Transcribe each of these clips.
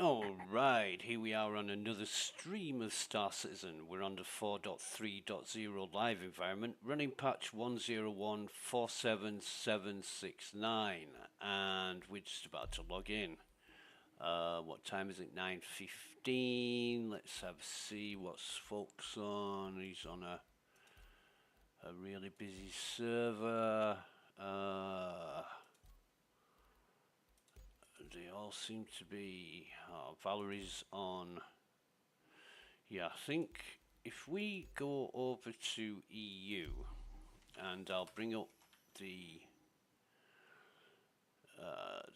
Alright, here we are on another stream of Star Citizen. We're on the 4.3.0 live environment, running patch 101477769, and we're just about to log in. What time is it? 9:15. Let's have see what's folks on. He's on a really busy server. They all seem to be. Valerie's on. Yeah, I think if we go over to EU, and I'll bring up the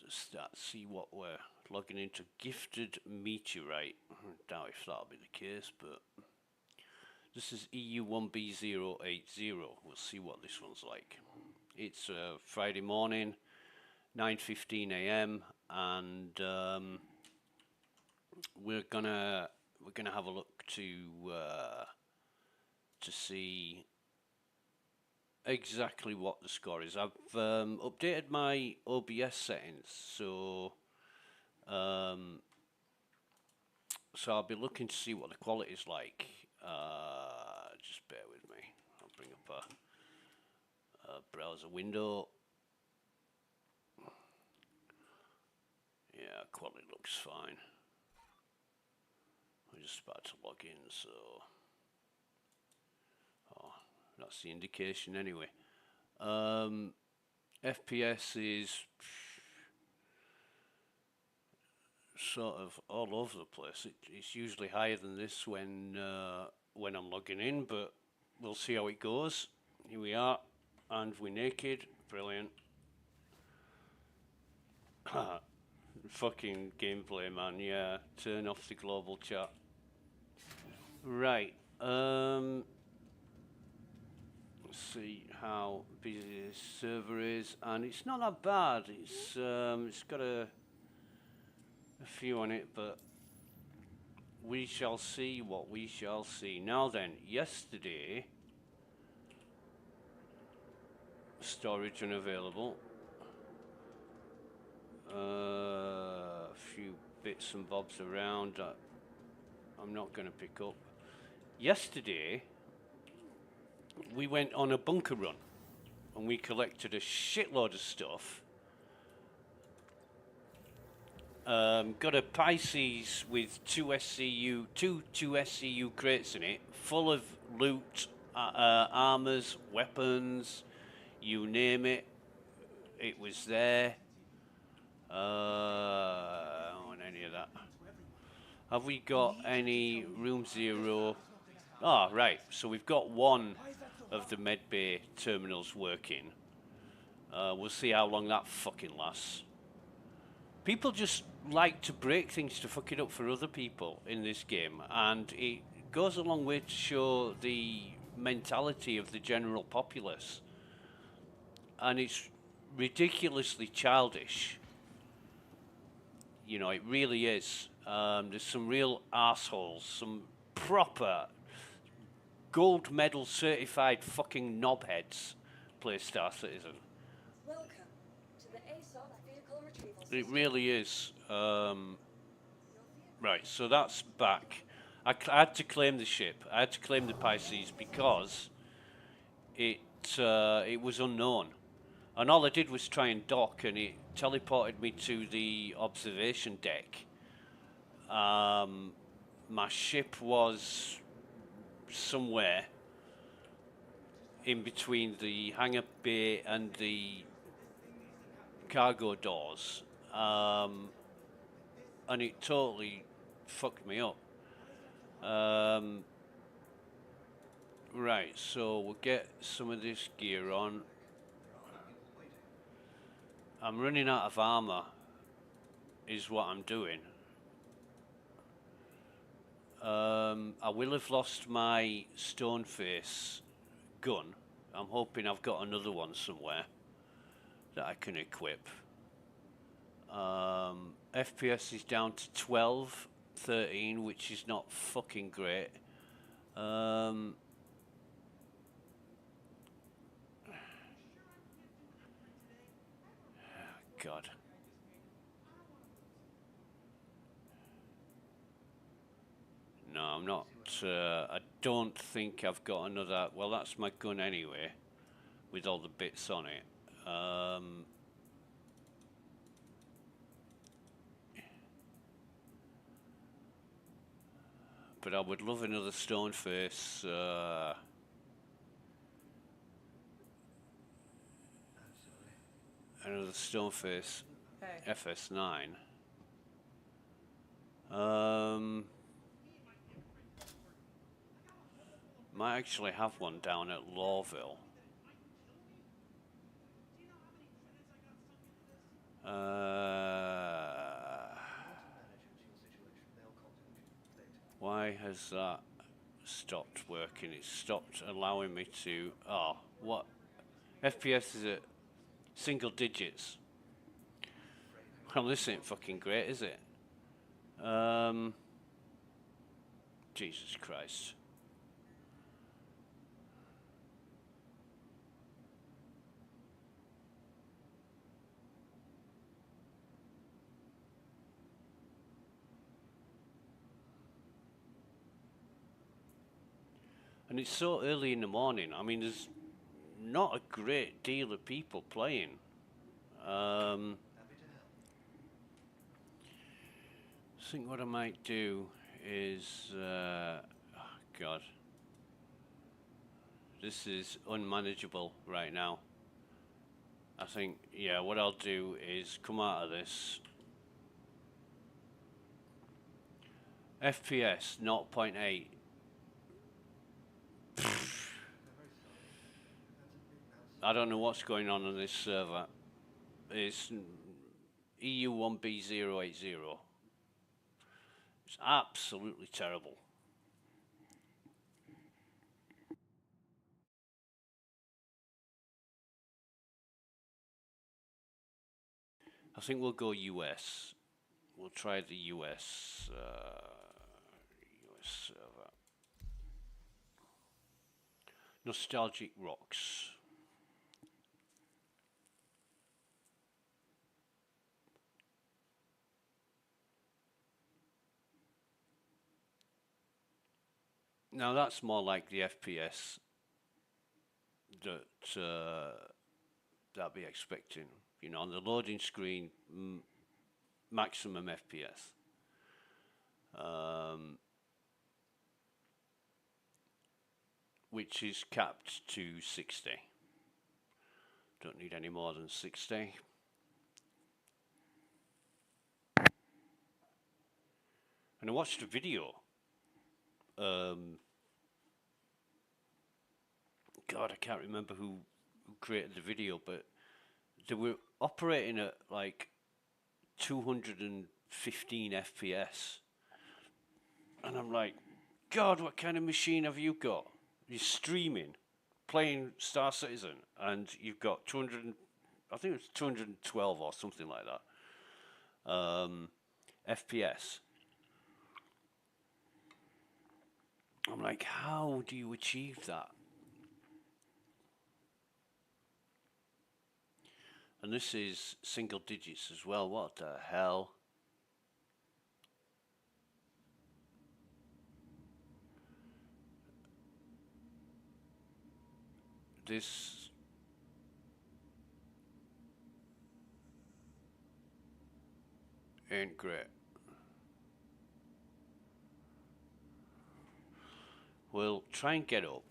start, see what we're logging into. Gifted meteorite. I doubt if that'll be the case, but this is EU1B080. We'll see what this one's like. It's Friday morning, 9:15 a.m. and we're gonna have a look to see exactly what the score is. I've updated my OBS settings, so I'll be looking to see what the quality is like. Just bear with me. I'll bring up a browser window. Yeah, quality looks fine. We're just about to log in, so that's the indication anyway. FPS is sort of all over the place. It's usually higher than this when I'm logging in, but we'll see how it goes. Here we are, and we're naked. Brilliant. Fucking gameplay, man. Yeah, turn off the global chat. Right. Let's see how busy this server is, and it's not that bad. It's got a few on it, but we shall see what we shall see. Now then, yesterday, storage unavailable. A few bits and bobs around that I'm not going to pick up. Yesterday, we went on a bunker run, and we collected a shitload of stuff. Got a Pisces with two SCU crates in it, full of loot, armors, weapons, you name it. It was there. I don't want any of that. Have we got any room 0? Ah, right. So we've got one of the medbay terminals working. We'll see how long that fucking lasts. People just like to break things to fuck it up for other people in this game, and it goes a long way to show the mentality of the general populace. And it's ridiculously childish. You know, it really is. There's some real assholes, some proper gold medal certified fucking knobheads play Star Citizen. Welcome to the ASOC vehicle retrieval It system. really is. Right, so that's back. I had to claim the ship. I had to claim the Pisces because it was unknown. And all I did was try and dock, and it teleported me to the observation deck. My ship was somewhere in between the hangar bay and the cargo doors, and it totally fucked me up. Right, so we'll get some of this gear on. I'm running out of armor, is what I'm doing. I will have lost my Stoneface gun. I'm hoping I've got another one somewhere that I can equip. FPS is down to 12, 13, which is not fucking great. God. I'm not. I don't think I've got another. Well, that's my gun anyway, with all the bits on it. But I would love another stone face. Another stone face. Hey. FS9. Might actually have one down at Lawville. Why has that stopped working? It's stopped allowing me to. Oh, what? FPS is at single digits. Well, this ain't fucking great, is it? Jesus Christ. And it's so early in the morning. I mean, there's not a great deal of people playing. I think what I might do is, oh God, this is unmanageable right now. I think, yeah, what I'll do is come out of this. FPS 0.8. I don't know what's going on this server. It's EU1B080. It's absolutely terrible. I think we'll go US. We'll try the US server. Nostalgic Rocks. Now that's more like the FPS that I'd be expecting. You know, on the loading screen, maximum FPS. Which is capped to 60. Don't need any more than 60. And I watched a video. God, I can't remember who created the video, but they were operating at like 215 FPS. And I'm like, God, what kind of machine have you got? You're streaming, playing Star Citizen, and you've got 200, I think it's 212 or something like that, FPS. I'm like, how do you achieve that? And this is single digits as well. What the hell? This ain't great. We'll try and get up.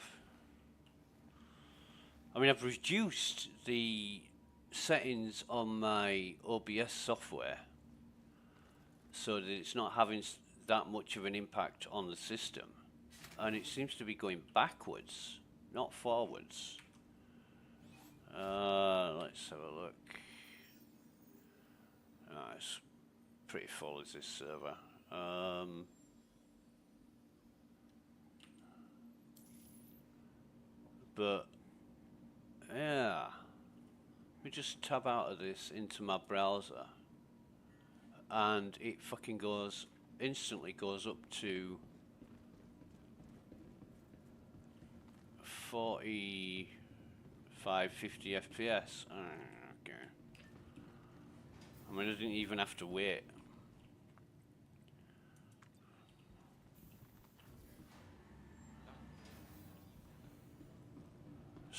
I mean, I've reduced the settings on my OBS software so that it's not having that much of an impact on the system. And it seems to be going backwards, not forwards. Let's have a look. It's pretty full, is this server. But yeah, let me just tab out of this into my browser, and it fucking instantly goes up to 45, 50 FPS. Okay. I mean, I didn't even have to wait.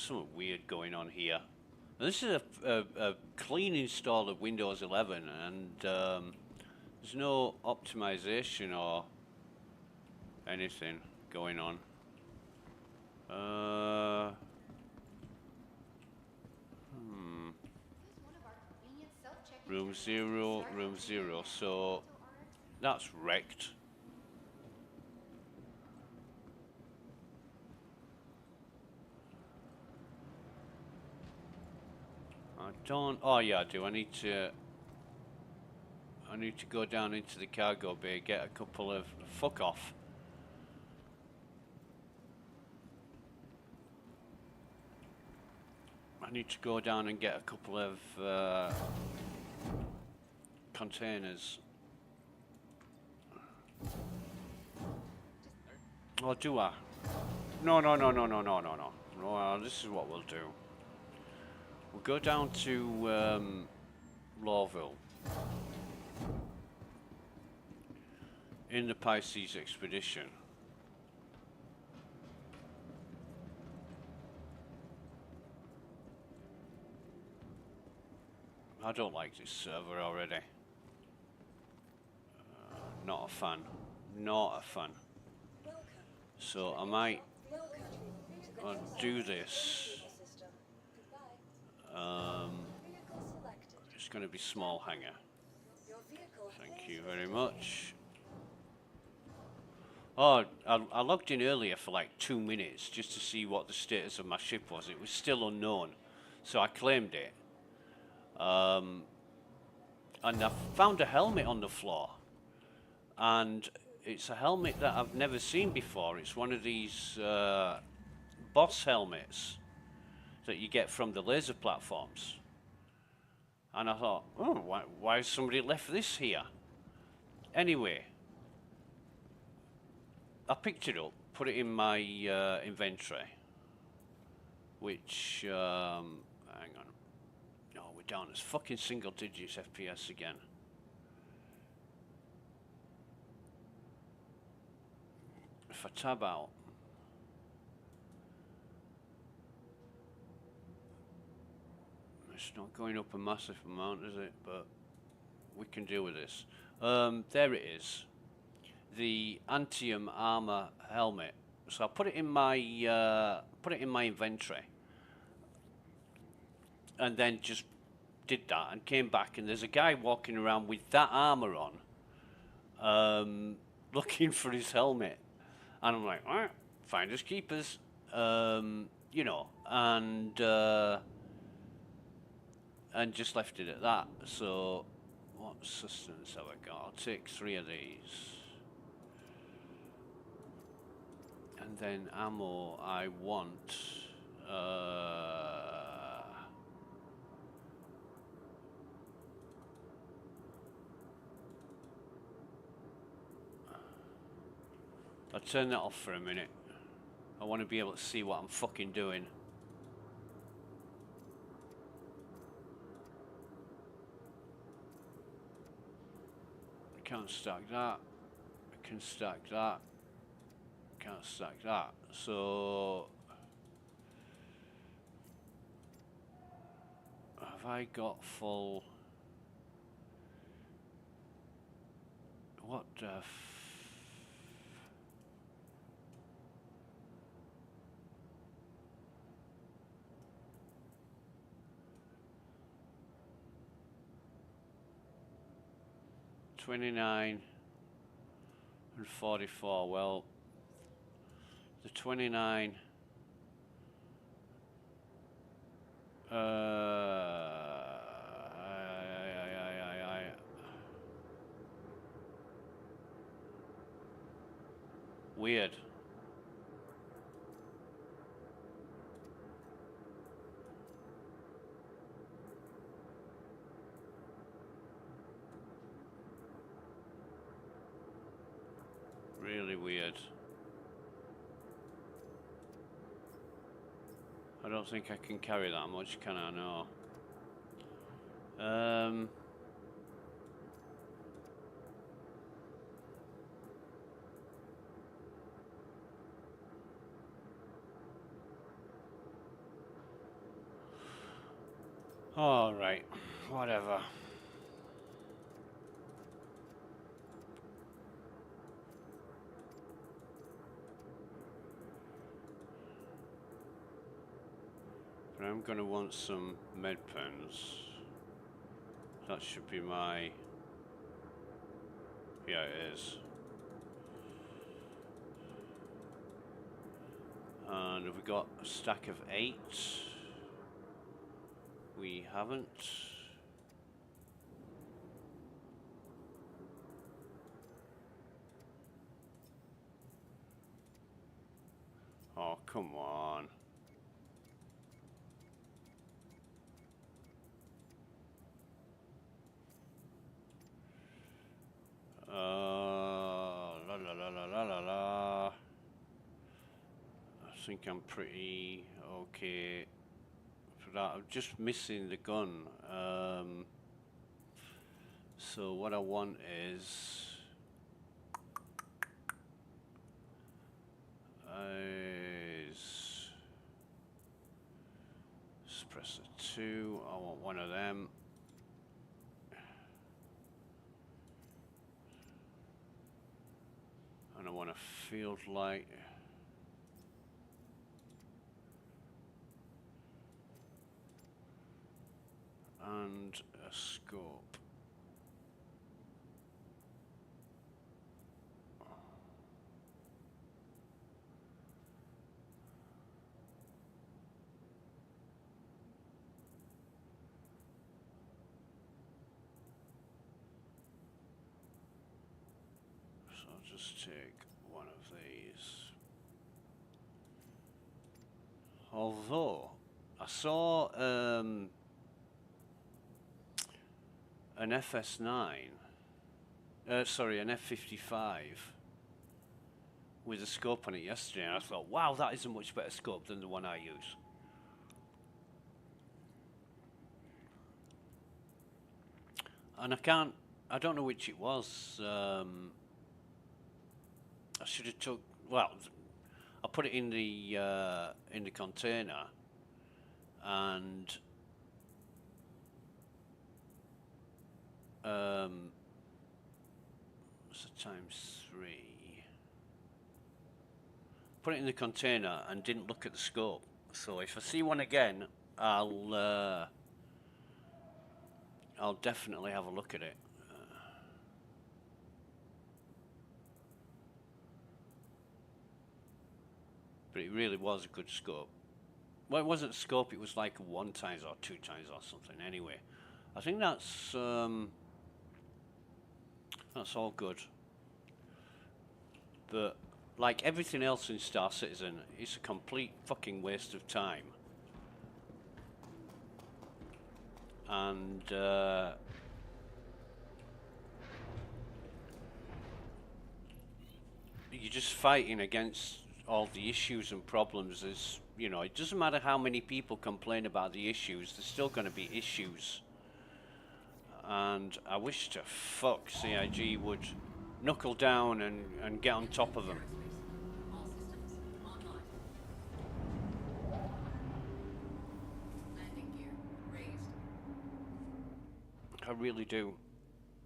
something weird going on here. Now, this is a clean install of Windows 11, and there's no optimization or anything going on. Room 0, room 0. So that's wrecked. I don't. Oh yeah, I do. I need to go down into the cargo bay, get a couple of. Fuck off. I need to go down and get a couple of containers. Or do I? No. No, this is what we'll do. We'll go down to Lawville in the Pisces expedition. I don't like this server already. Not a fan. Not a fan. So I might do this. It's going to be small hangar. Thank you very much. Oh, I logged in earlier for like 2 minutes just to see what the status of my ship was. It was still unknown, so I claimed it. And I found a helmet on the floor, and it's a helmet that I've never seen before. It's one of these boss helmets that you get from the laser platforms. And I thought, oh, why has somebody left this here? Anyway, I picked it up, put it in my inventory, which, hang on. No, we're down as fucking single digits FPS again. If I tab out, it's not going up a massive amount, is it? But we can deal with this. There it is, the Antium armor helmet. So I put it in my inventory, and then just did that and came back, and there's a guy walking around with that armor on, looking for his helmet, and I'm like, all right, finders keepers, you know, and just left it at that. So what sustenance have I got? I'll take 3 of these. And then ammo, I want I'll turn that off for a minute. I want to be able to see what I'm fucking doing. I can't stack that. I can stack that. Can't stack that. So have I got full? What the f... $29 and $44. Well, the 29. Weird. Really weird. I don't think I can carry that much, can I? No. All right, whatever. But I'm gonna want some med pens. That should be my... Yeah, it is. And have we got a stack of 8? We haven't. Oh, come on. La la la la la la la. I think I'm pretty okay for that. I'm just missing the gun. So what I want is suppressor 2. I want one of them. And I want a field light. And a scope. So I'll just take one of these. Although I saw an FS9, sorry, an F55 with a scope on it yesterday, and I thought, wow, that is a much better scope than the one I use. And I don't know which it was. I should have took, well, I put it in the container, and it's a ×3. Put it in the container and didn't look at the scope. So if I see one again, I'll definitely have a look at it. But it really was a good scope. Well, it wasn't a scope, it was like 1x or 2x or something. Anyway, I think that's all good. But like everything else in Star Citizen, it's a complete fucking waste of time. And you're just fighting against all the issues and problems. There's, you know, it doesn't matter how many people complain about the issues, there's still going to be issues. And I wish to fuck CIG would knuckle down and get on top of them. I really do.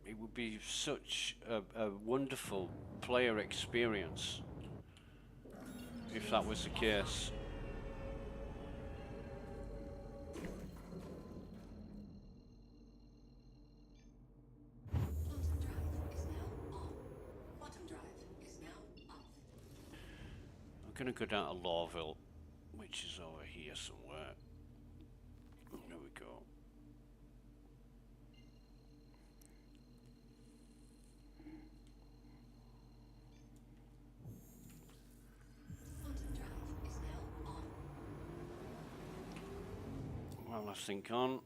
It would be such a wonderful player experience if that was the case. I'm gonna go down to Lawville, which is over here somewhere. There we go. Well, I think on.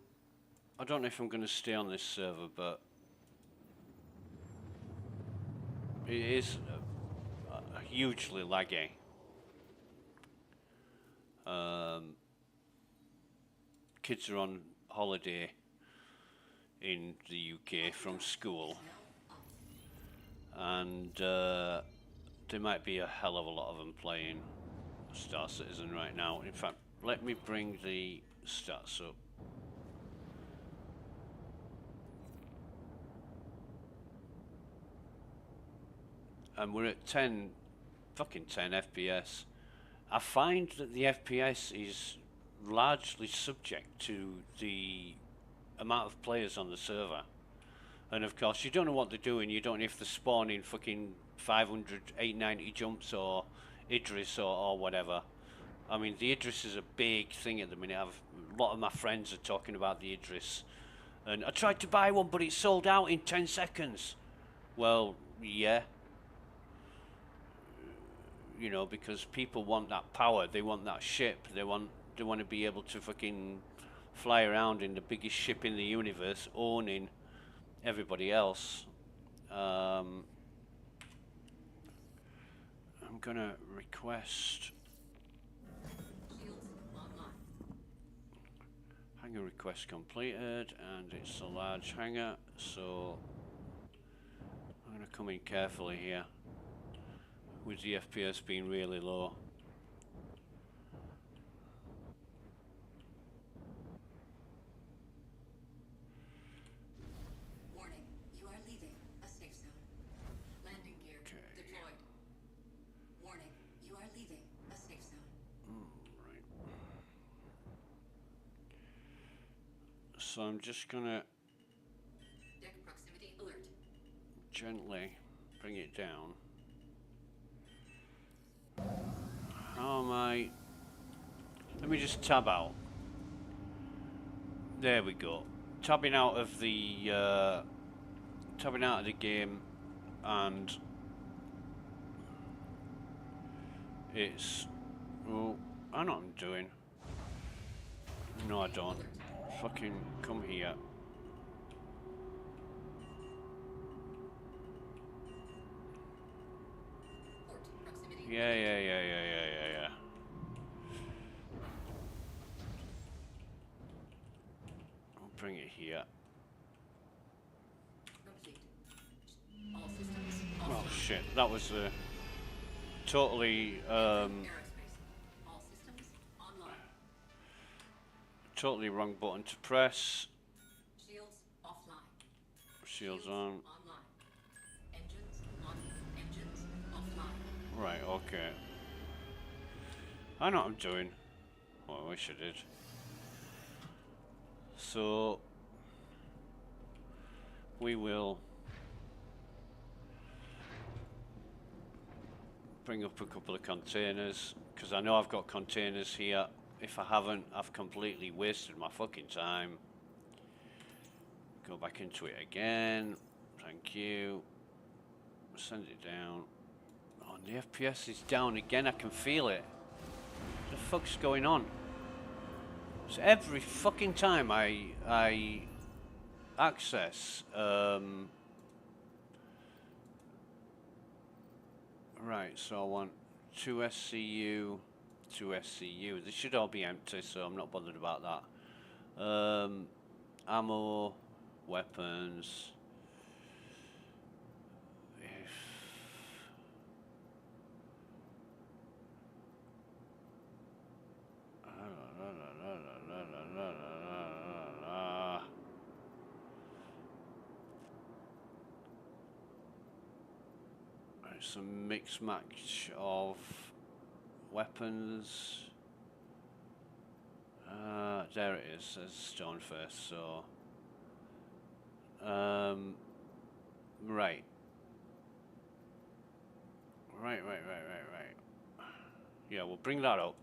I don't know if I'm going to stay on this server, but it is hugely laggy. Kids are on holiday in the UK from school, and there might be a hell of a lot of them playing Star Citizen right now. In fact, let me bring the stats up. and we're at 10 FPS. I find that the FPS is largely subject to the amount of players on the server. And of course, you don't know what they're doing. You don't know if they're spawning fucking 500, 890 jumps or Idris or whatever. I mean, the Idris is a big thing at the minute. A lot of my friends are talking about the Idris. And I tried to buy one, but it sold out in 10 seconds. Well, yeah. You know, because people want that power. They want that ship. They want to be able to fucking fly around in the biggest ship in the universe, owning everybody else. I'm gonna request hangar request completed, and it's a large hangar, so I'm gonna come in carefully here with the FPS being really low. So I'm just gonna gently bring it down. How am I? Let me just tab out. There we go. Tabbing out of the game, and it's. Oh, I know what I'm doing. No, I don't. Fucking come here. Yeah. I'll bring it here. Oh shit, that was totally totally wrong button to press. Shields offline. Shields on. Engines on. Engines offline. Right, okay. I know what I'm doing. Well, I wish I did. So we will bring up a couple of containers, because I know I've got containers here. If I haven't, I've completely wasted my fucking time. Go back into it again. Thank you. Send it down. Oh, and the FPS is down again. I can feel it. What the fuck's going on? So every fucking time I access right, so I want 2 SCU, 2 SCU. This should all be empty, so I'm not bothered about that. Ammo, weapons. It's a mixed match of weapons. There it is, there's stone first, so right. Yeah, we'll bring that up.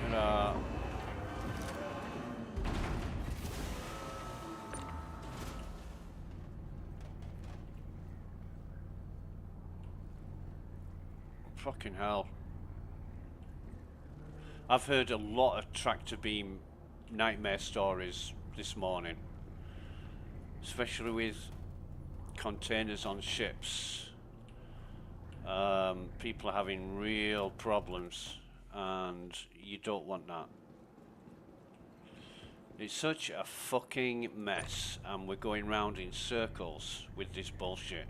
Ta-da. Fucking hell. I've heard a lot of tractor beam nightmare stories this morning, especially with containers on ships. People are having real problems, and you don't want that. It's such a fucking mess, and we're going round in circles with this bullshit.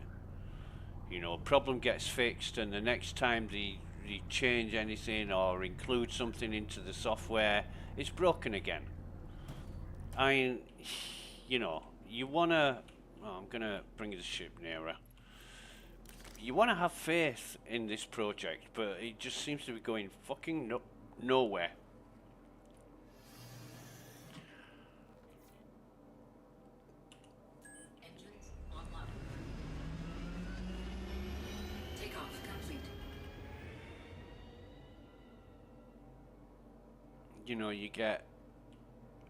You know, a problem gets fixed, and the next time they change anything or include something into the software, it's broken again. I mean, you know, you wanna. Oh, I'm gonna bring the ship nearer. You wanna have faith in this project, but it just seems to be going fucking nowhere. Engines online. Takeoff complete. You know, you get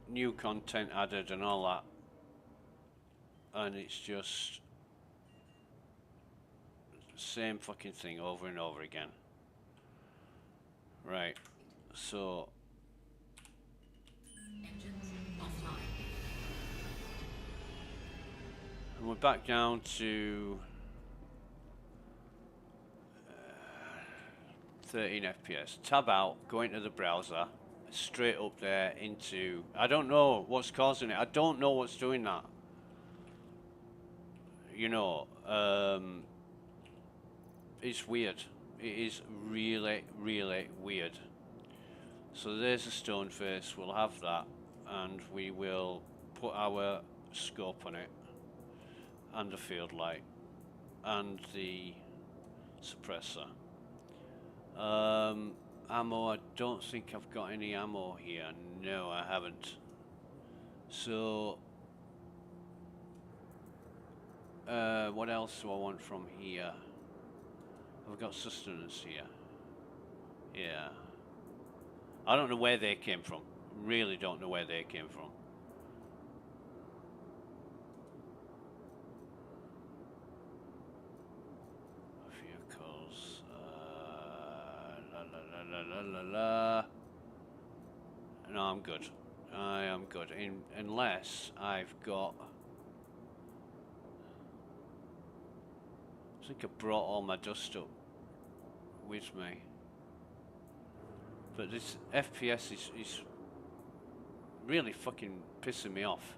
new content added and all that, and it's just same fucking thing over and over again. Right, so Engines offline. and we're back down to 13 FPS. Tab out, go into the browser, straight up there into. I don't know what's causing it. I don't know what's doing that. You know, it's weird. It is really, really weird. So there's a stone face. We'll have that, and we will put our scope on it, and the field light, and the suppressor. Ammo, I don't think I've got any ammo here. No, I haven't. So, what else do I want from here? I've got sustenance here. Yeah. I don't know where they came from. Really don't know where they came from. Vehicles. No, I'm good. I am good. Unless I've got. I think I brought all my dust up with me. But this FPS is really fucking pissing me off.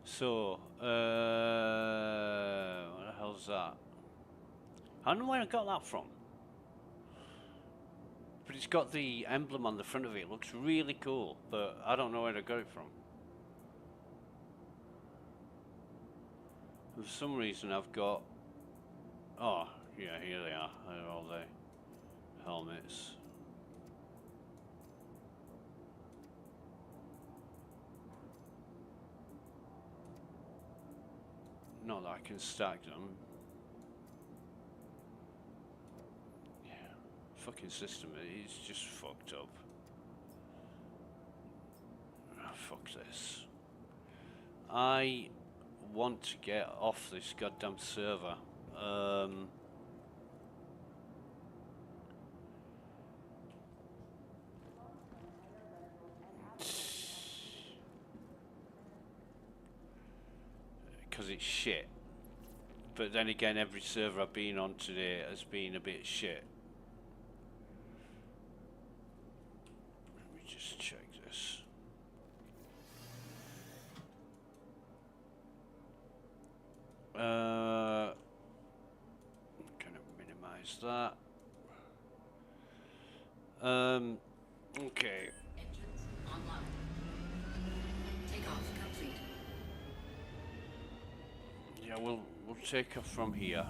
So, what the hell's that? I don't know where I got that from. But it's got the emblem on the front of it. It looks really cool, but I don't know where I got it from. For some reason I've got... Oh, yeah, here they are. They're all the helmets. Not that I can stack them. Yeah, fucking system is just fucked up. Oh, fuck this. I want to get off this goddamn server. Because it's shit. But then again, every server I've been on today has been a bit shit. Let me just check this. I'm gonna minimize that. Okay. Engines online. Takeoff complete. Yeah, we'll take off from here.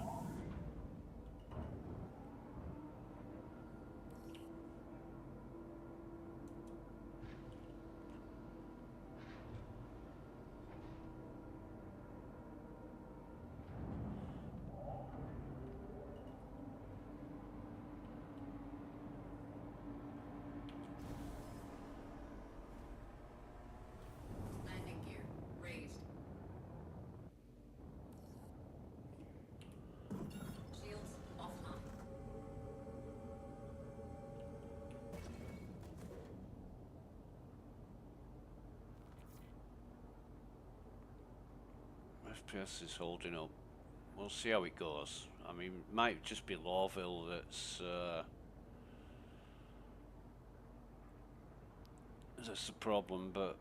FPS is holding up. We'll see how it goes. I mean, it might just be Lawville that's the problem, but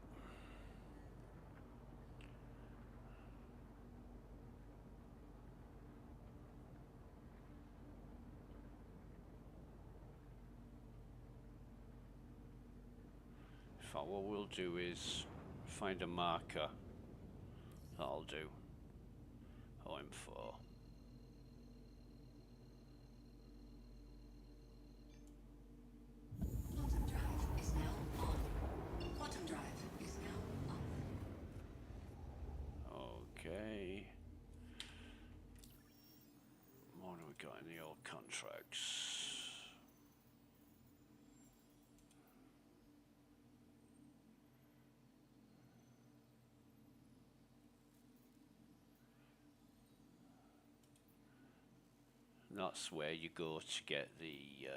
in fact, what we'll do is find a marker. That'll do. OM4. Quantum drive is now on. Quantum drive is now on. Okay. What do we got in the old contracts? That's where you go to get the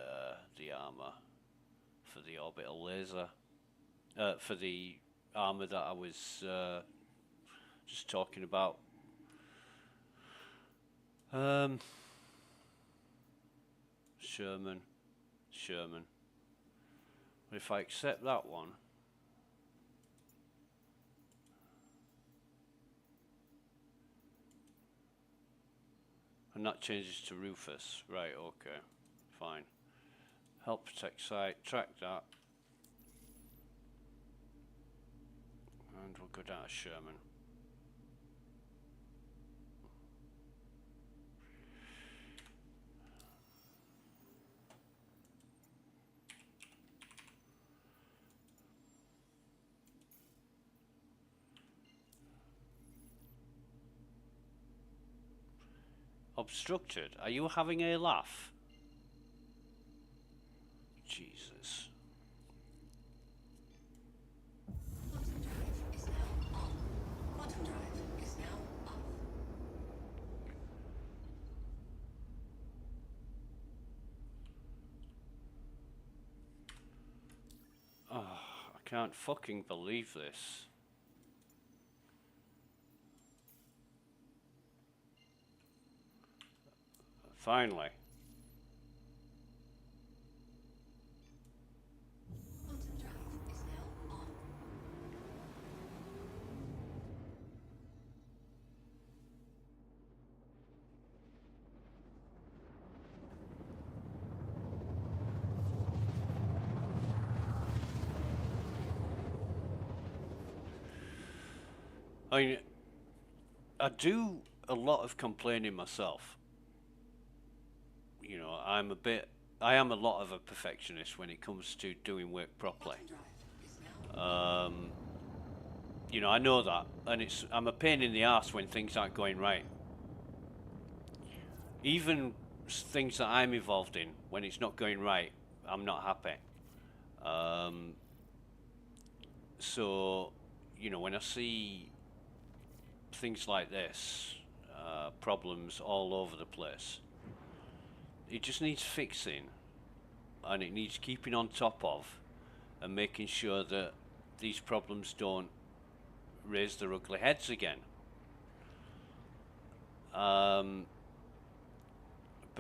armor for the orbital laser. For the armor that I was just talking about. Sherman. But if I accept that one, and that changes to Rufus, right? Okay, fine. Help protect site. Track that, and we'll go down to Sherman. Obstructed? Are you having a laugh? Jesus. Quantum drive is now on. Quantum drive is now off. Oh, I can't fucking believe this. Finally. Quantum drive is now on. I mean, I do a lot of complaining myself. You know, I am a lot of a perfectionist when it comes to doing work properly. Quantum drive is now You know, I know that, and I'm a pain in the ass when things aren't going right. Even things that I'm involved in, when it's not going right, I'm not happy. So, you know, when I see things like this, problems all over the place, it just needs fixing, and it needs keeping on top of, and making sure that these problems don't raise their ugly heads again. But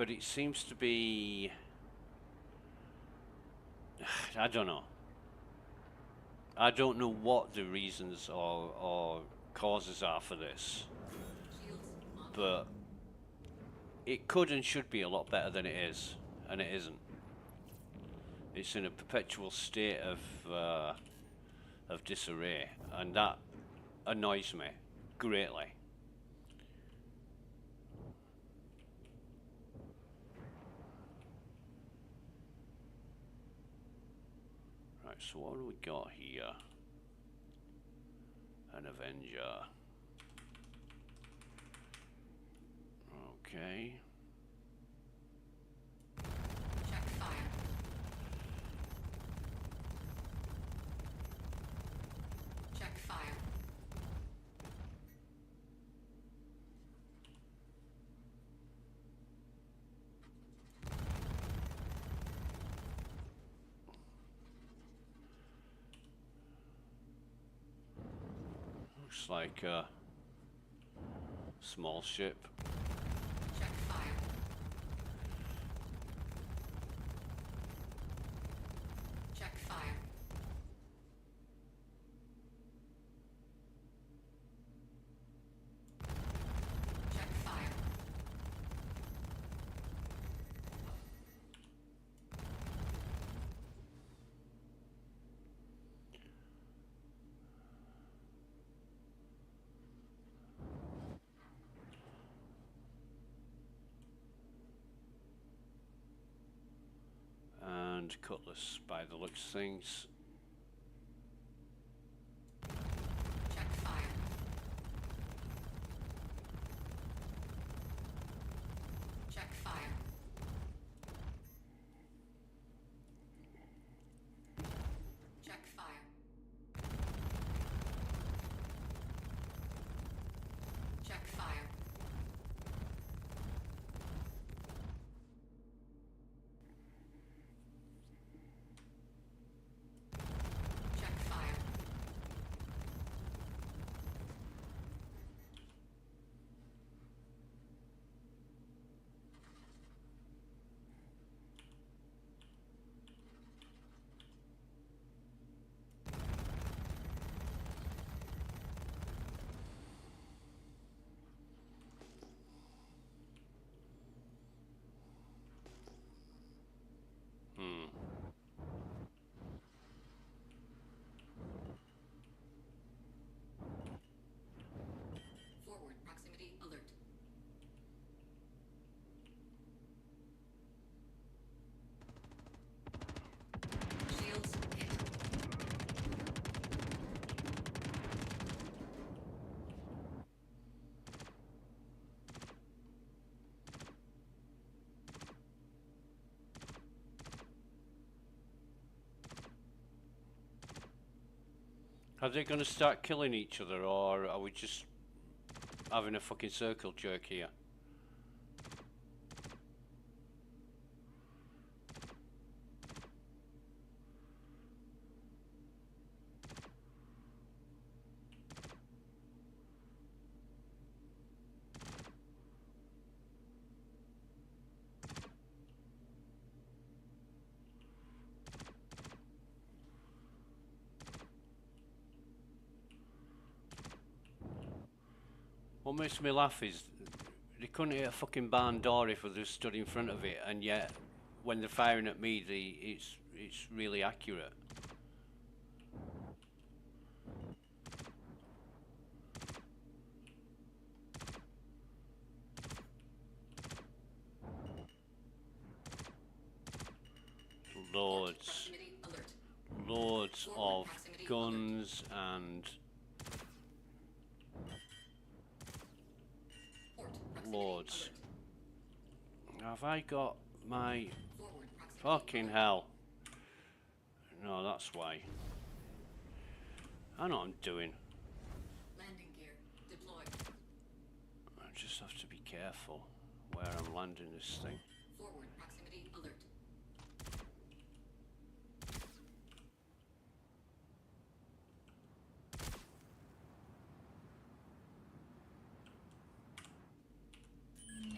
it seems to be, I don't know. I don't know what the reasons or causes are for this, but it could and should be a lot better than it is, and it isn't. It's in a perpetual state of disarray, and that annoys me greatly. Right, so what do we got here? An Avenger. Okay. check fire. Check fire. Looks like Small ship. Check fire. Check fire. Check fire. And cutlass by the looks of things. Check fire. Check fire. Check fire. Check fire. Check fire. Forward proximity alert. Shields hit. Are they going to start killing each other, or are we just having a fucking circle jerk here? What makes me laugh is they couldn't hit a fucking barn door if they stood in front of it, and yet when they're firing at me, it's really accurate. Loads, Proximity alert. loads of guns and Port proximity loads. alert. Have I got my Forward proximity fucking alert. hell? No, that's why. I know what I'm doing. Landing gear deployed. I just have to be careful where I'm landing this thing. Forward proximity alert.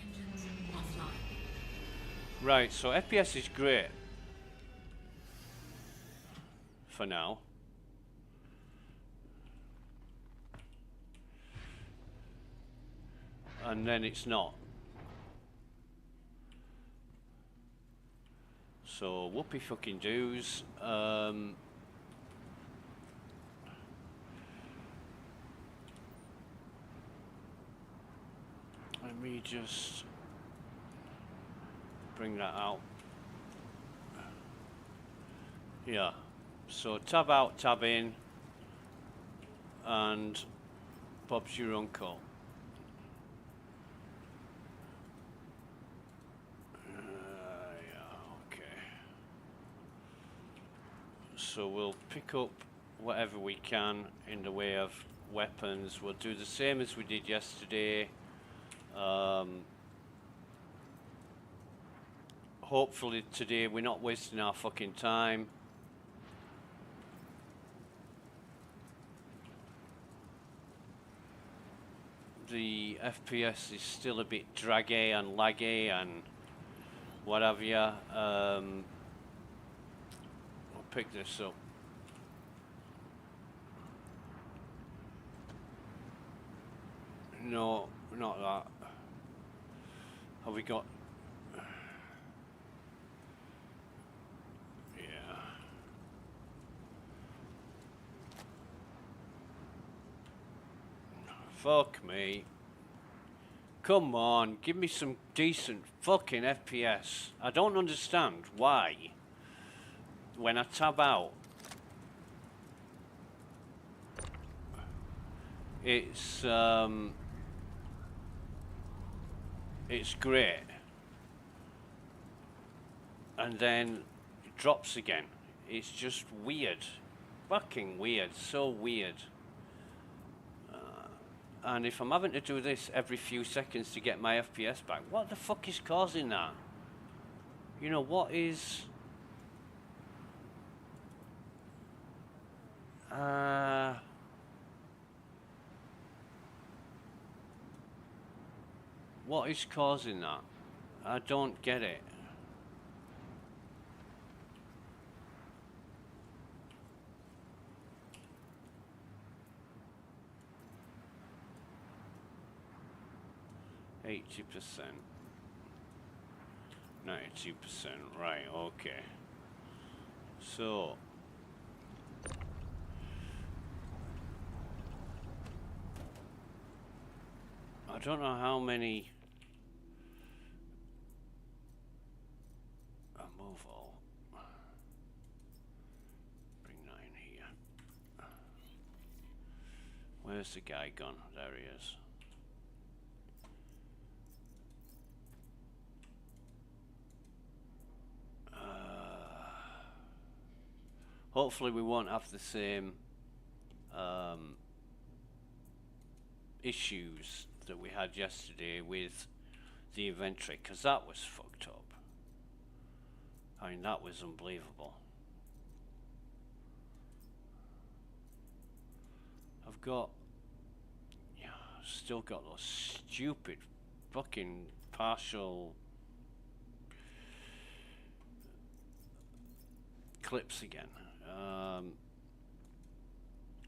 Engines offline. Right, so FPS is great for now. And then it's not. So whoopee fucking doos. Let me just bring that out. Yeah. So tab out, tab in, and Bob's your uncle. Yeah, okay. So we'll pick up whatever we can in the way of weapons. We'll do the same as we did yesterday. Hopefully today we're not wasting our fucking time. the FPS is still a bit draggy and laggy and what have you. I'll pick this up. No, not that. Have we got... Yeah. Fuck me. Come on, give me some decent fucking FPS. I don't understand why, when I tab out, it's great, and then it drops again. It's just weird. Fucking weird. So weird. And if I'm having to do this every few seconds to get my FPS back, what the fuck is causing that? You know, what is... what is causing that? I don't get it. %, 92%, right, okay. So, I don't know how many, move all, bring that in here. Where's the guy gone? There he is. Hopefully we won't have the same issues that we had yesterday with the inventory, because that was fucked up. I mean, that was unbelievable. I've got, yeah, still got those stupid fucking partial clips again.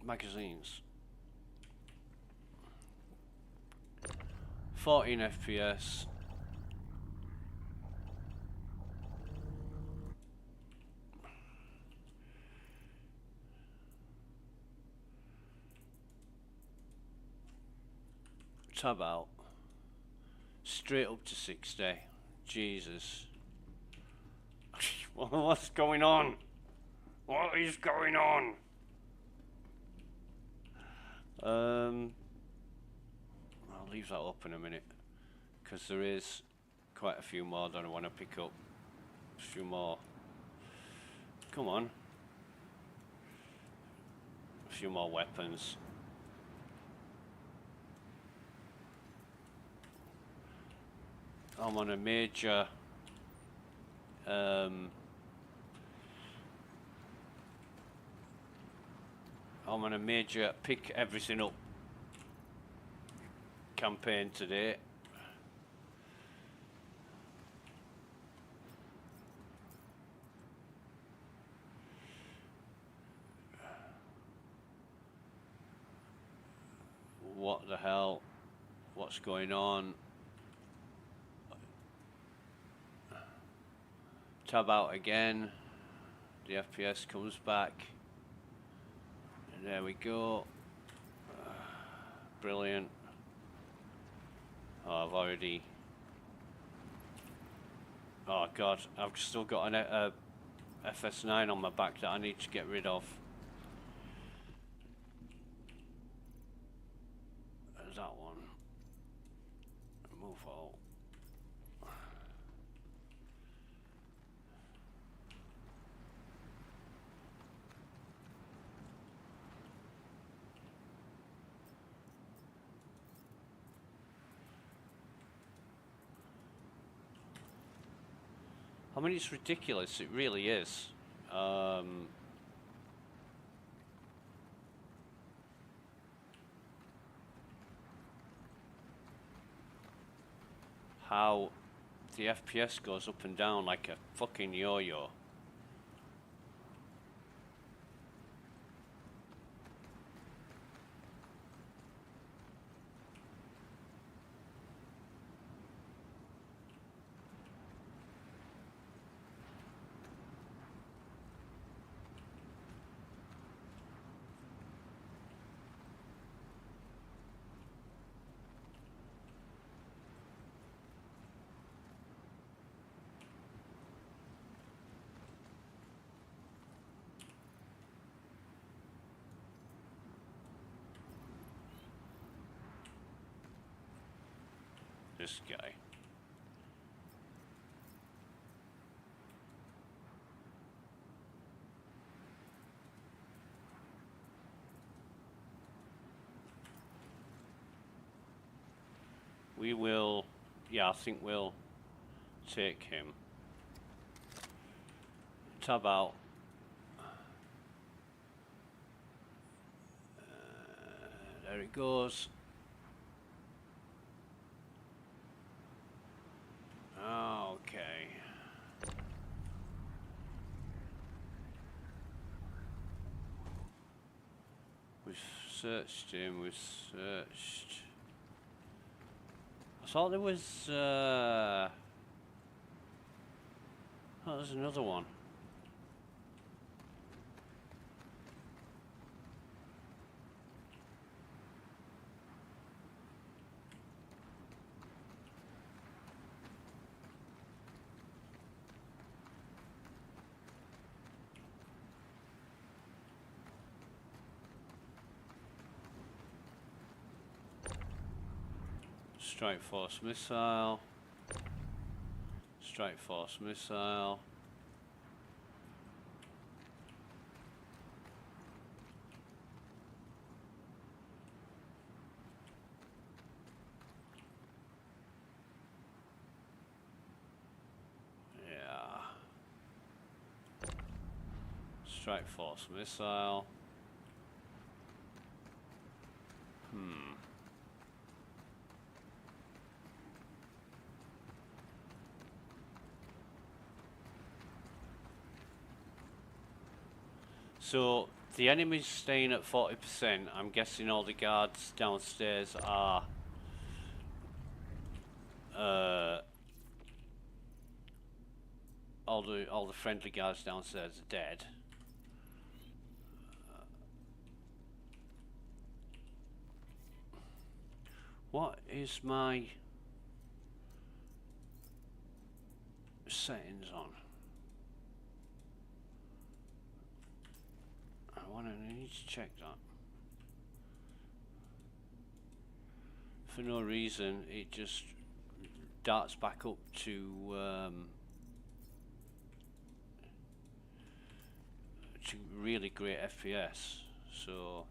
Magazines. 14 FPS. Tab out. Straight up to 60. Jesus. What's going on? What is going on? I'll leave that up in a minute, because there is quite a few more that I want to pick up. A few more. Come on. A few more weapons. I'm on a major pick everything up campaign today. What the hell? What's going on? Tab out again. The FPS comes back. And there we go. Brilliant. Oh, I've already... Oh god, I've still got an FS9 on my back that I need to get rid of. There's that one. Move all. I mean, it's ridiculous, it really is. how the FPS goes up and down like a fucking yo-yo. This guy. We will, yeah, I think we'll take him. Tab out. There it goes. Okay. We've searched him, we've searched. I thought there was, oh, there's another one. Strike Force missile. Strike Force missile. Yeah. Strike Force missile. So the enemy's staying at 40%. I'm guessing all the guards downstairs are all the friendly guards downstairs are dead. What is my settings on? I need to check that. For no reason, it just darts back up to really great FPS. So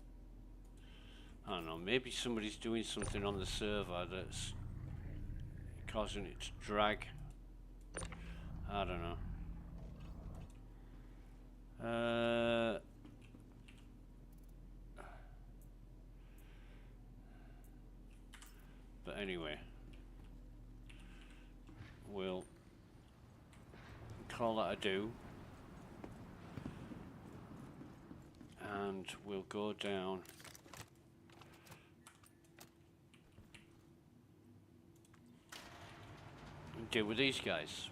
I don't know. Maybe somebody's doing something on the server that's causing it to drag. I don't know. But anyway, we'll call that a do, and we'll go down and deal with these guys.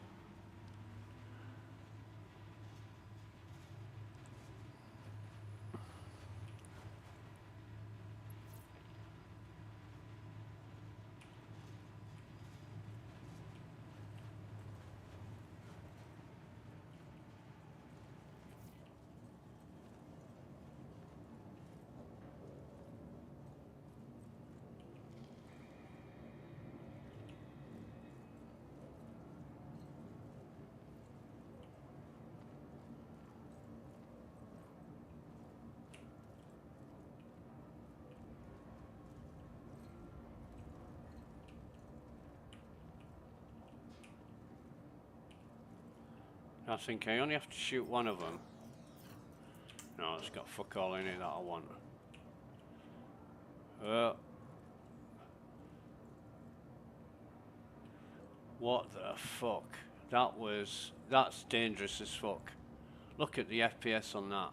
I think I only have to shoot one of them. No, it's got fuck all in it that I want. What the fuck? That's dangerous as fuck. Look at the FPS on that.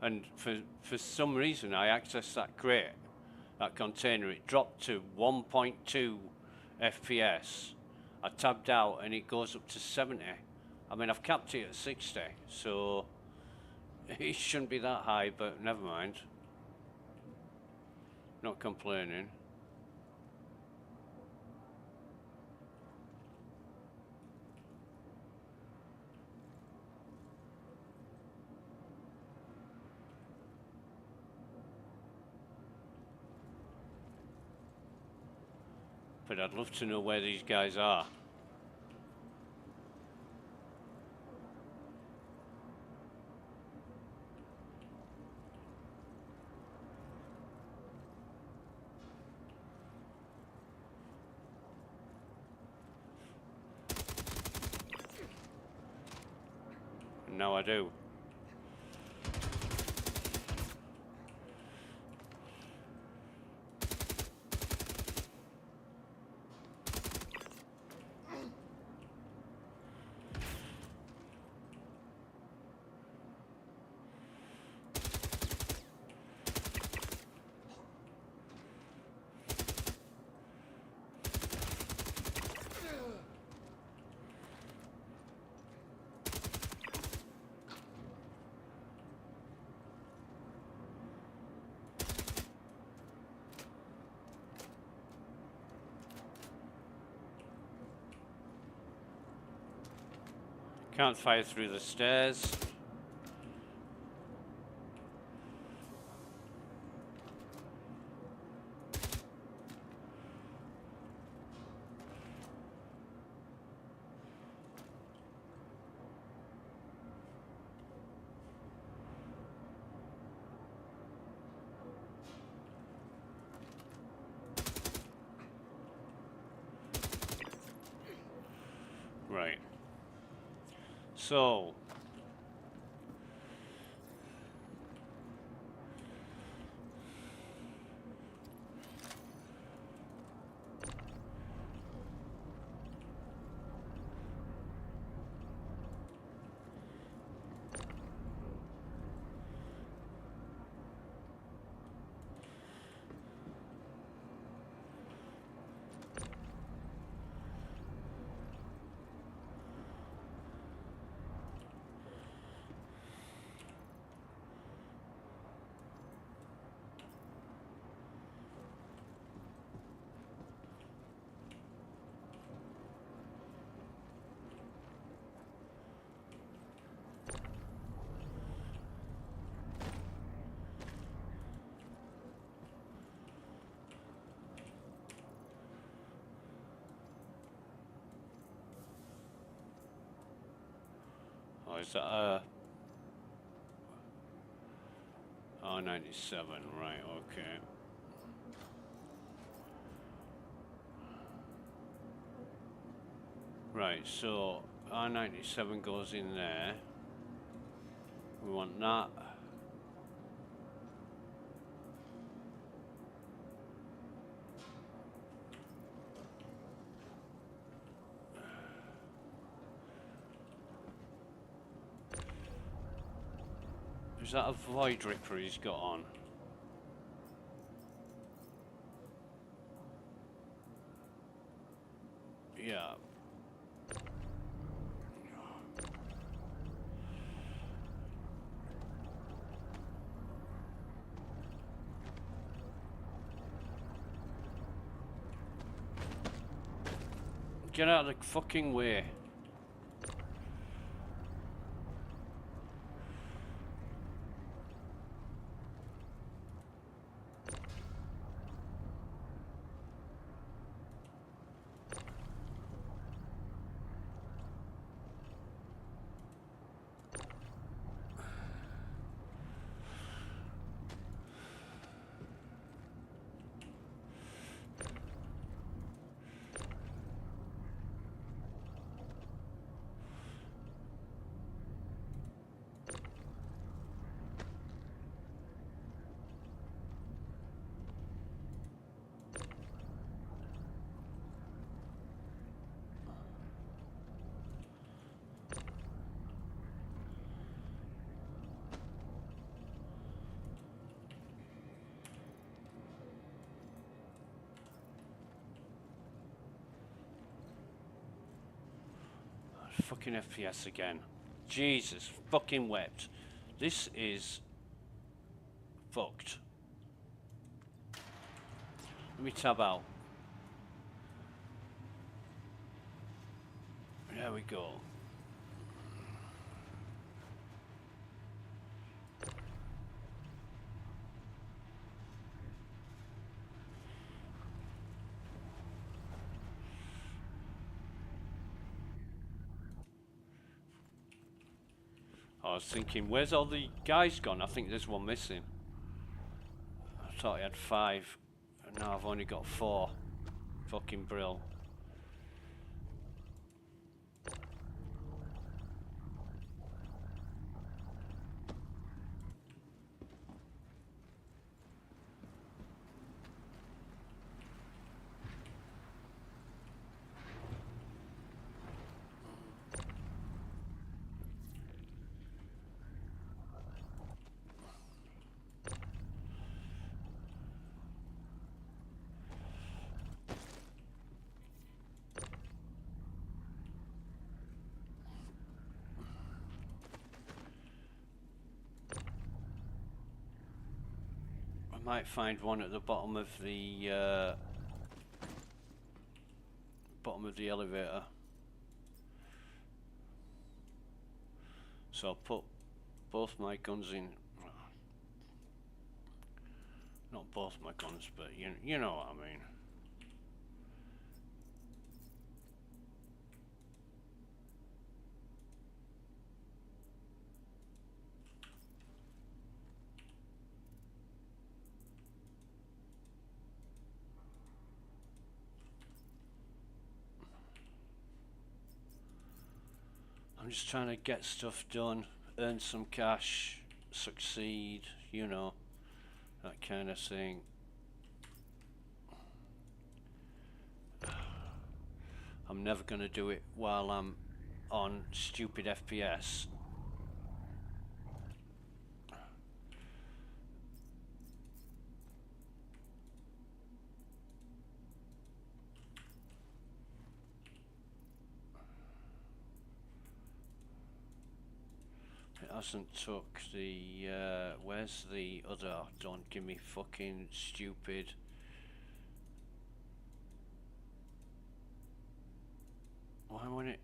And for some reason I accessed that crate, that container, it dropped to 1.2 FPS. I tabbed out and it goes up to 70. I mean, I've capped it at 60, so it shouldn't be that high, but never mind. Not complaining. But I'd love to know where these guys are. And now I do. Can't fire through the stairs. Right. So is that R97, right, okay. Right, so R97 goes in there. We want that. Is that a Void Ripper he's got on? Yeah. Get out of the fucking way. Fucking FPS again. Jesus fucking wept. This is fucked. Let me tab out. There we go. I was thinking, where's all the guys gone? I think there's one missing. I thought I had 5, and now I've only got 4. Fucking brill. Might find one at the bottom of the elevator. So I'll put both my guns in. Not both my guns, but you know what I mean. I'm just trying to get stuff done, earn some cash, succeed, you know, that kind of thing. I'm never going to do it while I'm on stupid FPS. It hasn't took the, where's the other, don't give me fucking stupid. Why won't it?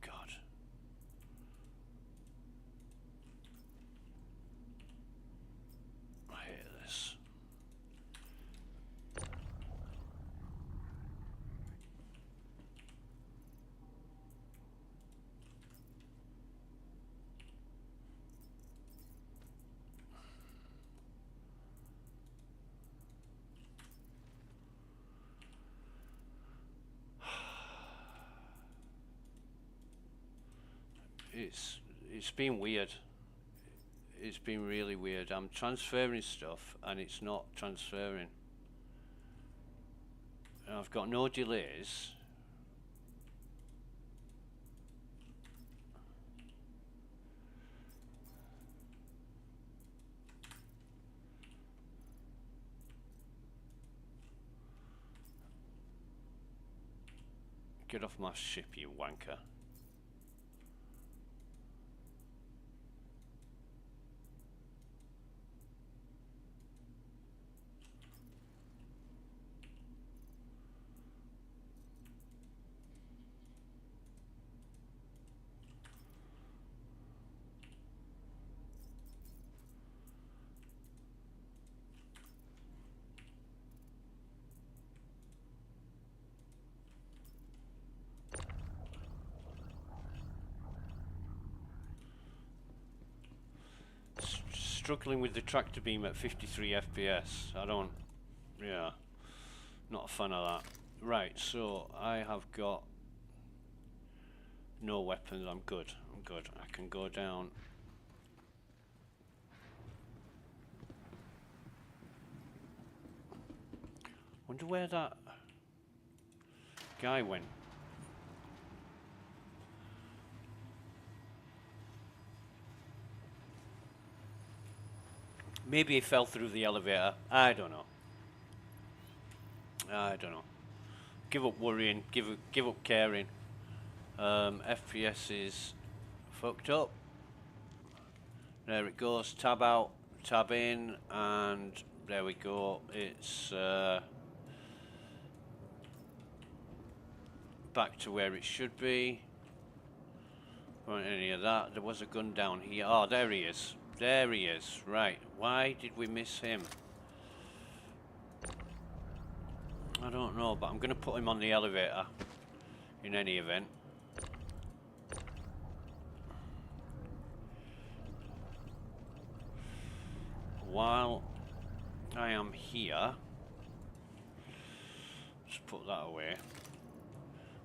God. I hate this. It's been weird. It's been really weird. I'm transferring stuff and it's not transferring. And I've got no delays. Get off my ship, you wanker. Struggling with the tractor beam at 53 FPS. I don't, yeah, not a fan of that. Right, so I have got no weapons. I'm good. I'm good. I can go down. Wonder where that guy went. Maybe he fell through the elevator. I don't know. I don't know. give up worrying, give up caring. FPS is fucked up. There it goes. Tab out, tab in, and there we go. It's back to where it should be. Wasn't any of that. There was a gun down here. Oh, there he is. There he is. Right. Why did we miss him? I don't know, but I'm going to put him on the elevator in any event. While I am here, just put that away.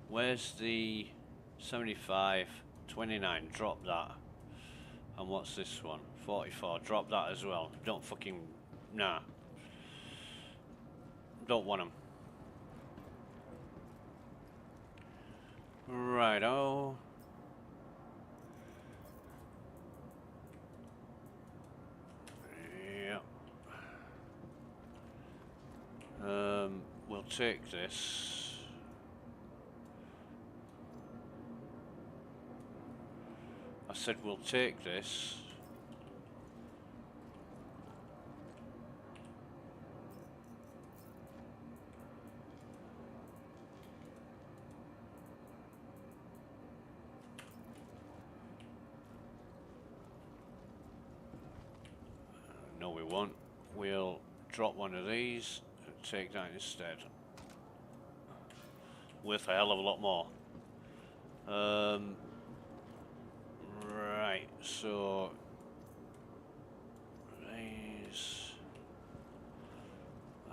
Where's the 75, 29? Drop that. And what's this one? 44. Drop that as well. Don't fucking... Nah. Don't want them. Righto. Yep. We'll take this. I said we'll take this. No, we won't. We'll drop one of these and take that instead. Worth a hell of a lot more. Right, so these,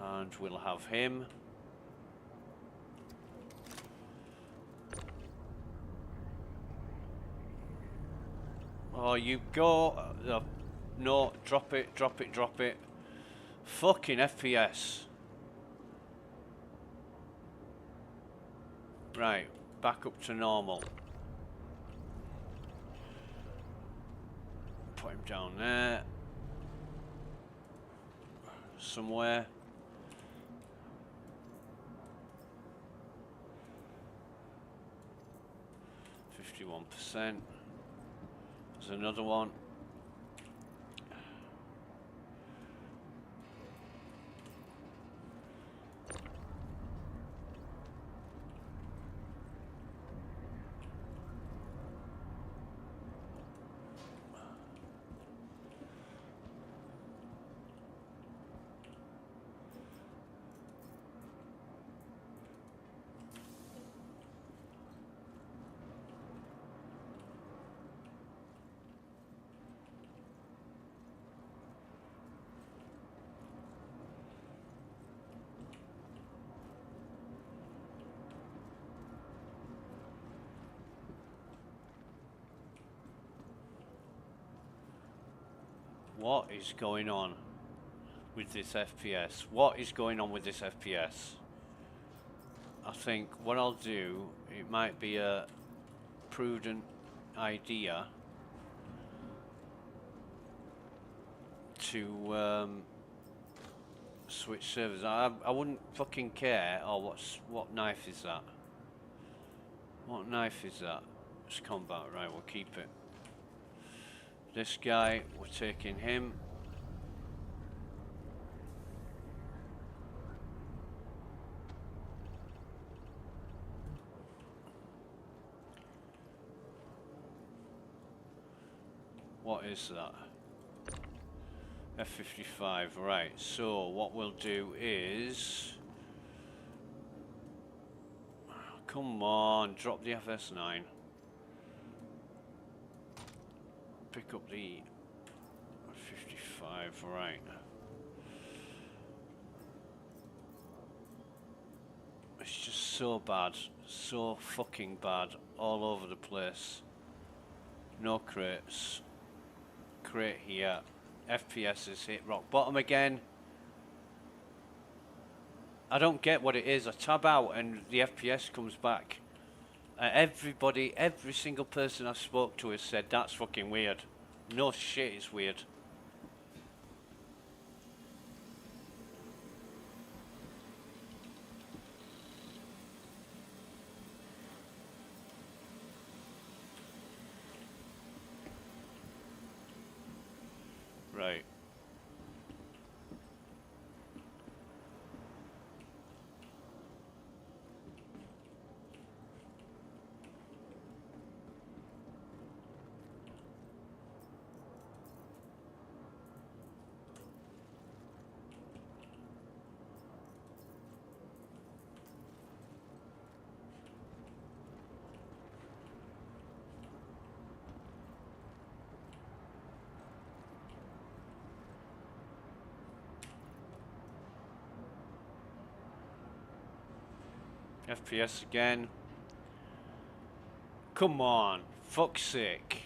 and we'll have him. Oh, you go. No, drop it, drop it, drop it. Fucking FPS. Right, back up to normal. Put him down there. Somewhere. %. There's another one. What is going on with this FPS? What is going on with this FPS? I think what I'll do, it might be a prudent idea to switch servers. I wouldn't fucking care. Oh, what knife is that? What knife is that? It's combat, right? We'll keep it. This guy, we're taking him. What is that? F-55, right. So what we'll do is... Come on, drop the FS9. Pick up the 55, right. It's just so bad, so fucking bad, all over the place. No crates. Crate here. FPS is hit rock bottom again. I don't get what it is. I tab out and the FPS comes back. Everybody, every single person I spoke to has said that's fucking weird. No shit, it's weird. Right. FPS again. Come on, fuck's sake.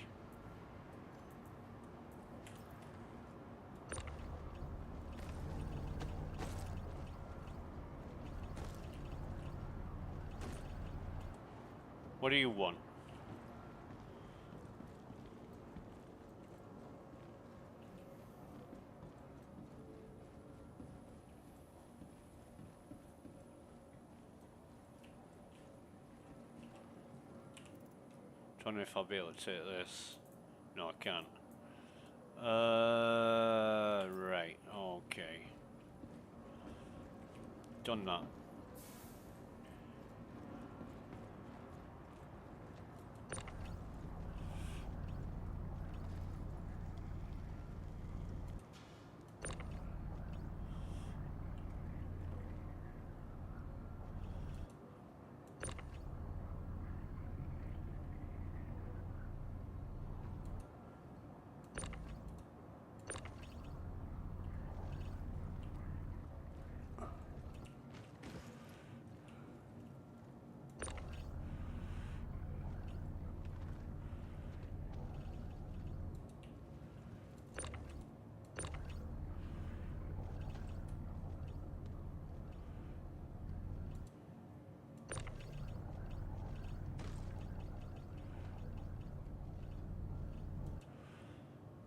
What do you want? Don't know if I'll be able to take this. No, I can't. Right, okay. Done that.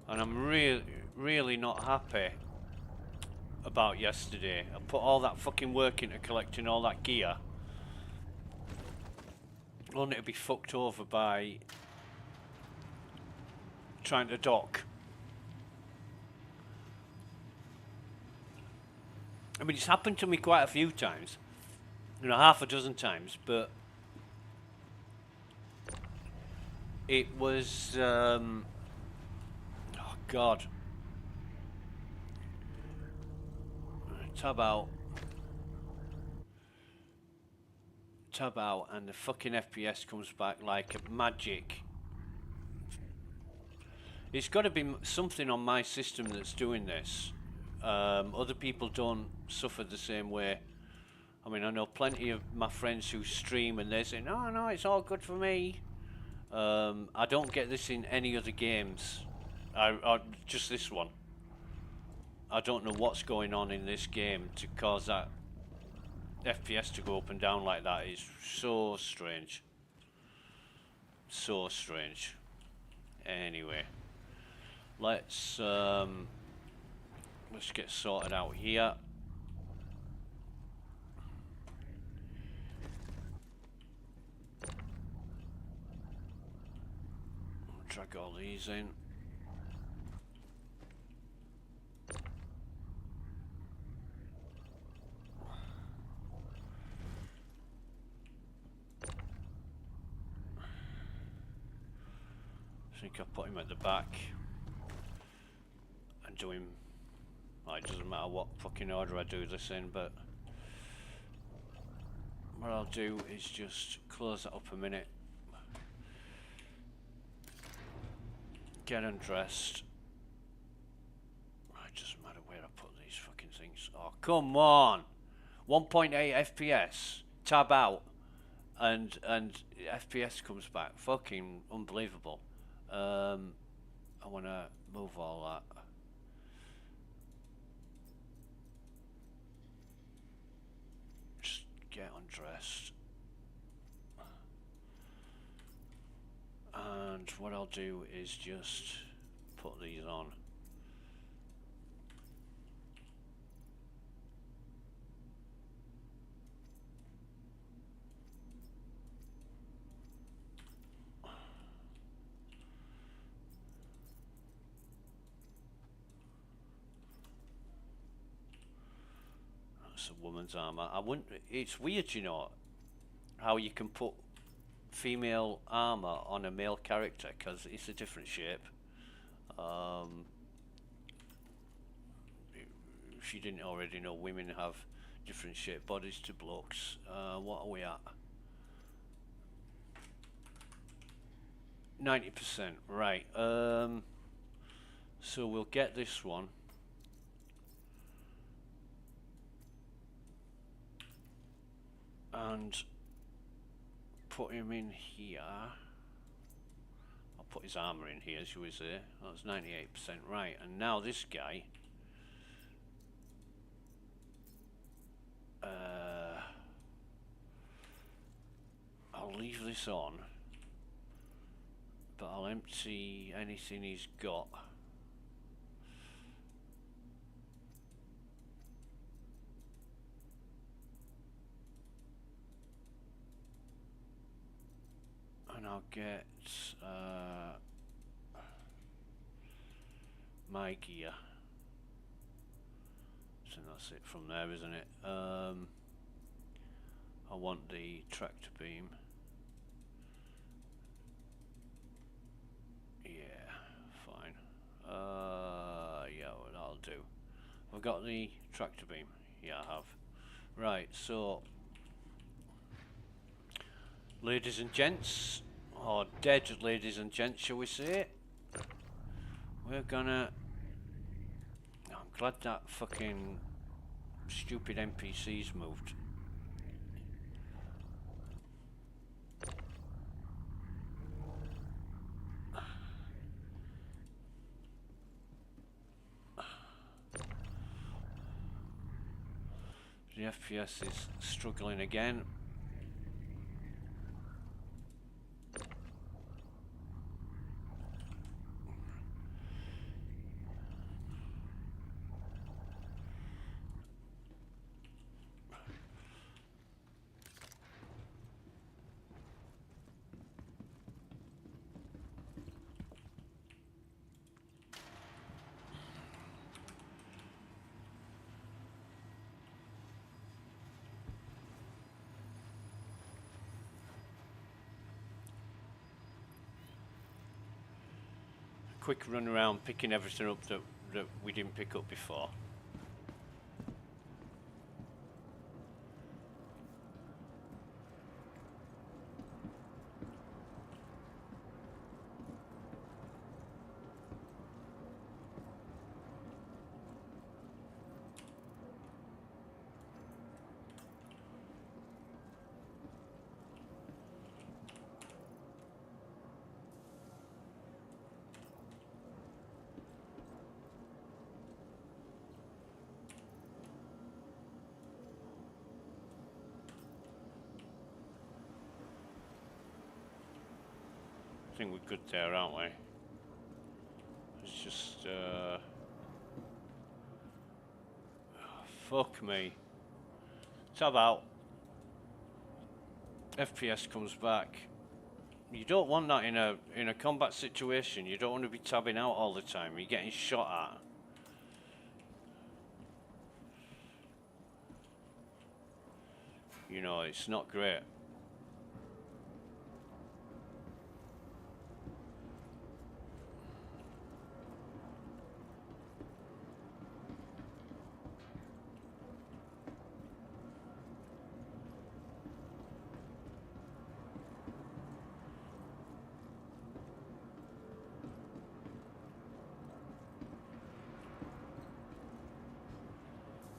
And I'm really not happy about yesterday. I put all that fucking work into collecting all that gear, only to be fucked over by trying to dock. I mean, it's happened to me quite a few times, you know, half a dozen times, but it was, oh God. Tab out, and the fucking FPS comes back like magic. It's got to be something on my system that's doing this. Other people don't suffer the same way. I mean, I know plenty of my friends who stream and they say, no, it's all good for me. I don't get this in any other games. Just this one. I don't know what's going on in this game to cause that FPS to go up and down like that. It's so strange. So strange. Anyway, let's get sorted out here. Drag all these in. I think I'll put him at the back and do him. Well, it doesn't matter what fucking order I do this in, but what I'll do is just close that up a minute, get undressed. It doesn't matter where I put these fucking things. Oh, come on! 1.8 FPS, tab out, and FPS comes back. Fucking unbelievable. I want to move all that. Just get undressed. And what I'll do is just put these on. It's a woman's armor. I wouldn't. It's weird, you know, how you can put female armor on a male character because it's a different shape. If you didn't already know, women have different shaped bodies to blokes. What are we at? 90%, right. So we'll get this one. And put him in here. I'll put his armor in here, shall we say. That's 98%, right. And now this guy. I'll leave this on. But I'll empty anything he's got. And I'll get my gear. So that's it from there, isn't it? I want the tractor beam. Yeah, fine. Yeah, well, that'll do. I've got the tractor beam. Yeah, I have. Right, so ladies and gents, or dead ladies and gents, shall we say? We're gonna. I'm glad that fucking stupid NPC's moved. The FPS is struggling again. Quick run around picking everything up that we didn't pick up before. I think we're good there, aren't we? It's just, fuck me. Tab out. FPS comes back. You don't want that in a combat situation. You don't want to be tabbing out all the time. You're getting shot at. You know, it's not great.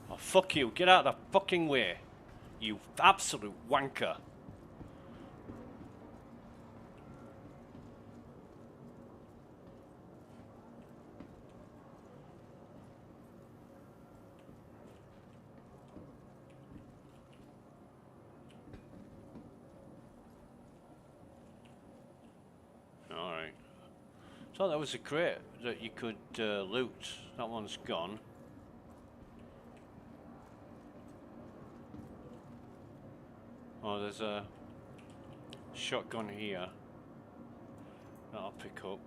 Oh, fuck you. Get out of the fucking way. You absolute wanker. Alright. So that was a crate that you could loot. That one's gone. Oh, there's a shotgun here that I'll pick up.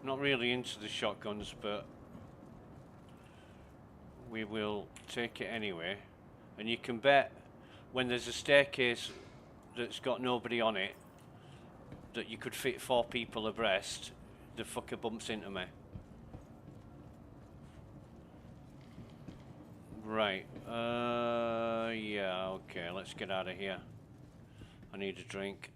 Not really into the shotguns, but we will take it anyway. And you can bet when there's a staircase that's got nobody on it, that you could fit 4 people abreast, the fucker bumps into me. Right, yeah, okay, let's get out of here. I need a drink.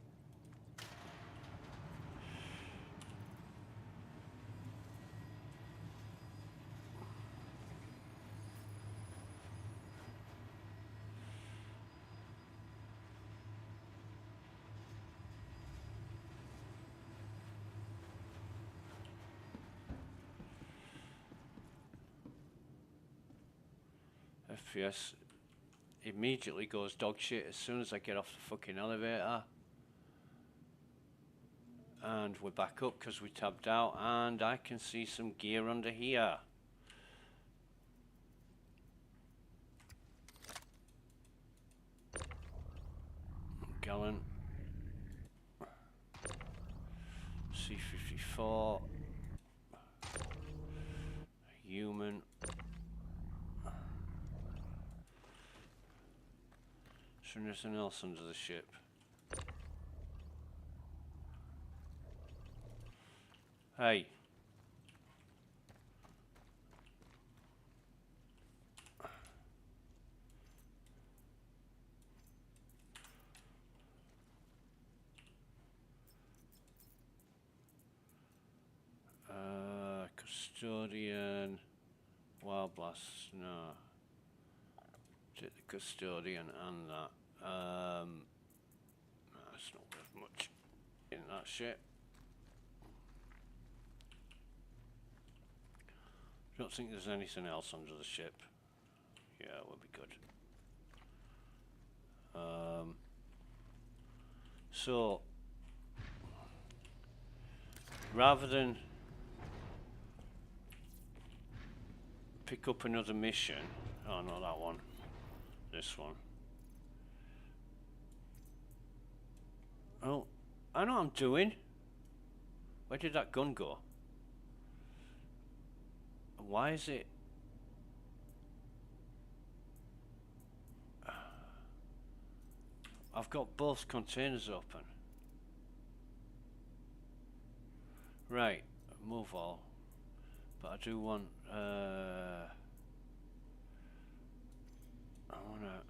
FPS immediately goes dog shit as soon as I get off the fucking elevator. And we're back up because we tabbed out, and I can see some gear under here. Gallon. C-54. Human. Is there anything else under the ship? Hey. Custodian. Wild Blast, no. Take the custodian and that. That's not worth much in that shit. Don't think there's anything else under the ship. Yeah, we'll be good. So, rather than pick up another mission, oh, not that one, this one. Oh, I know what I'm doing. Where did that gun go? Why is it? I've got both containers open. Right, move all. But I do want, I wanna.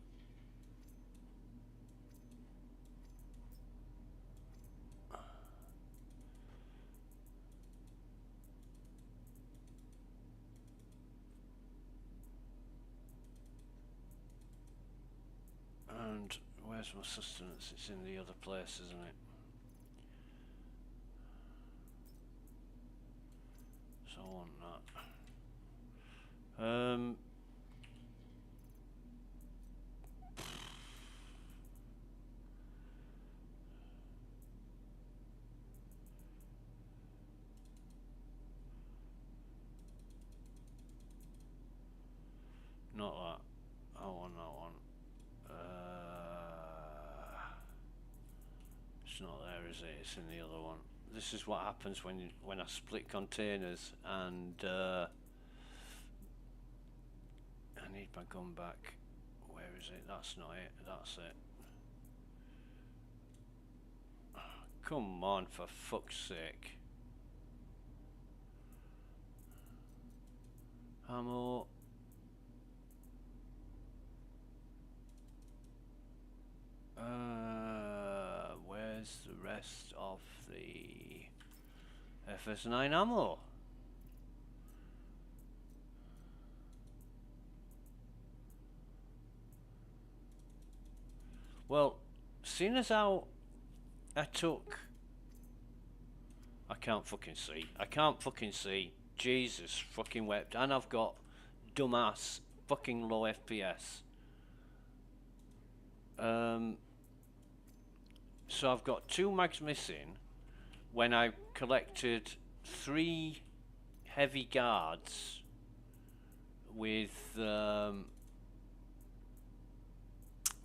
And where's my sustenance? It's in the other place, isn't it? So I want that. Not that. I want that one. It's not there, is it? It's in the other one. This is what happens when I split containers, and I need my gun back. Where is it? That's not it. That's it. Come on, for fuck's sake. Ammo. Where's the rest of the FS9 ammo? Well, seeing as how I took... I can't fucking see. I can't fucking see. Jesus fucking wept. And I've got dumbass fucking low FPS. So I've got 2 mags missing when I collected 3 heavy guards with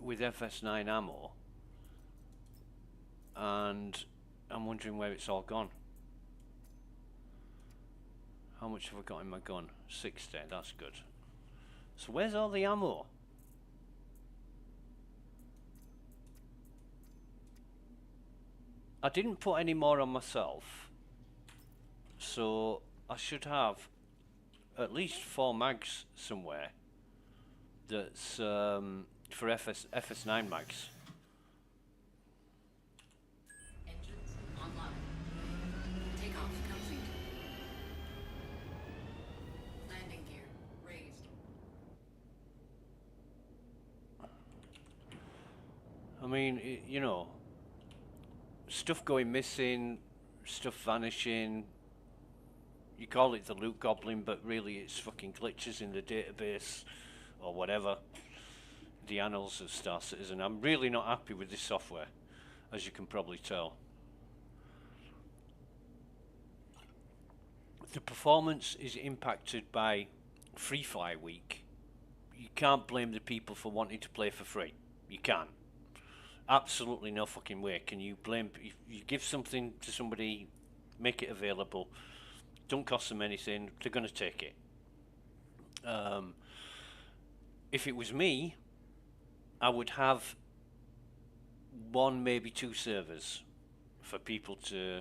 FS9 ammo, and I'm wondering where it's all gone. How much have I got in my gun? 60, that's good. So where's all the ammo? I didn't put any more on myself, so I should have at least 4 mags somewhere. That's for FS9 mags. Engines online. Takeoff complete. Landing gear raised. I mean, you know, stuff going missing, stuff vanishing. You call it the loot goblin, but really it's fucking glitches in the database or whatever. The annals of Star Citizen. I'm really not happy with this software, as you can probably tell. The performance is impacted by Free Fly Week. You can't blame the people for wanting to play for free. You can't. Absolutely no fucking way can you blame. If you give something to somebody, make it available, don't cost them anything, they're going to take it. If it was me, I would have 1, maybe 2 servers for people to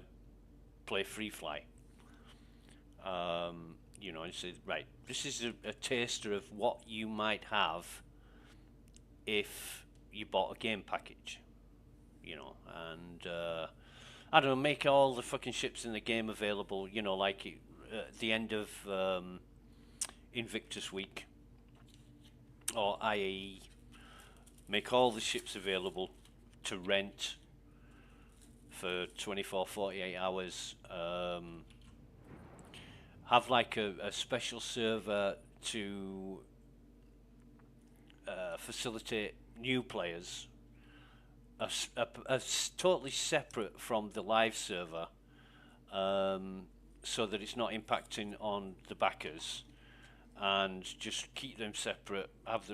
play Free Fly. You know, and say, right, this is a taster of what you might have if you bought a game package, you know, and I don't know, make all the fucking ships in the game available, you know, like at the end of Invictus Week or IAE, make all the ships available to rent for 24, 48 hours, have like a special server to facilitate new players, totally separate from the live server, so that it's not impacting on the backers, and just keep them separate, have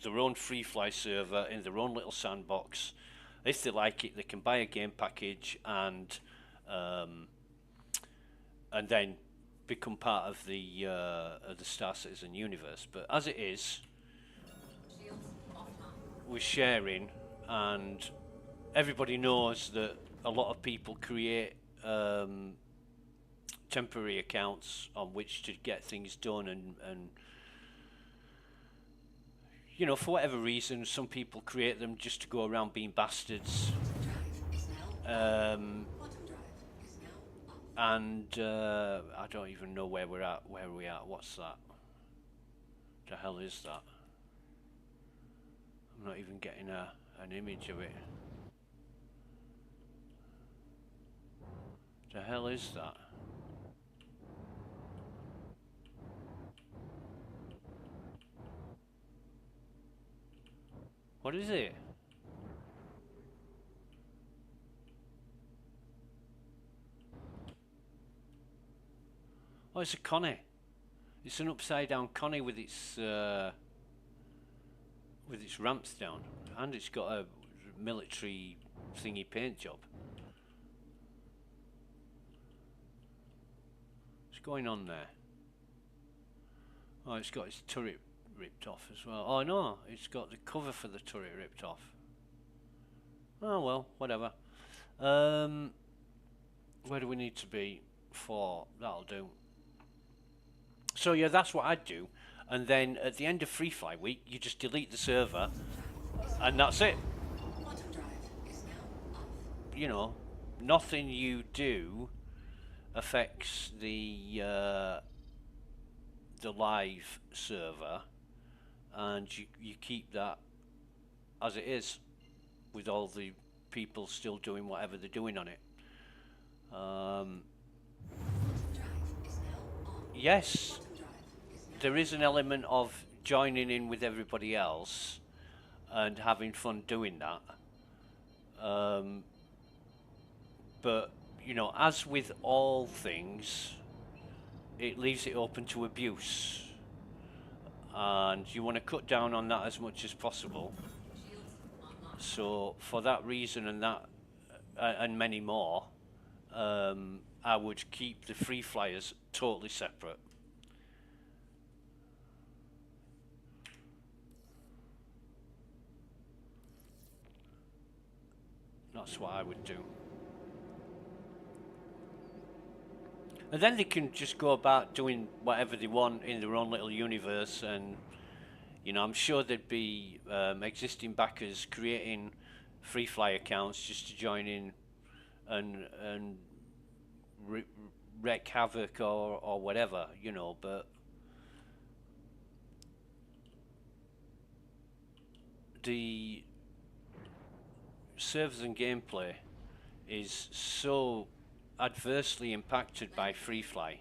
their own free fly server in their own little sandbox. If they like it, they can buy a game package and then become part of the Star Citizen universe. But as it is, we're sharing, and everybody knows that a lot of people create temporary accounts on which to get things done, and you know, for whatever reason, some people create them just to go around being bastards. And I don't even know where we're at. Where are we at? What's that? The hell is that? I'm not even getting an image of it. The hell is that? What is it? Oh, it's a Connie. It's an upside down Connie with its ramps down, and it's got a military thingy paint job. What's going on there? Oh, it's got its turret ripped off as well. Oh no, it's got the cover for the turret ripped off. Oh well, whatever. Where do we need to be? 4. That'll do. So yeah, that's what I'd do. And then at the end of Free Fly Week, you just delete the server, and that's it. You know, nothing you do affects the live server, and you keep that as it is, with all the people still doing whatever they're doing on it. Yes, there is an element of joining in with everybody else and having fun doing that. But, you know, as with all things, it leaves it open to abuse. And you want to cut down on that as much as possible. So, for that reason and that, and many more, I would keep the free flyers totally separate. That's what I would do. And then they can just go about doing whatever they want in their own little universe, and you know, I'm sure there'd be existing backers creating free fly accounts just to join in and wreak havoc or whatever, you know. But the servers and gameplay is so adversely impacted by free fly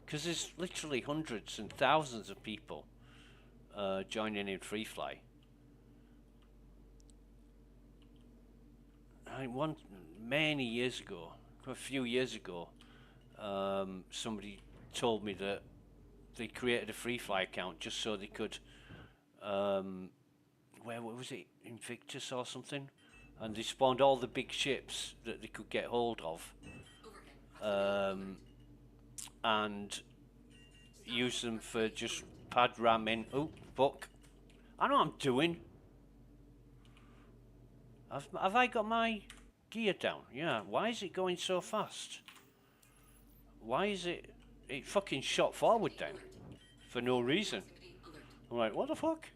because there's literally hundreds and thousands of people joining in free fly. Many years ago, a few years ago, somebody told me that they created a free fly account just so they could where was it, Invictus or something, and they spawned all the big ships that they could get hold of, and use them for just pad ramming. Oh fuck, I know what I'm doing. Have I got my gear down? Yeah, why is it going so fast? Why is it fucking shot forward then for no reason? I'm like, what the fuck?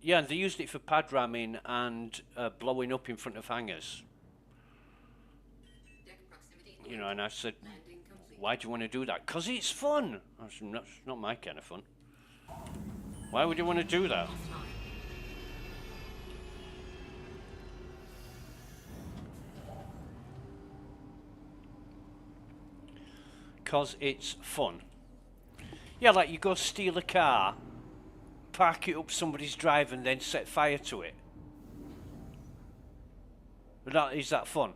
Yeah, and they used it for pad ramming and blowing up in front of hangars. You know, and I said, why do you want to do that? 'Cause it's fun. That's not my kind of fun. Why would you want to do that? 'Cause it's fun. Yeah, like you go steal a car, park it up somebody's drive and then set fire to it. Is that fun?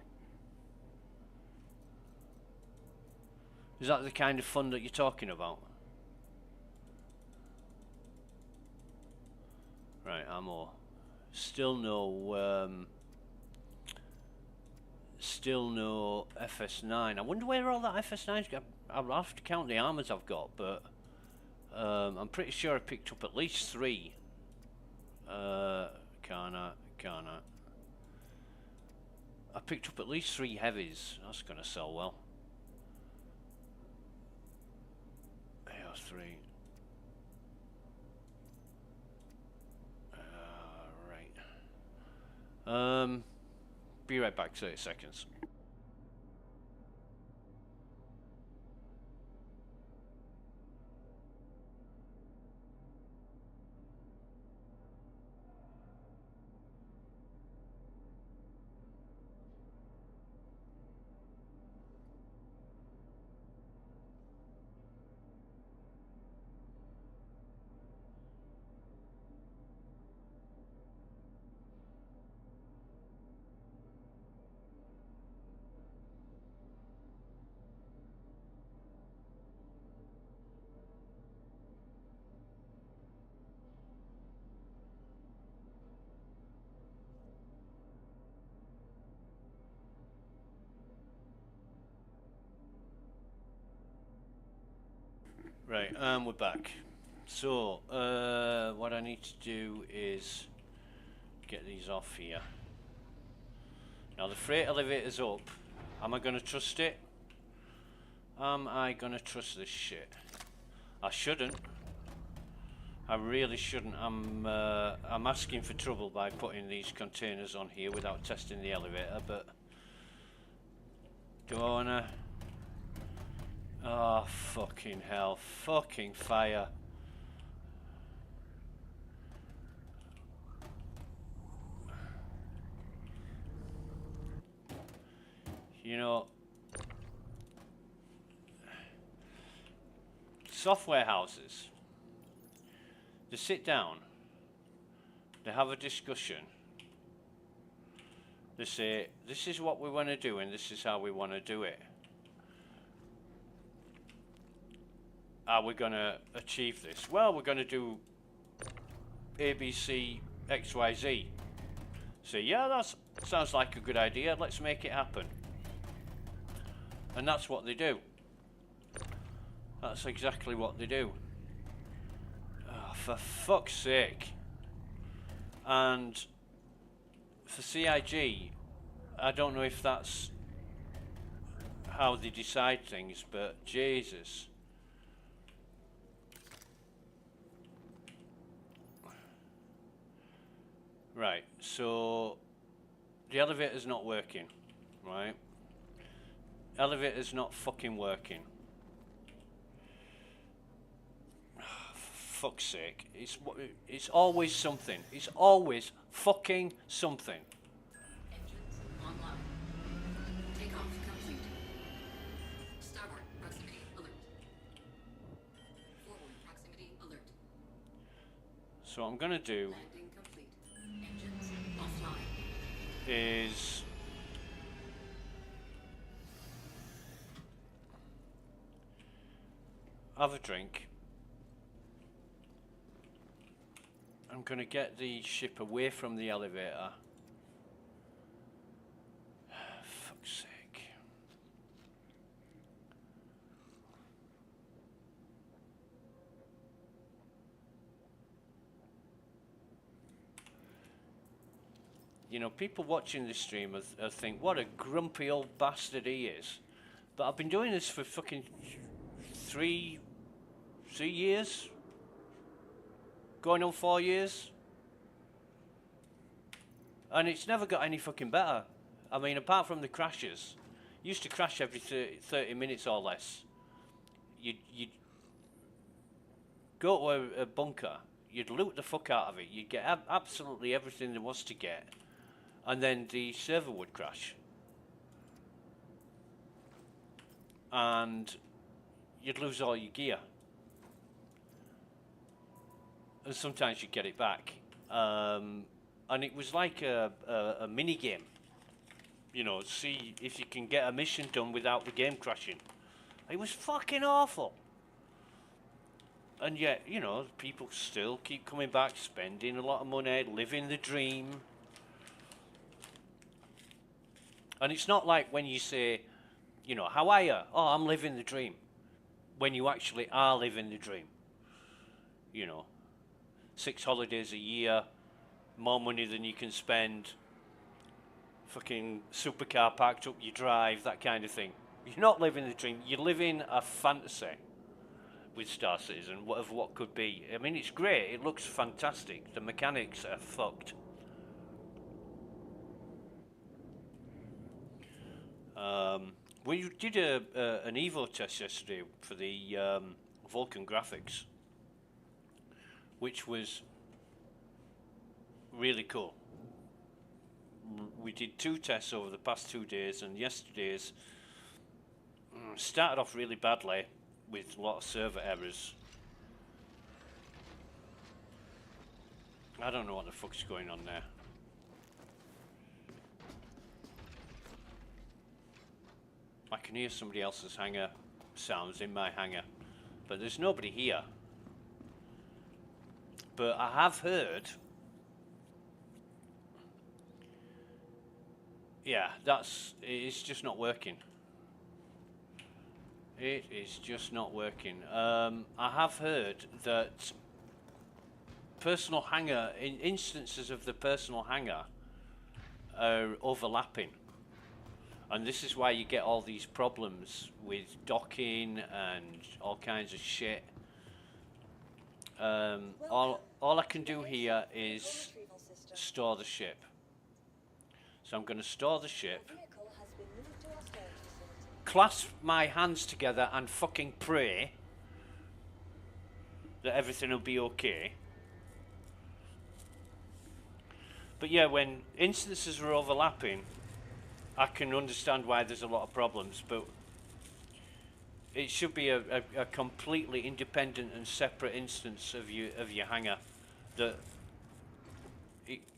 Is that the kind of fun that you're talking about? Right, ammo. Still no FS9. I wonder where all that FS9's got. I'll have to count the armors I've got, but I'm pretty sure I picked up at least 3. Can't. I picked up at least 3 heavies. That's gonna sell well. AR3. Right. Be right back. 30 seconds. Right, we're back. So, what I need to do is get these off here. Now the freight elevator's up. Am I going to trust it? Am I going to trust this shit? I shouldn't. I really shouldn't. I'm asking for trouble by putting these containers on here without testing the elevator, but do I wanna? Oh, fucking hell. Fucking fire. You know, software houses, they sit down, they have a discussion, they say, this is what we want to do and this is how we want to do it. Are we going to achieve this? Well, we're going to do ABC XYZ. So yeah, that sounds like a good idea, let's make it happen. And that's what they do. That's exactly what they do. Oh, for fuck's sake. And for CIG, I don't know if that's how they decide things, but Jesus. Right, so the elevator's not working, right? Elevator's not fucking working. For fuck's sake, it's always something. It's always fucking something. Engines online. Takeoff complete. Starboard proximity alert. Forward proximity alert. So what I'm gonna do Landing complete. Engines offline. is have a drink. I'm gonna get the ship away from the elevator. Fuck's sake. You know, people watching this stream think, what a grumpy old bastard he is. But I've been doing this for fucking three years? Going on 4 years? And it's never got any fucking better. I mean, apart from the crashes. Used to crash every 30 minutes or less. You'd go to a bunker, you'd loot the fuck out of it, you'd get absolutely everything there was to get, and then the server would crash. And you'd lose all your gear. And sometimes you'd get it back. And it was like a mini game. You know, see if you can get a mission done without the game crashing. It was fucking awful. And yet, you know, people still keep coming back, spending a lot of money, living the dream. And it's not like when you say, you know, how are you? Oh, I'm living the dream. When you actually are living the dream. You know, 6 holidays a year, more money than you can spend, fucking supercar parked up your drive, that kind of thing. You're not living the dream, you're living a fantasy with Star Citizen, of what could be. I mean, it's great, it looks fantastic, the mechanics are fucked. We did an Evo test yesterday for the Vulkan graphics, which was really cool. We did 2 tests over the past 2 days, and yesterday's started off really badly with a lot of server errors. I don't know what the fuck's going on there. I can hear somebody else's hangar sounds in my hangar, but there's nobody here. But I have heard, yeah, it's just not working. It is just not working. I have heard that personal hangar, instances of the personal hangar are overlapping. And this is why you get all these problems with docking and all kinds of shit. All I can do here is store the ship. So I'm going to store the ship, clasp my hands together and fucking pray that everything will be okay. But yeah, when instances are overlapping, I can understand why there's a lot of problems, but it should be a completely independent and separate instance of your hangar that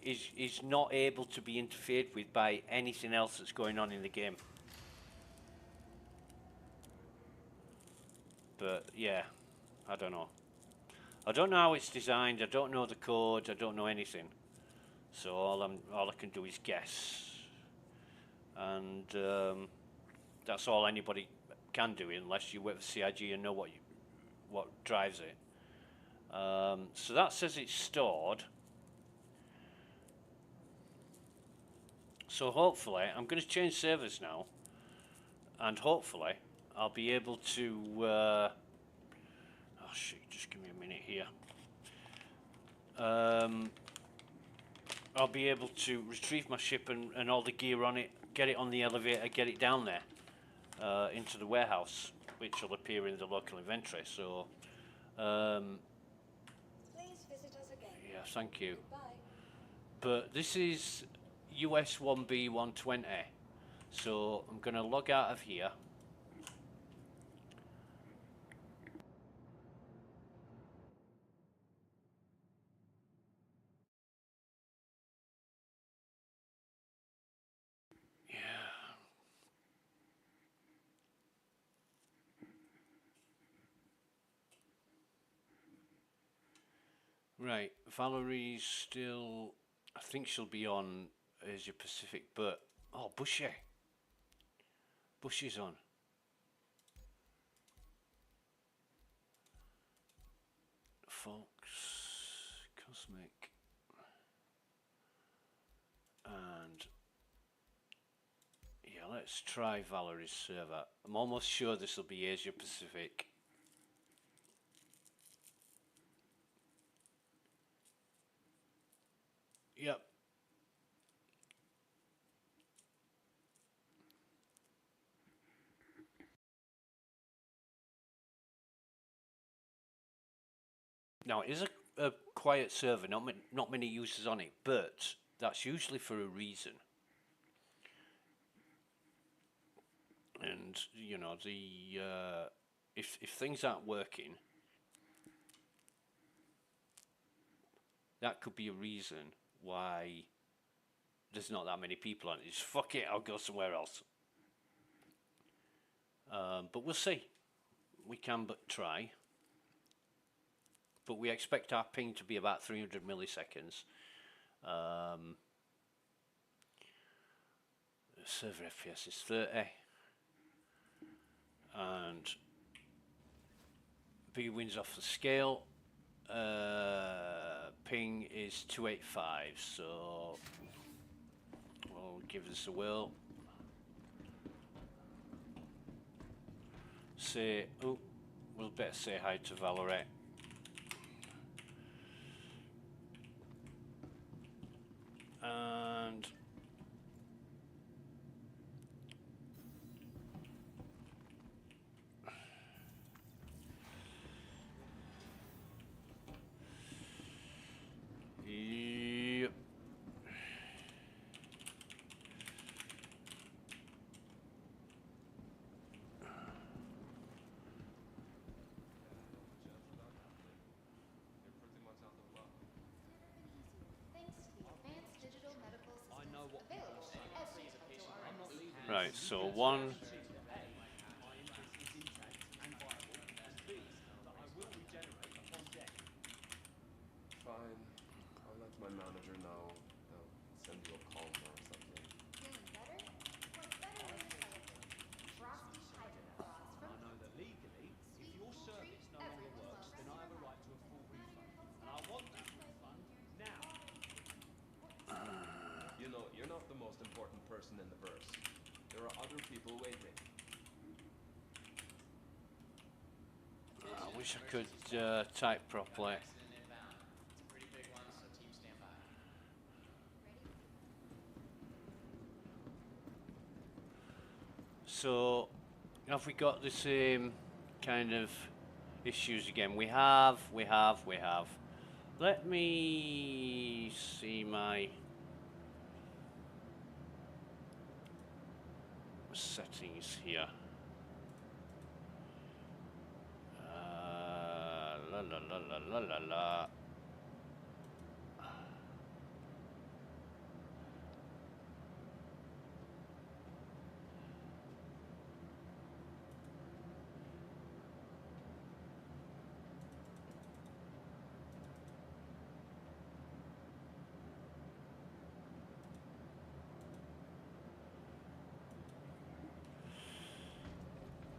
is not able to be interfered with by anything else that's going on in the game. But yeah, I don't know. I don't know how it's designed. I don't know the code. I don't know anything. So all I can do is guess. And that's all anybody can do unless you work for CIG and know what drives it. So that says it's stored. So hopefully, I'm going to change servers now, and hopefully I'll be able to, oh shit, just give me a minute here. I'll be able to retrieve my ship and all the gear on it, get it on the elevator, get it down there, into the warehouse, which will appear in the local inventory. So, Please visit us again. yeah, thank you. Goodbye. But this is US 1B 120, so I'm going to log out of here. Right, Valerie's still, I think she'll be on Asia Pacific, but, oh, Bushy's on. Fox, Cosmic, and, yeah, let's try Valerie's server. I'm almost sure this will be Asia Pacific. Yep. Now, it is a quiet server, not many users on it, but that's usually for a reason. And, you know, if things aren't working, that could be a reason why there's not that many people on it. Just fuck it, I'll go somewhere else. But we'll see. We can but try. But we expect our ping to be about 300 milliseconds. Server FPS is 30. And B wins off the scale. Ping is 285, so we'll give this a whirl. Say, oh, we'll better say hi to Valerie. And yep. Right, so one. Fine. I'll let my manager know. They'll send you a call or something. Feeling better? What better way to celebrate? Frosty hydropods from I know that legally, if your service no longer works, then I have a right to a full refund. And I want that refund now. You know, you're not the most important person in the verse. There are other people waiting. I wish I could type properly. So, have we got the same kind of issues again? We have. Let me see my settings here. La la la la la la la.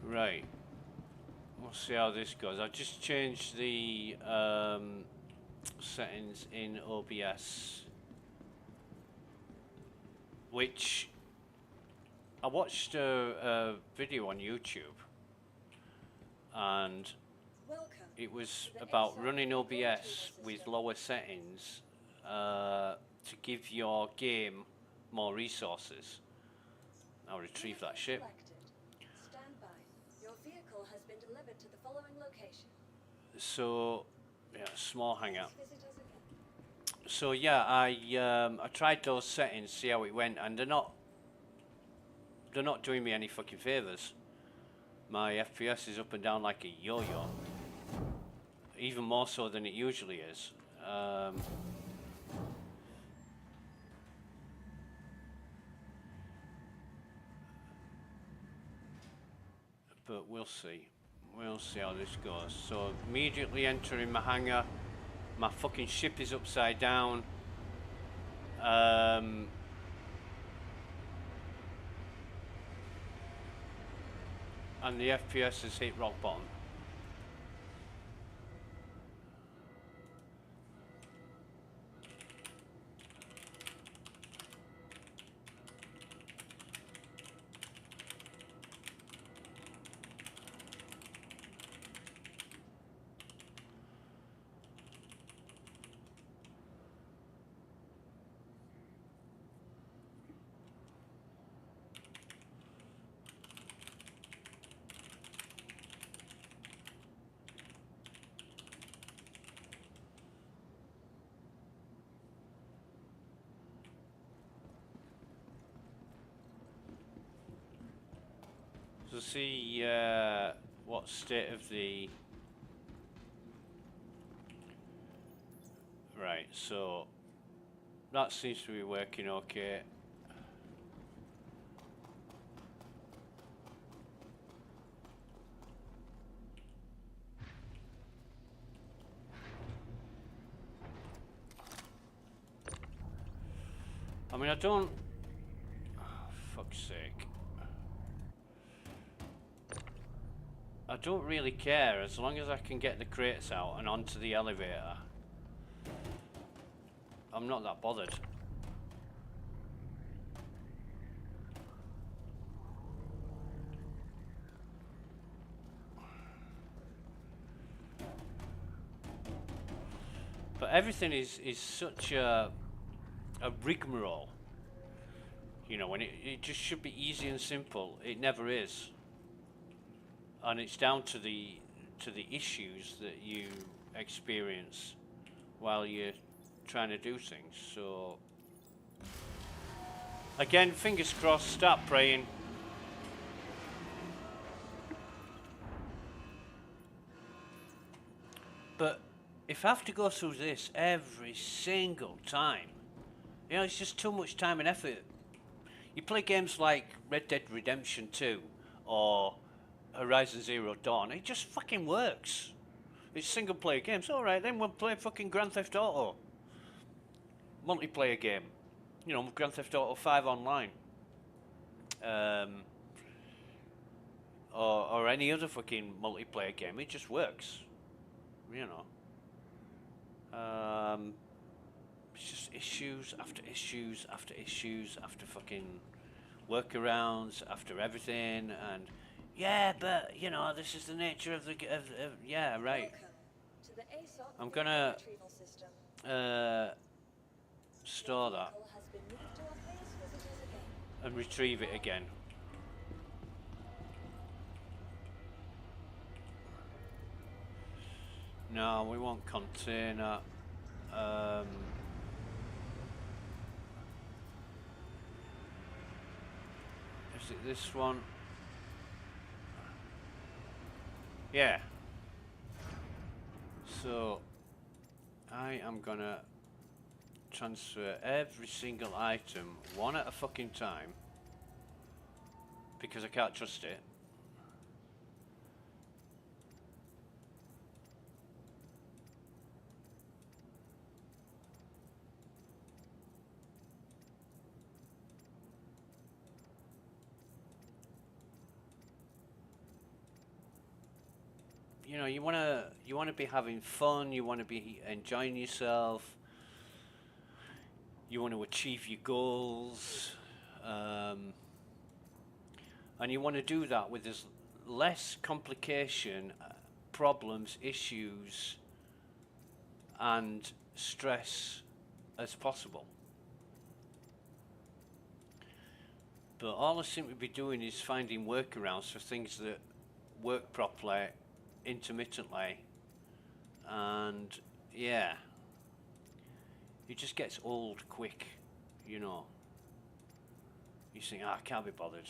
Right. We'll see how this goes. I've just changed the settings in OBS. which I watched a video on YouTube, and Welcome. it was about running OBS with lower settings to give your game more resources. I'll retrieve that ship. Stand by. Your vehicle has been delivered to the following location. So, yeah, small hangar. Please visit us again. So yeah, I tried those settings, see how it went, and they're not doing me any fucking favors. My FPS is up and down like a yo-yo, even more so than it usually is. But we'll see. We'll see how this goes. So immediately entering my hangar. My fucking ship is upside down. And the FPS has hit rock bottom. So see what state of the... Right, so that seems to be working okay. I mean, I don't... Oh, fuck's sake. I don't really care as long as I can get the crates out and onto the elevator. I'm not that bothered. But everything is such a rigmarole. You know, when it just should be easy and simple. It never is. And it's down to the issues that you experience while you're trying to do things. So again, fingers crossed, start praying. But if I have to go through this every single time, you know, it's just too much time and effort. You play games like Red Dead Redemption 2 or Horizon Zero Dawn, it just fucking works. It's single player games. Alright, then we'll play fucking Grand Theft Auto. Multiplayer game. You know, Grand Theft Auto 5 online. Or any other fucking multiplayer game. It just works. You know. It's just issues after issues after issues after fucking workarounds after everything, and yeah, but you know, this is the nature of the yeah, right. Welcome to the ASOC I'm gonna retrieval system. store that Vehicle has been moved to our please visit us again. and retrieve it again. No, we want container. Is it this one? Yeah. So I am gonna transfer every single item one at a fucking time because I can't trust it. You know, you wanna be having fun, you wanna be enjoying yourself, you want to achieve your goals, And you want to do that with as less complication, problems, issues, and stress as possible. But all I seem to be doing is finding workarounds for things that work properly, intermittently, and yeah, it just gets old quick, you know. You think, I can't be bothered.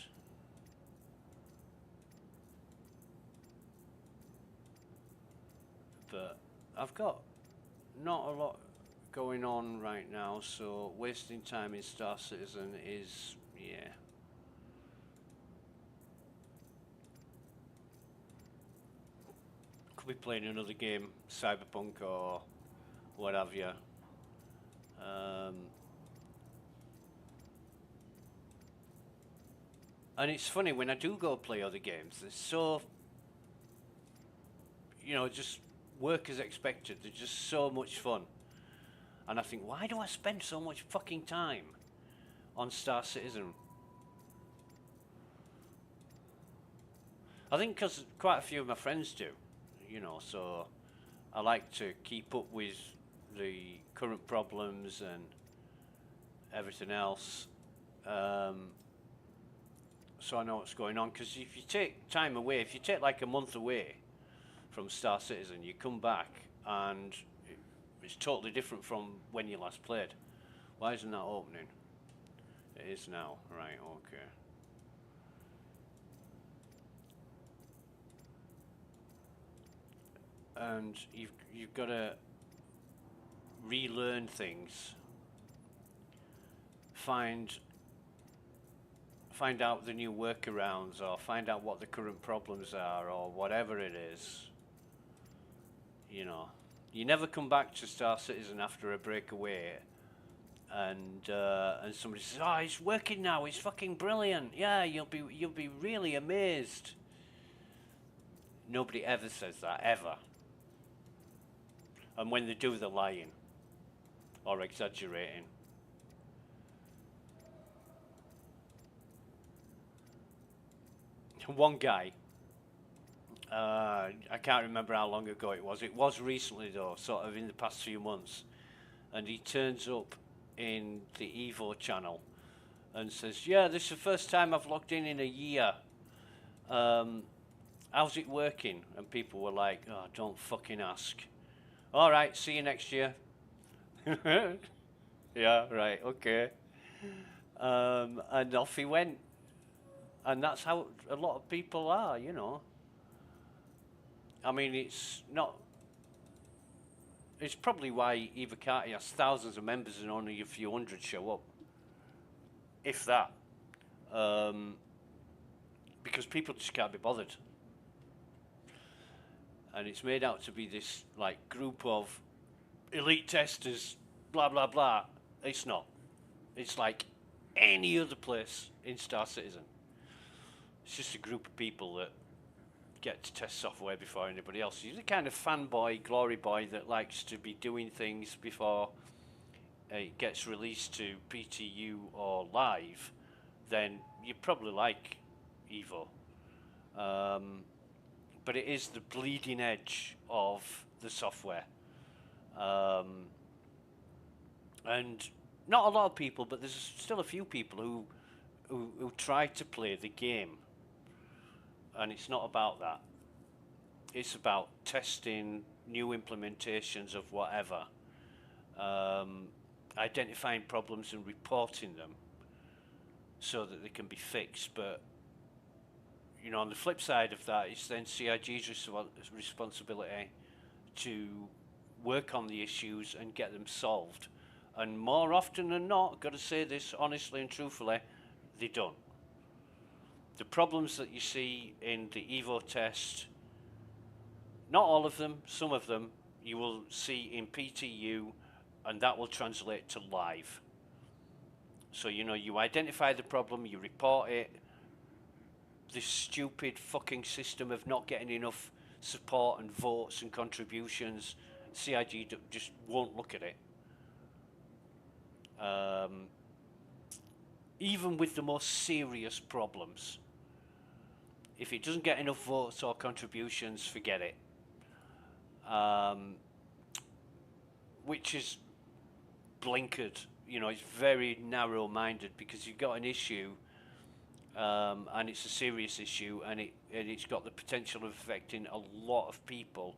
But I've got not a lot going on right now, so wasting time in Star Citizen is, yeah. Could be playing another game, Cyberpunk or what have you. And it's funny, when I do go play other games, they're so, you know, just work as expected. They're just so much fun. And I think, why do I spend so much fucking time on Star Citizen? I think because quite a few of my friends do, you know, so I like to keep up with the current problems and everything else. So I know what's going on, because if you take time away, if you take like a month away from Star Citizen, you come back and it's totally different from when you last played. Why isn't that opening? It is now, right, okay. And you've got to relearn things, find out the new workarounds, or find out what the current problems are, or whatever it is. You know, you never come back to Star Citizen after a breakaway and somebody says, "Oh, it's working now. It's fucking brilliant. Yeah, you'll be really amazed." Nobody ever says that, ever. And when they do, they're lying or exaggerating. One guy, I can't remember how long ago it was. It was recently though, sort of in the past few months. And he turns up in the Evo channel and says, "Yeah, this is the first time I've logged in a year. How's it working?" And people were like, "Oh, don't fucking ask. All right, see you next year." Yeah, right, okay. And off he went. And that's how a lot of people are, you know. I mean, it's probably why aUEC has thousands of members and only a few hundred show up. If that. Because people just can't be bothered. And it's made out to be this, like, group of elite testers, blah, blah, blah. It's not. It's like any other place in Star Citizen. It's just a group of people that get to test software before anybody else. You're the kind of fanboy, glory boy that likes to be doing things before it gets released to PTU or live, then you probably like Evo. But it is the bleeding edge of the software. And not a lot of people, but there's still a few people who try to play the game. And it's not about that. It's about testing new implementations of whatever, identifying problems and reporting them so that they can be fixed. But, you know, on the flip side of that, it's then CIG's responsibility to work on the issues and get them solved. And more often than not, got to say this honestly and truthfully, they don't. The problems that you see in the Evo test, not all of them, some of them, you will see in PTU, and that will translate to live. So, you know, you identify the problem, you report it. This stupid fucking system of not getting enough support and votes and contributions, CIG just won't look at it. even with the most serious problems. If it doesn't get enough votes or contributions, forget it. Which is blinkered, you know, it's very narrow-minded, because you've got an issue, and it's a serious issue, and it's got the potential of affecting a lot of people.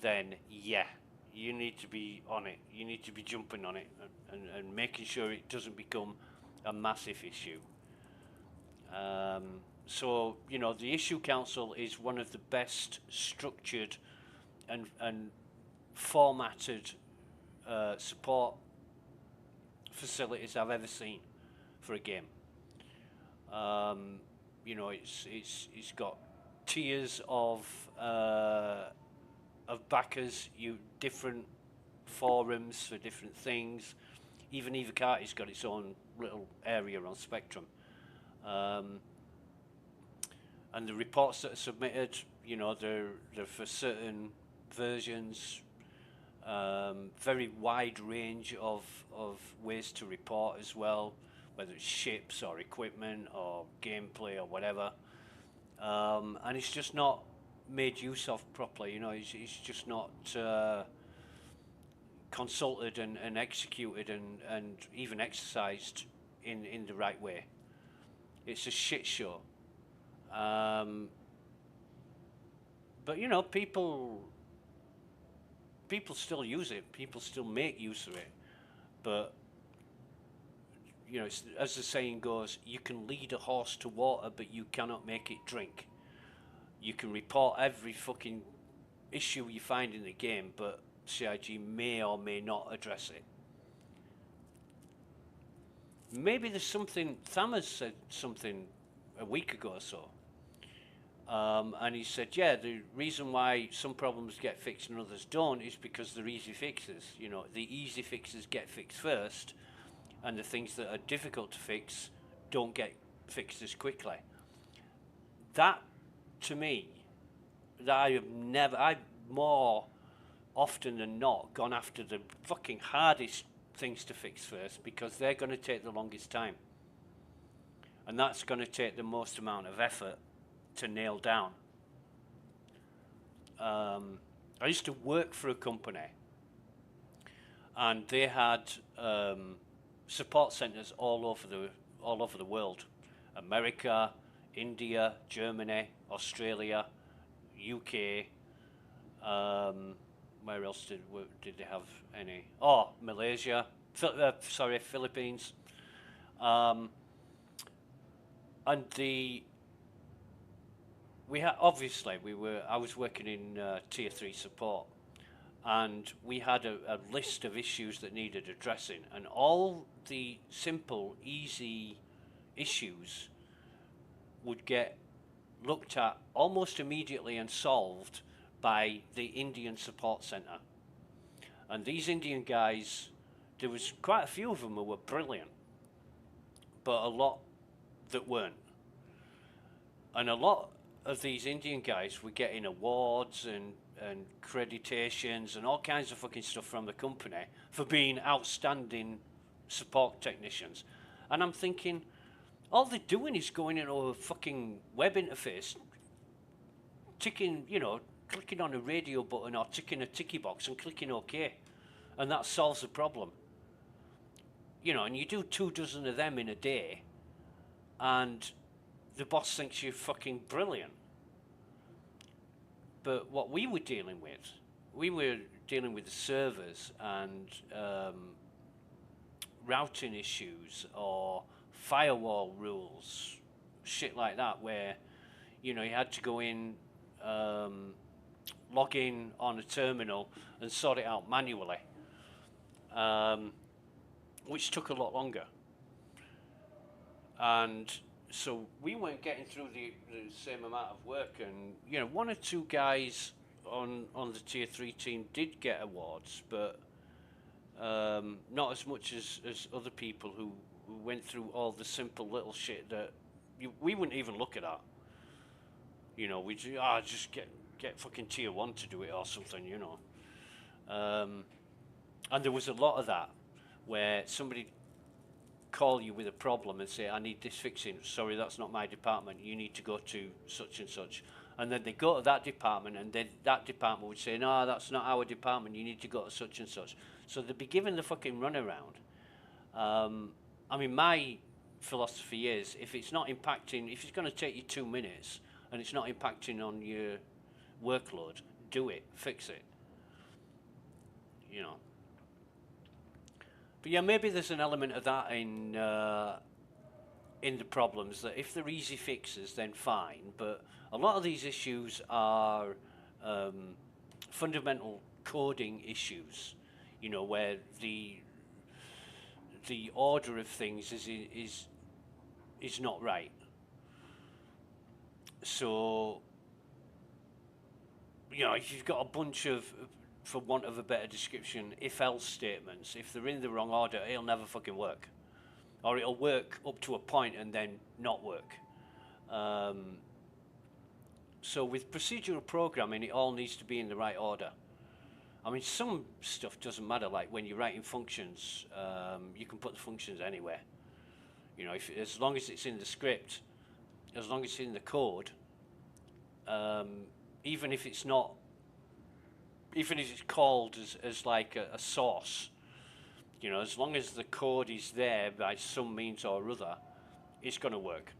Then yeah, you need to be on it. You need to be jumping on it and making sure it doesn't become a massive issue. So, you know, the Issue Council is one of the best structured and formatted support facilities I've ever seen for a game. You know, it's got tiers of backers, different forums for different things. Even Evocati's got its own little area on Spectrum. And the reports that are submitted, you know, they're for certain versions. Very wide range of ways to report as well, whether it's ships or equipment or gameplay or whatever. And it's just not made use of properly, you know, it's just not consulted and executed and even exercised in the right way. It's a shit show. But you know, people still use it. People still make use of it. But you know, as the saying goes, you can lead a horse to water, but you cannot make it drink. You can report every fucking issue you find in the game, but CIG may or may not address it. Maybe there's something. Thammers said something a week ago or so. And he said, yeah, the reason why some problems get fixed and others don't is because they're easy fixes. You know, the easy fixes get fixed first, and the things that are difficult to fix don't get fixed as quickly. That, to me, that I've more often than not gone after the fucking hardest things to fix first, because they're going to take the longest time. And that's going to take the most amount of effort to nail down. I used to work for a company, and they had support centers all over the world: America, India, Germany, Australia, UK. Where else did they have any? Oh, Malaysia. Philippines. And I was working in tier 3 support, and we had a list of issues that needed addressing, and all the simple, easy issues would get looked at almost immediately and solved by the Indian support center. And these Indian guys, there was quite a few of them who were brilliant, but a lot that weren't. And a lot of these Indian guys were getting awards and accreditations and all kinds of fucking stuff from the company for being outstanding support technicians. And I'm thinking, all they're doing is going into a fucking web interface, clicking on a radio button or ticking a ticky box and clicking OK. And that solves the problem. You know, and you do 24 of them in a day, and the boss thinks you're fucking brilliant. But what we were dealing with the servers and routing issues or firewall rules, shit like that, where, you know, you had to go in, log in on a terminal and sort it out manually, which took a lot longer. And so we weren't getting through the same amount of work, and you know, one or two guys on the tier 3 team did get awards, but not as much as other people who went through all the simple little shit that we wouldn't even look at that. You know, we'd just get fucking tier 1 to do it or something, you know. And there was a lot of that where somebody call you with a problem and say, I need this fixing. Sorry, that's not my department. You need to go to such and such. And then they go to that department, and then that department would say, no, that's not our department. You need to go to such and such. So they'd be given the fucking runaround. I mean, my philosophy is, if it's not impacting, if it's going to take you 2 minutes and it's not impacting on your workload, do it, fix it. You know. But yeah, maybe there's an element of that in the problems, that if they're easy fixes, then fine. But a lot of these issues are fundamental coding issues. You know, where the order of things is not right. So, you know, if you've got a bunch of, for want of a better description, if-else statements, if they're in the wrong order, it'll never fucking work. Or it'll work up to a point and then not work. So with procedural programming, it all needs to be in the right order. I mean, some stuff doesn't matter, like when you're writing functions, you can put the functions anywhere. You know, as long as it's in the script, as long as it's in the code, even if it's not, even if it's called as like a source, you know, as long as the code is there by some means or other, it's going to work.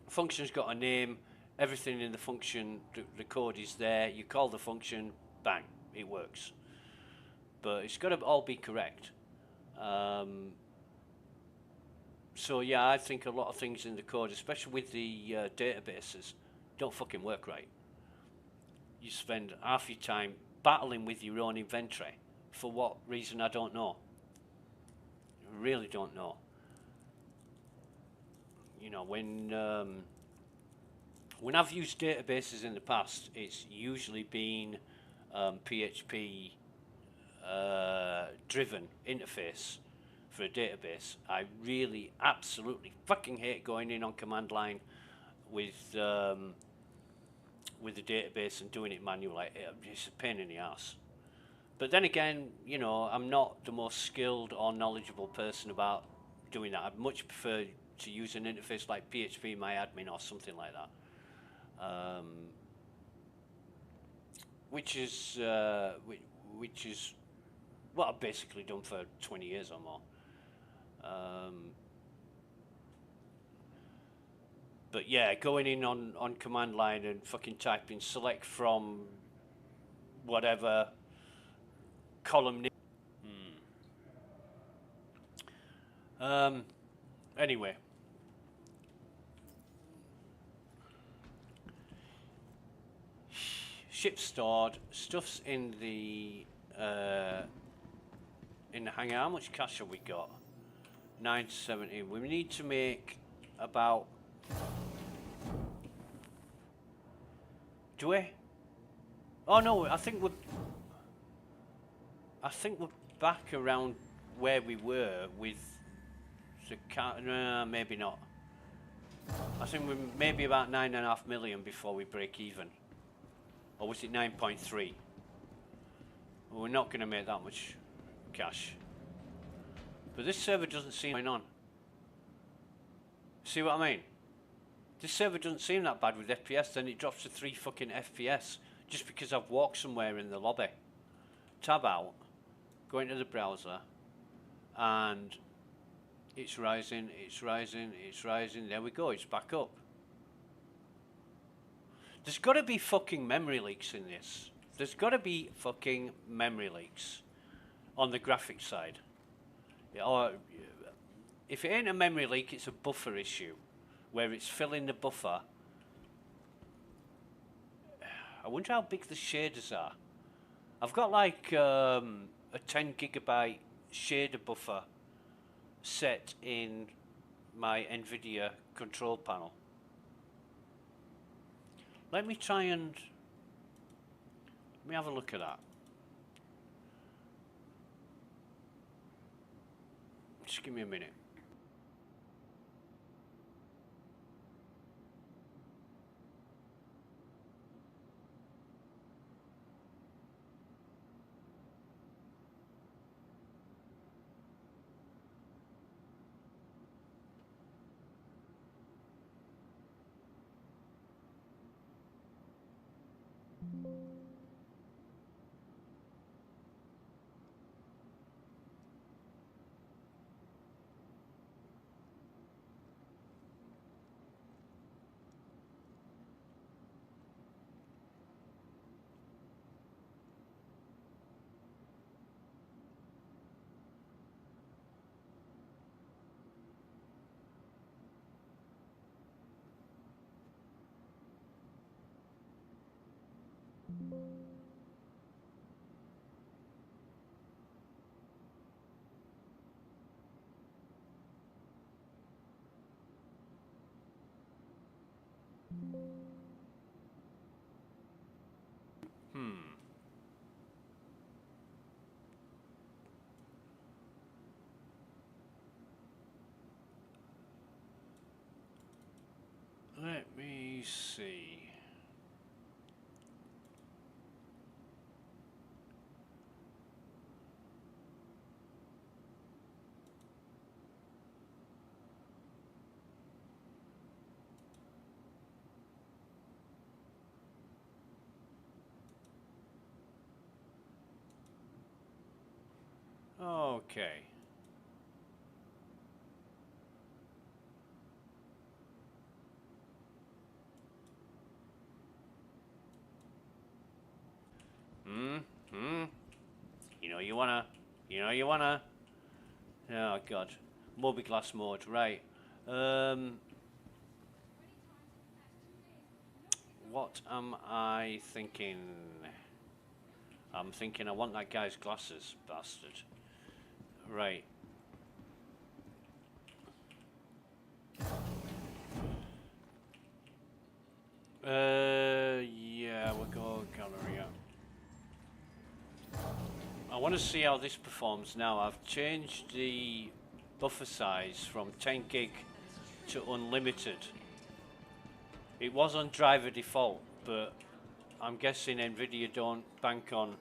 Function's got a name, everything in the function, the code is there, you call the function, bang, it works. But it's got to all be correct. So yeah, I think a lot of things in the code, especially with the databases, don't fucking work right. You spend half your time battling with your own inventory. For what reason, I don't know. I really don't know. You know, when I've used databases in the past, it's usually been PHP driven interface for a database. I really absolutely fucking hate going in on command line with the database and doing it manually. It's a pain in the ass. But then again, you know, I'm not the most skilled or knowledgeable person about doing that. I'd much prefer to use an interface like PHP MyAdmin or something like that. Which is what I've basically done for 20 years or more. But yeah, going in on command line and fucking typing select from whatever column. Anyway. Ship stored, stuff's in the hangar. How much cash have we got? 970. We need to make about. Do we? Oh no, I think we're back around where we were with the car. No, maybe not. I think we're maybe about 9.5 million before we break even. Or was it 9.3? Well, we're not going to make that much cash. But this server doesn't seem going on. See what I mean? This server doesn't seem that bad with FPS, then it drops to 3 fucking FPS just because I've walked somewhere in the lobby. Tab out, go into the browser, and it's rising, it's rising, it's rising. There we go, it's back up. There's got to be fucking memory leaks in this. There's got to be fucking memory leaks on the graphics side. Or if it ain't a memory leak, it's a buffer issue where it's filling the buffer. I wonder how big the shaders are. I've got like a 10 gigabyte shader buffer set in my NVIDIA control panel. Let me have a look at that. Just give me a minute. Okay. You know you wanna. Oh god. Mobi-glass mode, right. What am I thinking? I'm thinking I want that guy's glasses, bastard. Right. Yeah, we'll go gallery up. I want to see how this performs now. I've changed the buffer size from 10 gig to unlimited. It was on driver default, but I'm guessing Nvidia don't bank on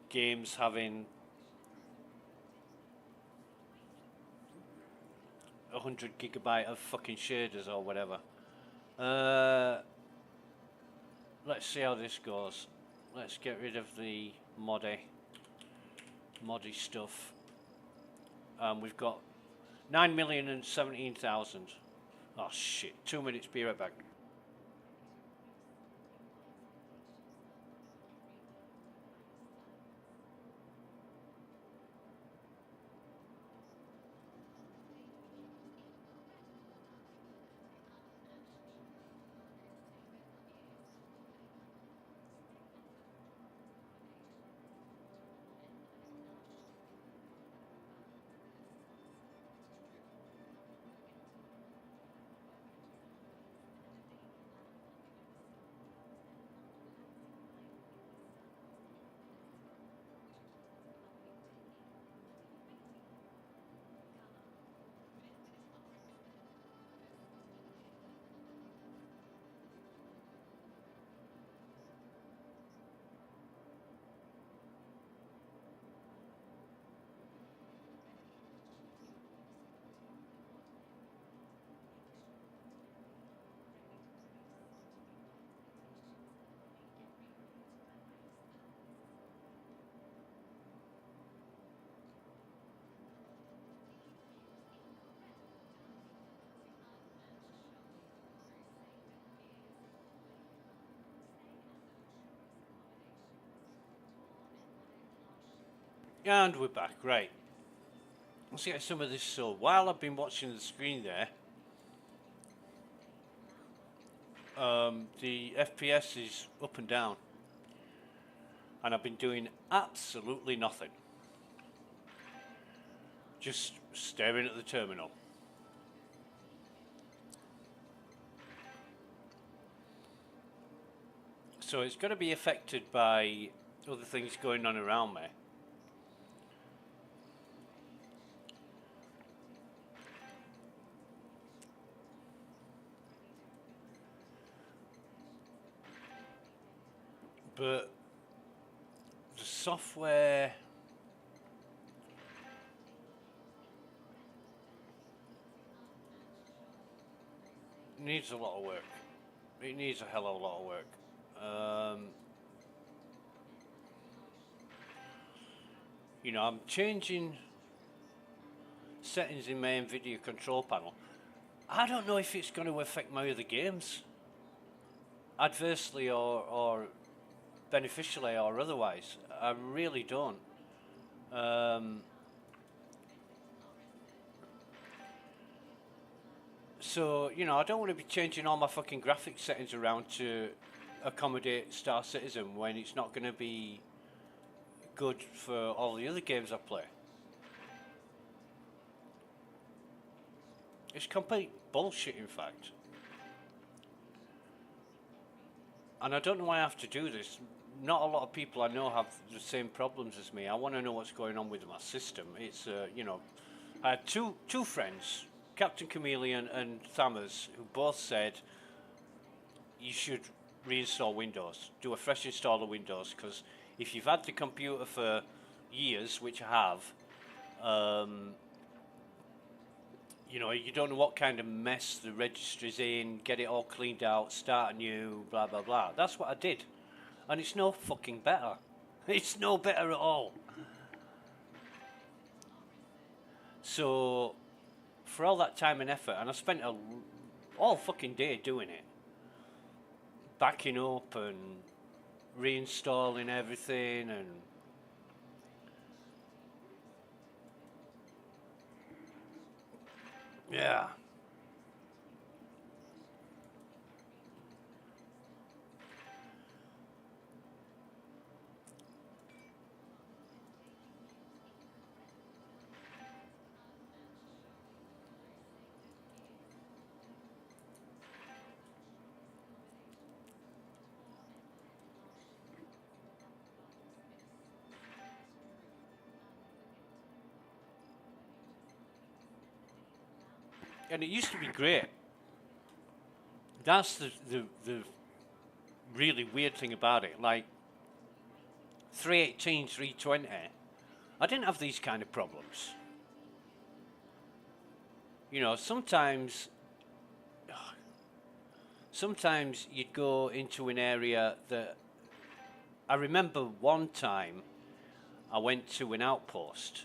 games having 100 gigabyte of fucking shaders or whatever. Let's see how this goes. Let's get rid of the moddy stuff. We've got 9,017,000. Oh shit, 2 minutes, be right back. And we're back, right. Let's get some of this. So while I've been watching the screen there, the FPS is up and down, and I've been doing absolutely nothing, just staring at the terminal. So it's going to be affected by other things going on around me. But the software needs a lot of work. It needs a hell of a lot of work. You know, I'm changing settings in my NVIDIA control panel. I don't know if it's going to affect my other games adversely or beneficially or otherwise. I really don't. So, you know, I don't want to be changing all my fucking graphics settings around to accommodate Star Citizen when it's not going to be good for all the other games I play. It's complete bullshit, in fact. And I don't know why I have to do this. Not a lot of people I know have the same problems as me. I want to know what's going on with my system. It's, you know, I had two friends, Captain Chameleon and Thammers, who both said you should reinstall Windows, do a fresh install of Windows, because if you've had the computer for years, which I have, you know, you don't know what kind of mess the registry's in, get it all cleaned out, start anew, blah, blah, blah. That's what I did. And it's no fucking better. It's no better at all. So for all that time and effort, and I spent all fucking day doing it, backing up and reinstalling everything, and yeah. And it used to be great. That's the really weird thing about it. Like 318, 320, I didn't have these kind of problems. You know, sometimes you'd go into an area that I remember one time I went to an outpost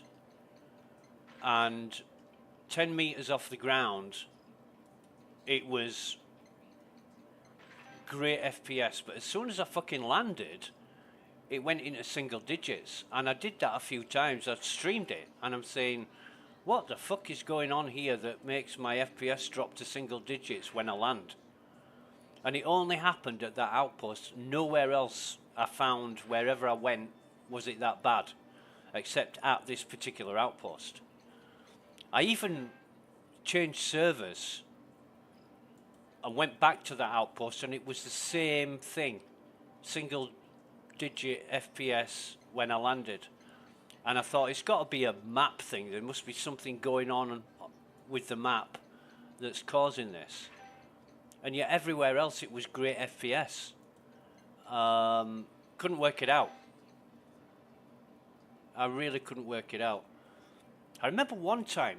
and 10 meters off the ground it was great FPS, but as soon as I fucking landed it went into single digits, and I did that a few times. I streamed it and I'm saying, what the fuck is going on here that makes my FPS drop to single digits when I land? And it only happened at that outpost. Nowhere else I found, wherever I went, was it that bad, except at this particular outpost. I even changed servers and went back to that outpost and it was the same thing. Single digit FPS when I landed. And I thought, it's got to be a map thing. There must be something going on with the map that's causing this. And yet everywhere else it was great FPS. Couldn't work it out. I really couldn't work it out. I remember one time,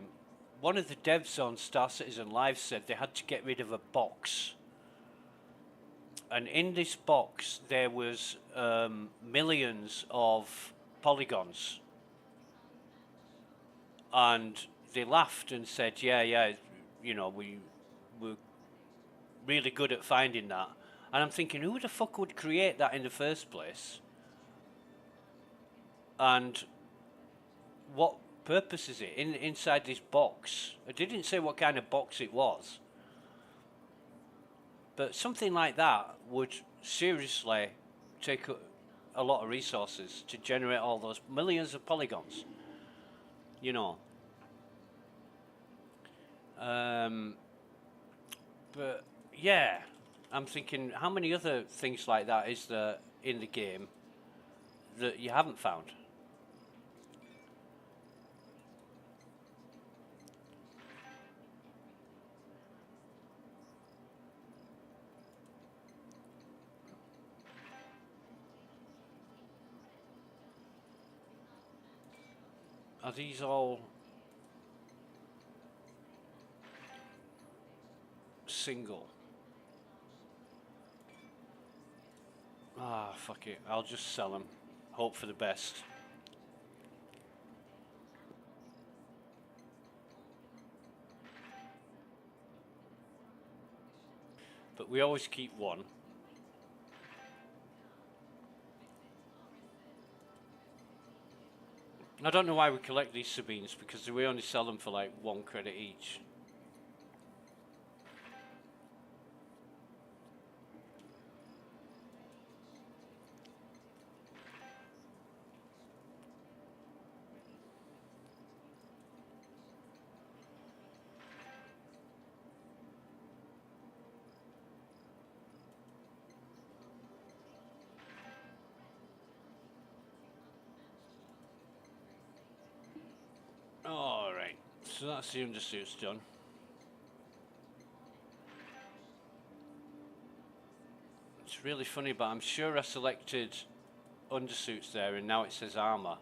one of the devs on Star Citizen Live said they had to get rid of a box. And in this box there was millions of polygons. And they laughed and said, yeah, you know, we were really good at finding that. And I'm thinking, who the fuck would create that in the first place? And what purpose is it inside this box? I didn't say what kind of box it was. But something like that would seriously take a lot of resources to generate all those millions of polygons. You know. But yeah, I'm thinking, how many other things like that is there in the game that you haven't found? Are these all single? Ah, fuck it. I'll just sell them. Hope for the best. But we always keep one. I don't know why we collect these Sabines, because we only sell them for like 1 credit each. Alright, so that's the undersuits done. It's really funny, but I'm sure I selected undersuits there and now it says armor.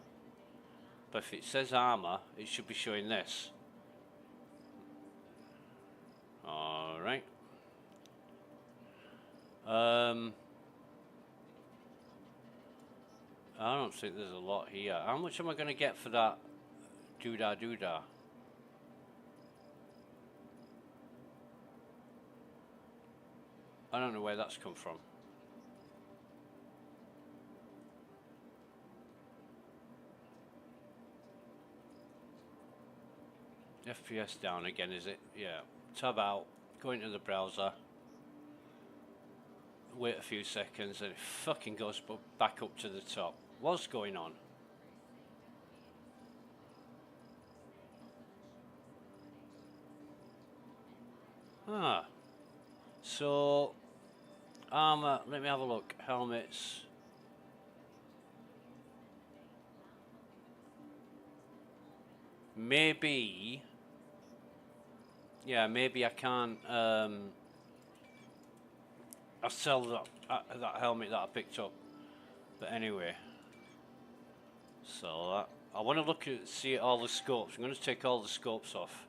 But if it says armor, it should be showing this. Alright. I don't think there's a lot here. How much am I going to get for that doodah? I don't know where that's come from. FPS down again, is it? Yeah. Tab out, go into the browser, wait a few seconds, and it fucking goes back up to the top. What's going on? Ah. So, armor, let me have a look. Helmets. Maybe. Yeah, maybe I can't. I'll sell that helmet that I picked up. But anyway. So I want to look at see all the scopes. I'm going to take all the scopes off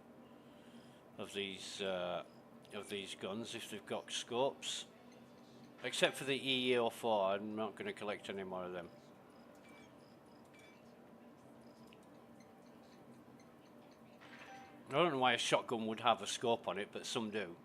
of these guns if they've got scopes. Except for the EE04, I'm not going to collect any more of them. I don't know why a shotgun would have a scope on it, but some do.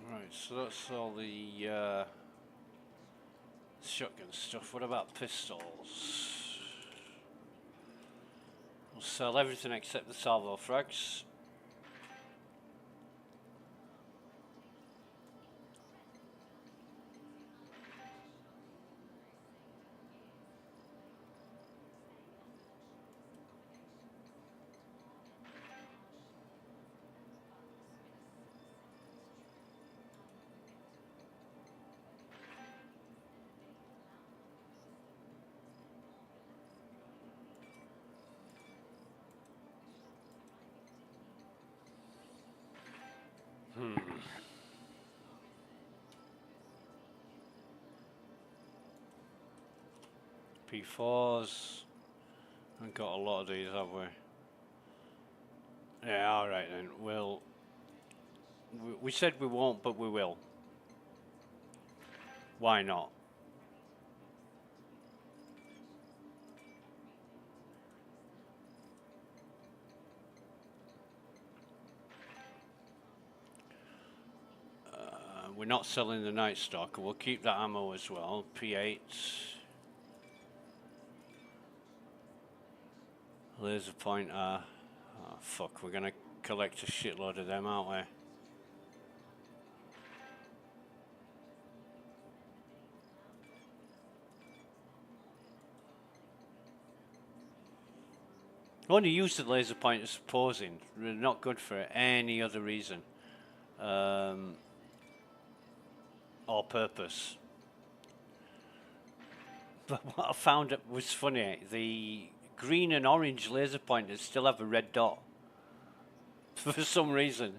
Right, so that's all the shotgun stuff. What about pistols? We'll sell everything except the salvo frags. P4s. We've got a lot of these, have we? Yeah, alright then. We said we won't, but we will. Why not? We're not selling the Night Stalker. We'll keep that ammo as well. P8. Laser pointer. Oh, fuck. We're going to collect a shitload of them, aren't we? I only use the laser pointers for posing. They're not good for any other reason. Or purpose. But what I found was funny, the green and orange laser pointers still have a red dot. For some reason.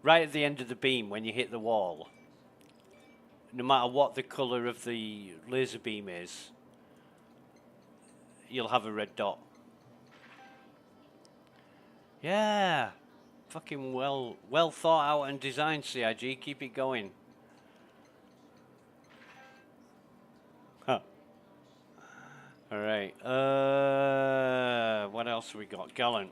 Right at the end of the beam when you hit the wall. No matter what the colour of the laser beam is, you'll have a red dot. Yeah. Fucking well thought out and designed, CIG. Keep it going. Huh. Alright. What else have we got? Gallant.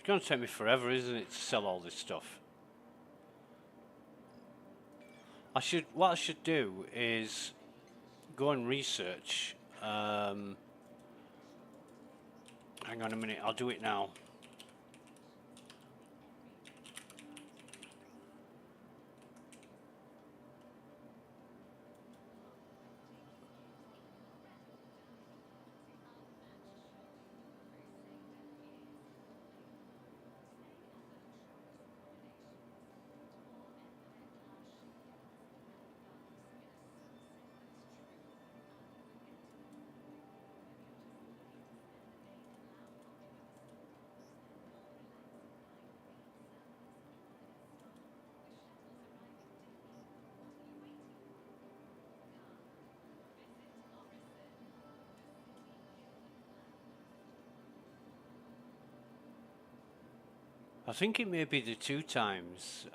going to take me forever, isn't it, to sell all this stuff? What I should do is go and research. Hang on a minute, I'll do it now. I think it may be the 2 times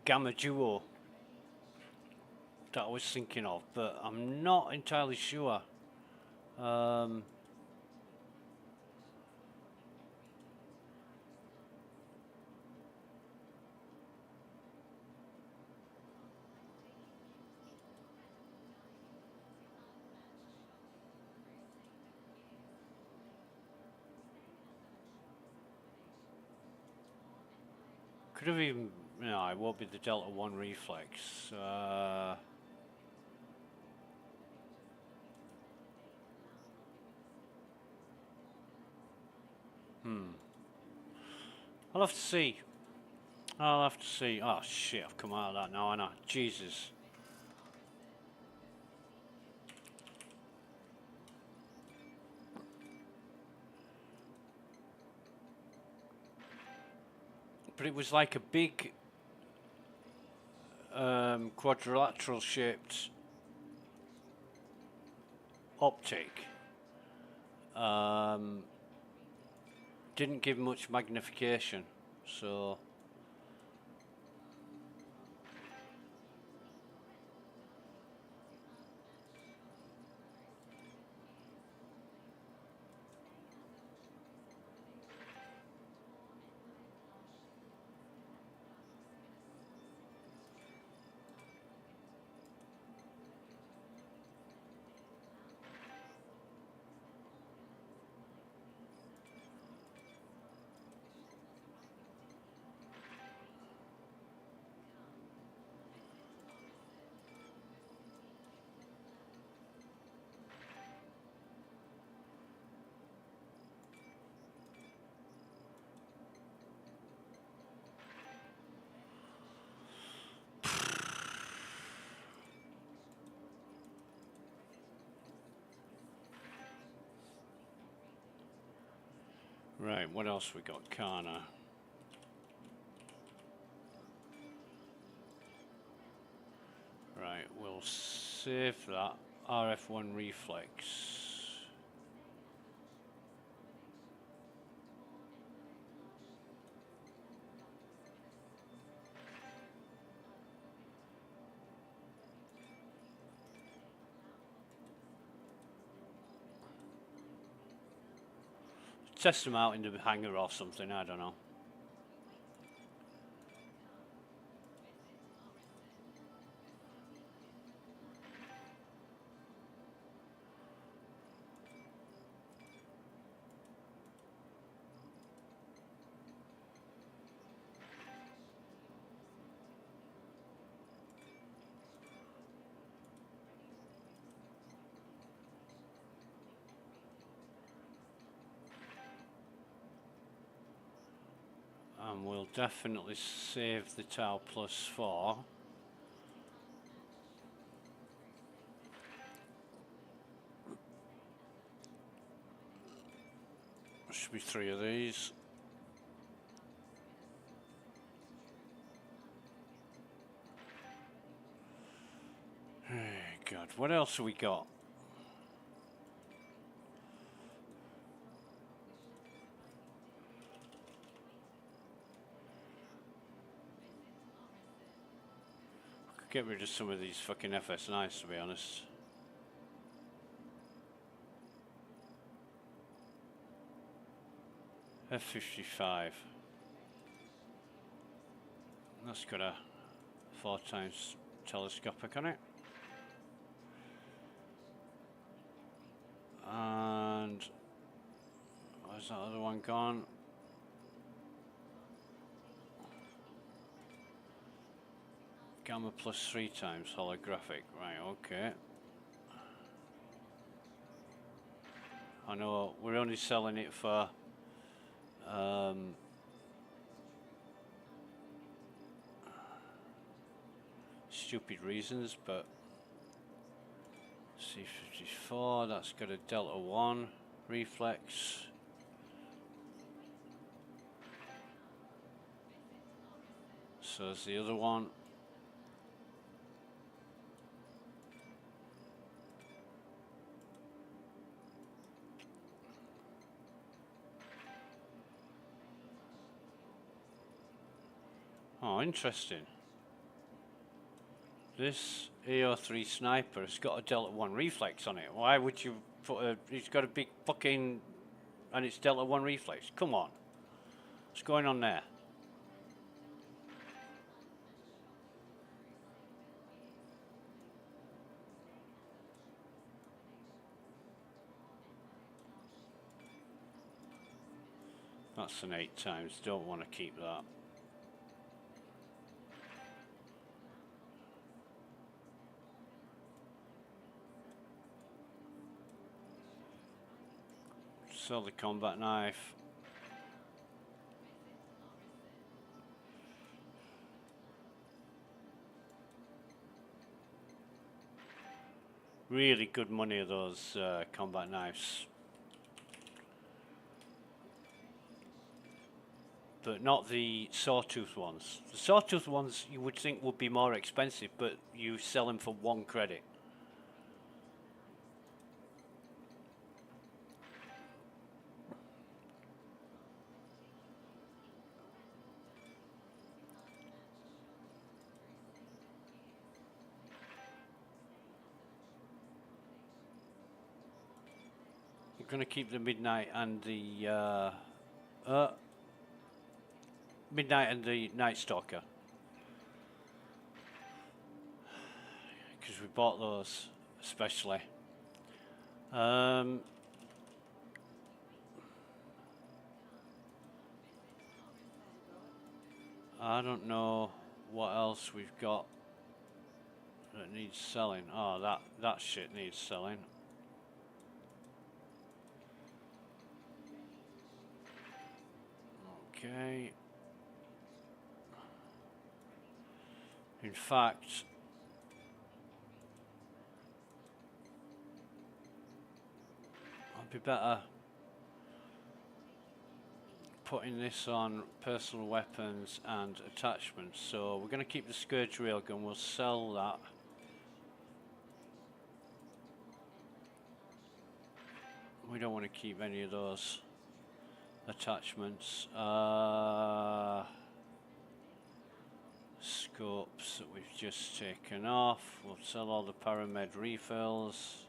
Gamma Duo that I was thinking of, but I'm not entirely sure. Could have even, no, it won't be the Delta 1 reflex. I'll have to see. I'll have to see. Oh shit, I've come out of that now, haven't I? Jesus. But it was like a big quadrilateral shaped optic. Didn't give much magnification, so right, what else we got? Kana. Right, we'll save that. RF1 reflex. Test them out in the hangar or something, I don't know. And we'll definitely save the Tau +4. Should be 3 of these. Hey, God, what else have we got? Get rid of some of these fucking FS9s, to be honest. F-55. That's got a 4 times telescopic on it. And where's that other one gone? Gamma plus 3 times holographic. Right, okay. I know we're only selling it for stupid reasons, but C-54, that's got a Delta 1 reflex. So is the other one. Oh, interesting. This AO3 sniper has got a Delta 1 reflex on it. Why would you put a... It's got a big fucking... And it's Delta 1 reflex. Come on. What's going on there? That's an 8 times. Don't want to keep that. Sell the combat knife. Really good money of those combat knives. But not the sawtooth ones. The sawtooth ones you would think would be more expensive, but you sell them for 1 credit. We're going to keep the Midnight and the Midnight and the Night Stalker, because we bought those especially. I don't know what else we've got that needs selling. Oh, that shit needs selling. Okay. In fact, I'd be better putting this on personal weapons and attachments. So we're going to keep the Scourge railgun. We'll sell that. We don't want to keep any of those attachments. Scopes that we've just taken off. We'll sell all the Paramed refills.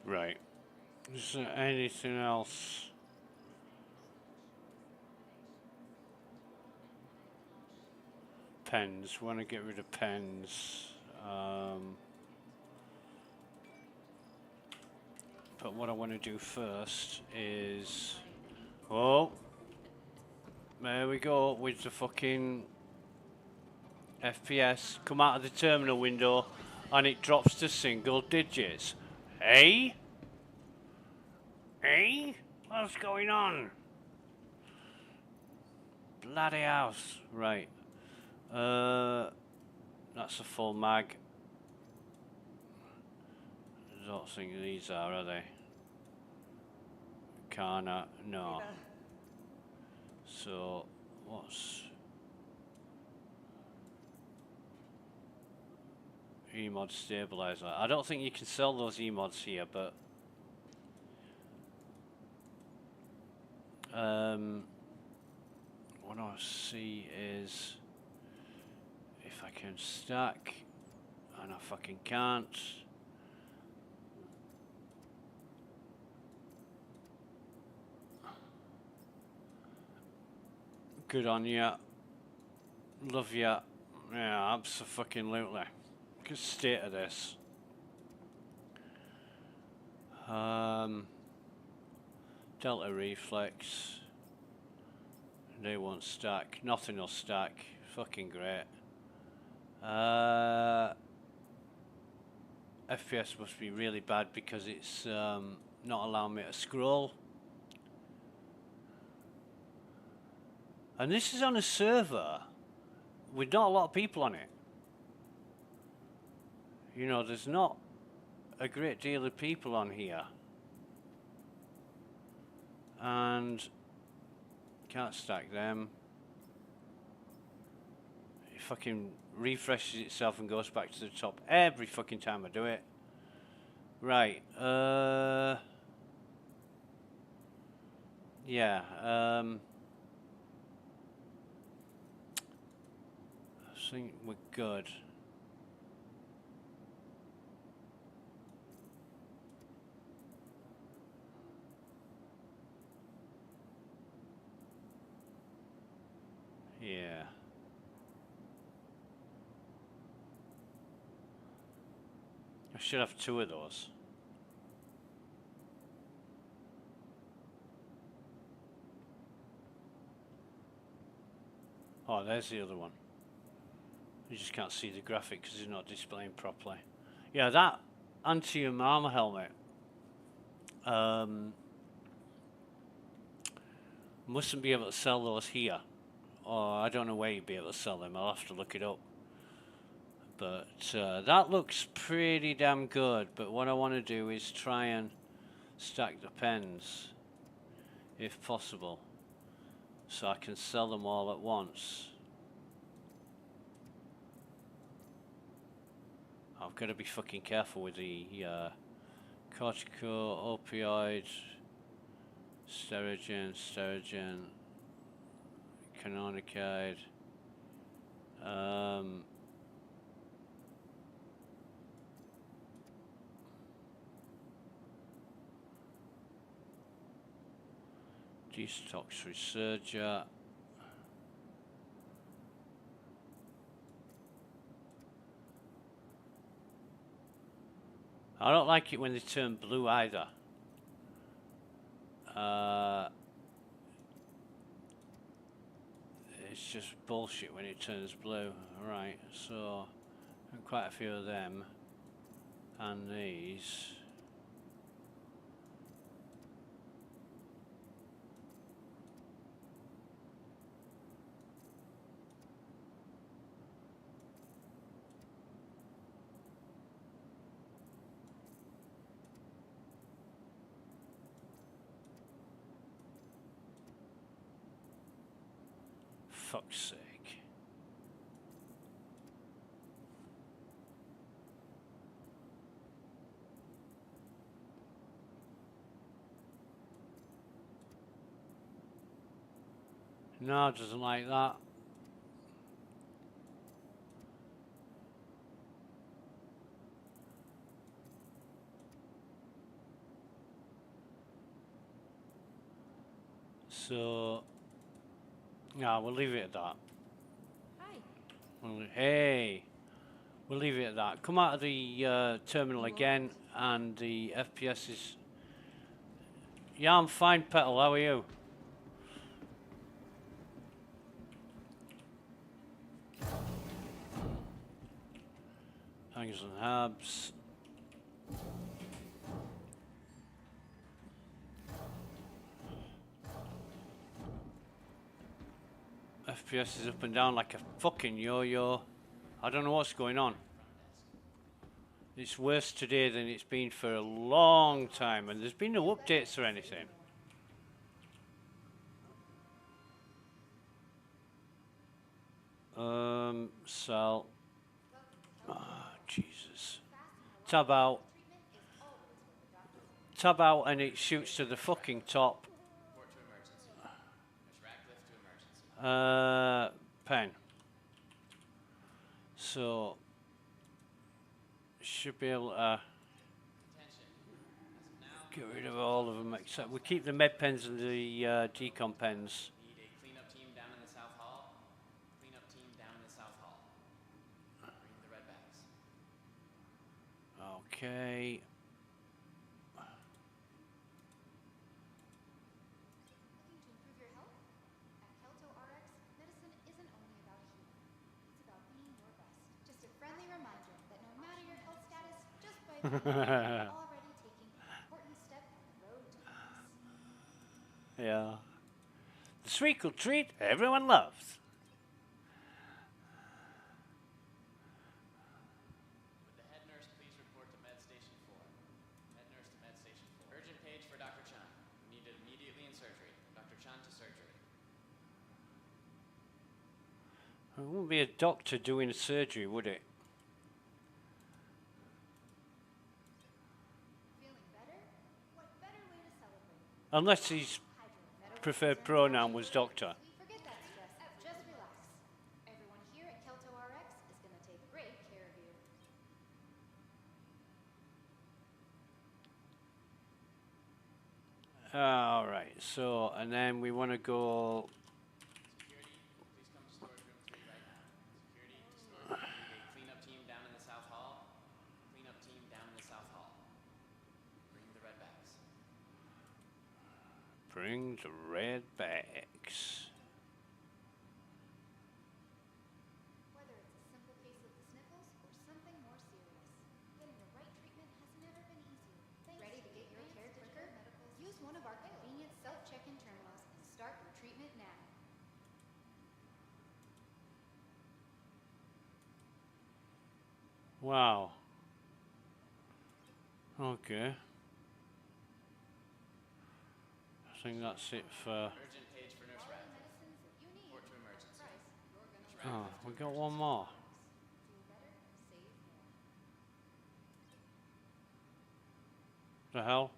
Right. Is there anything else? Pens. Want to get rid of pens. But what I want to do first is... Oh! There we go with the fucking FPS. Come out of the terminal window and it drops to single digits. Hey? Hey? What's going on? Bloody house. Right. That's a full mag. I don't think these are they? Kana, no. So, what's... Emod stabilizer. I don't think you can sell those emods here, but... what I see is... if I can stack, and I fucking can't. Good on ya. Love ya. Yeah, abso-fucking-lutely. Good state of this. Delta reflex. They won't stack. Nothing will stack. Fucking great. FPS must be really bad because it's not allowing me to scroll. And this is on a server with not a lot of people on it. You know, there's not a great deal of people on here. And can't stack them. It fucking refreshes itself and goes back to the top every fucking time I do it. Right, yeah, I think we're good. Yeah. I should have 2 of those. Oh, there's the other one. You just can't see the graphic because it's not displaying properly. Yeah, that anti-armor helmet mustn't be able to sell those here. Or I don't know where you'd be able to sell them. I'll have to look it up. But that looks pretty damn good. But what I want to do is try and stack the pens, if possible, so I can sell them all at once. I've got to be fucking careful with the cortico, opioid, sterogen, canonicide. Detox resurger. I don't like it when they turn blue either. It's just bullshit when it turns blue. Right, so quite a few of them, and these. Fuck's sake. No, it doesn't like that. So, yeah, we'll leave it at that. Hi. Hey, we'll leave it at that. Come out of the terminal again, and the FPS is. Yeah, I'm fine, Petal. How are you? Hangers and Habs. FPS is up and down like a fucking yo-yo. I don't know what's going on. It's worse today than it's been for a long time, and there's been no updates or anything. Sell. Ah, Jesus. Tab out. Tab out, and it shoots to the fucking top. Report to emergency. Miss Ratcliffe to emergency. Pen. So, should be able to Attention. As of now, get rid of all of them except we keep the med pens and the decon pens. need a cleanup team down in the South Hall. Cleanup team down in the South Hall. Bring the red bags. Okay. Looking to improve your health? At Kelto RX, medicine isn't only about healing. It's about being your best. Just a friendly reminder that no matter your health status, just by being healthy, you're already taking an important step on the road to wellness. Yeah. The treacle treat everyone loves. Would the head nurse please report to Med Station 4? Head nurse to Med Station 4. Urgent page for Dr. Chan. Needed immediately in surgery. Dr. Chan to surgery. It wouldn't be a doctor doing a surgery, would it? Feeling better? What better way to celebrate? Unless his preferred pronoun was doctor. Forget that stress. Just relax. Everyone here at Kelto RX is going to take great care of you. All right. So, and then we want to go. Security, please come to storage room 3 right now. Security to storage room 3. Need a cleanup team down in the South Hall. Cleanup team down in the South Hall. Bring the red bags. Bring the red bags. Whether it's a simple case of the sniffles or something more serious, getting the right treatment has never been easier. Ready to get your care quicker? Use one of our convenient self-check-in terminals and start your treatment now. Wow. Okay. I think that's it for. Urgent page for Nurse All the Ratcliffe. medicines that you need. Report to emergency. Price, you're gonna Oh, we got one more. feel better, save more. The hell?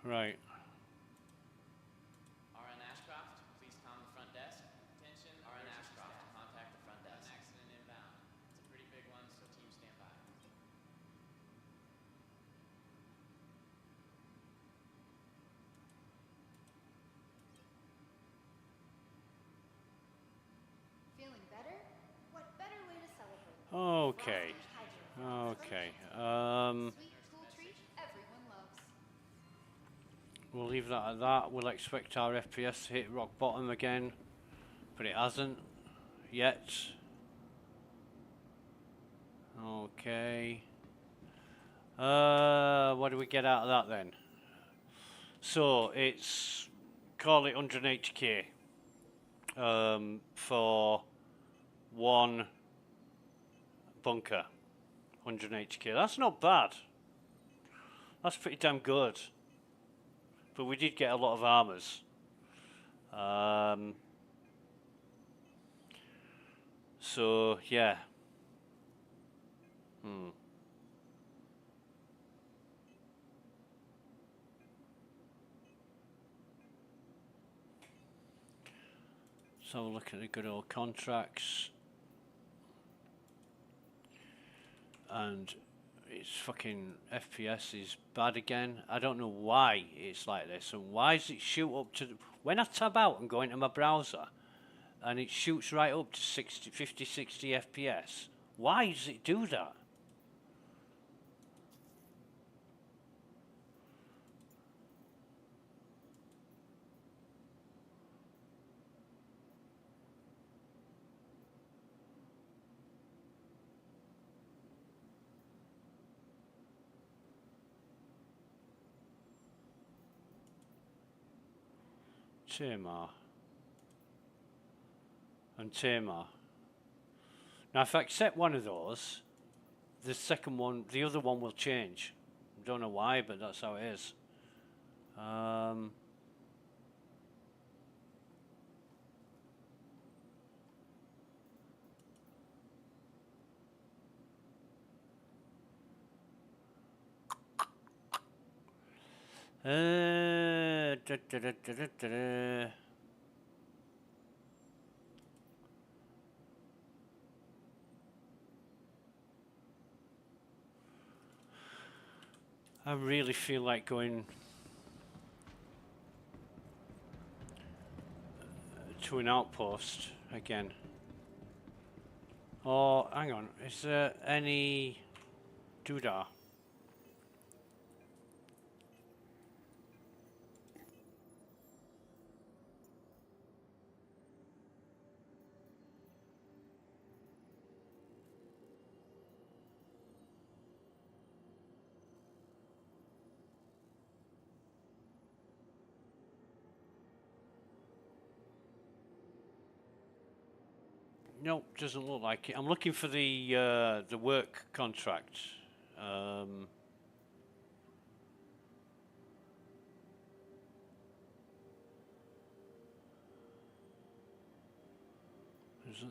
Right. RN Ashcroft, please calm the front desk. Attention, RN Ashcroft, contact the front desk. An accident inbound. It's a pretty big one, so team stand by. Feeling better? What better way to celebrate? Okay. Frosty Hydro. Okay. Sweet, cool treat everyone loves. We'll leave that at that. We'll expect our FPS to hit rock bottom again, but it hasn't yet. Okay. What do we get out of that then? So it's call it 180k for one bunker. 180k. That's not bad. That's pretty damn good. But we did get a lot of armors. So yeah. So we'll look at the good old contracts. And It's fucking FPS is bad again. I don't know why it's like this, and why does it shoot up to when I tab out and go into my browser and it shoots right up to 60, 50, 60 FPS. Why does it do that? Tamar. And Tamar. Now if I accept one of those, the second one, the other one will change. Don't know why, but that's how it is. Da, da, da, da, da, da. I really feel like going to an outpost again. Oh, hang on. Is there any doodah? Nope, doesn't look like it. I'm looking for the work contract. Doesn't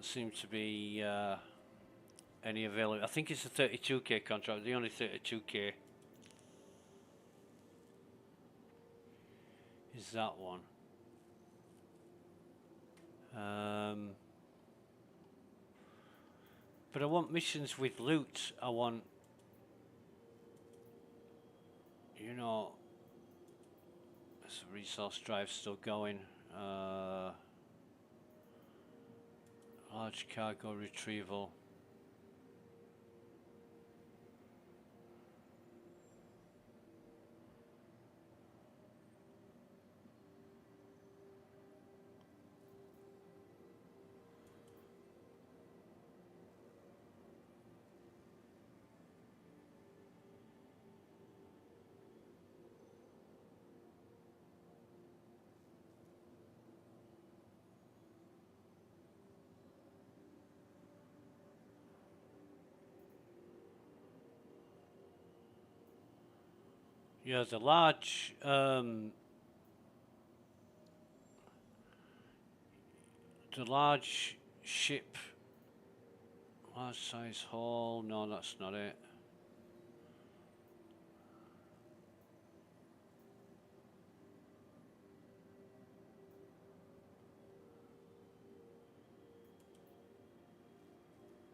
seem to be any available. I think it's a 32k contract. The only 32k is that one. But I want missions with loot. I want, you know, there's a resource drive still going. Large cargo retrieval. Yeah, the large ship, large size hull. No, that's not it.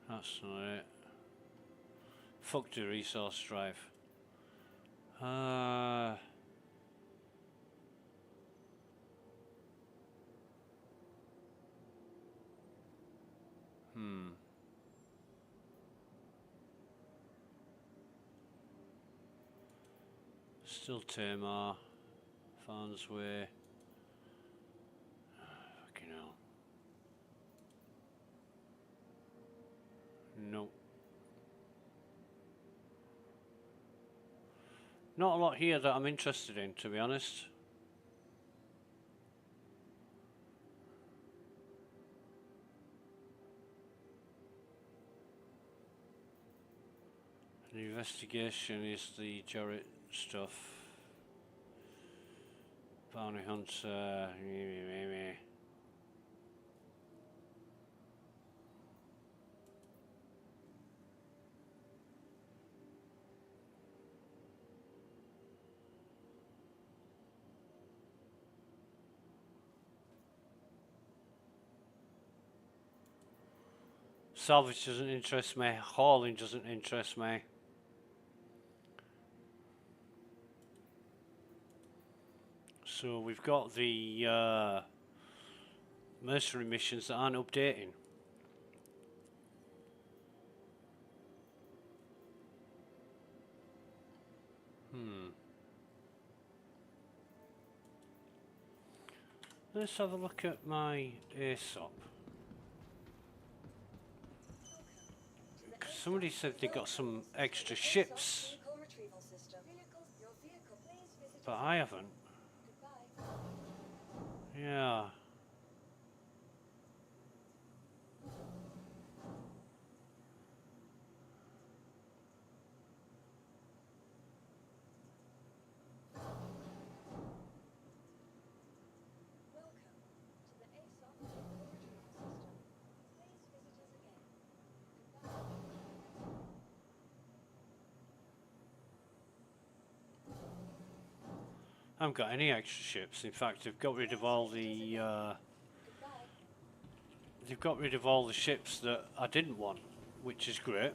That's not it. Fuck the resource drive. Still Tamar. Farnsway. Fucking hell. Nope. Not a lot here that I'm interested in, to be honest. The investigation is the Jarrett stuff. Bounty hunter. Salvage doesn't interest me. Hauling doesn't interest me. So we've got the mercenary missions that aren't updating. Let's have a look at my ASOP. Somebody said they got some extra ships, Vehicle retrieval system. Your vehicle, please visit but us I again. haven't. Goodbye. Yeah. Welcome to the ASOP vehicle retrieval system. Please visit us again. Goodbye. I haven't got any extra ships. In fact, they've got rid of all the Goodbye. they've got rid of all the ships that I didn't want, which is great.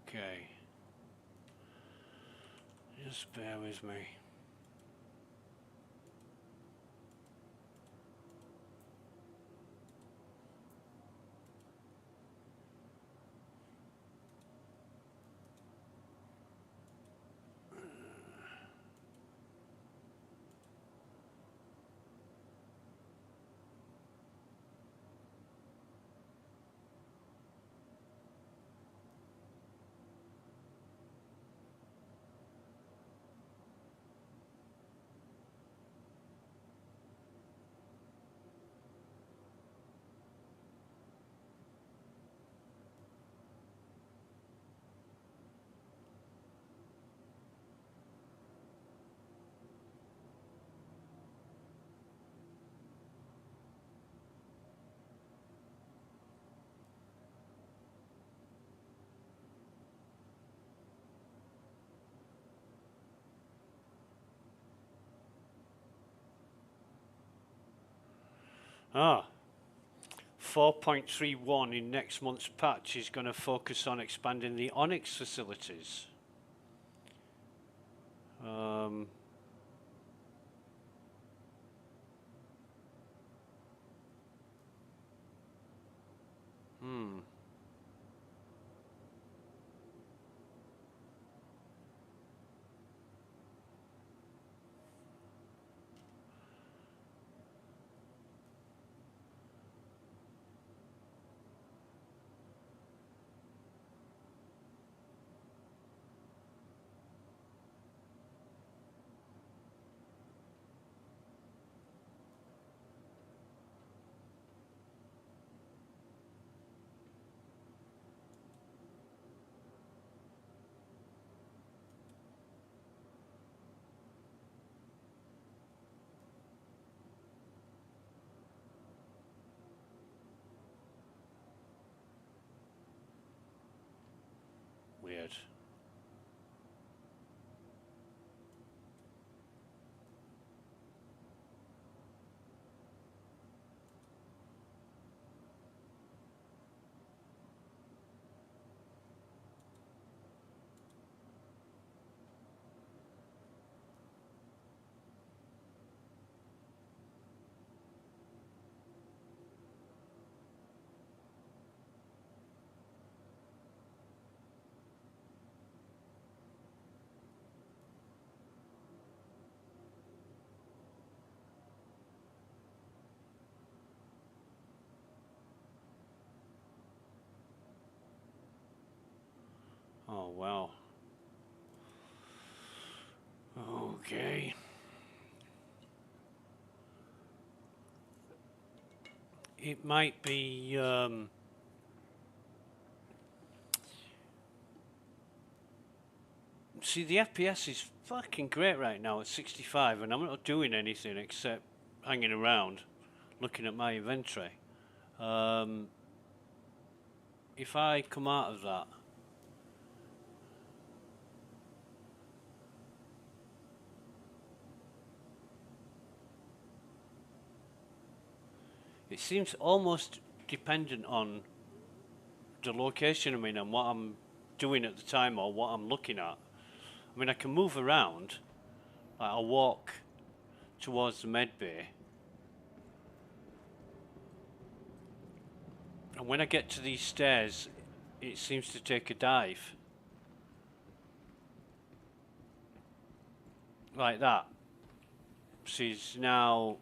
Okay. Just bear with me. Ah, 4.31 in next month's patch is going to focus on expanding the Onyx facilities. Weird. Oh, wow. Okay. It might be, see, the FPS is fucking great right now at 65, and I'm not doing anything except hanging around, looking at my inventory. If I come out of that, It seems almost dependent on the location I'm in and what I'm doing at the time or what I'm looking at. I mean, I can move around. Like I'll walk towards the med bay. And when I get to these stairs, it seems to take a dive. Like that. She's now...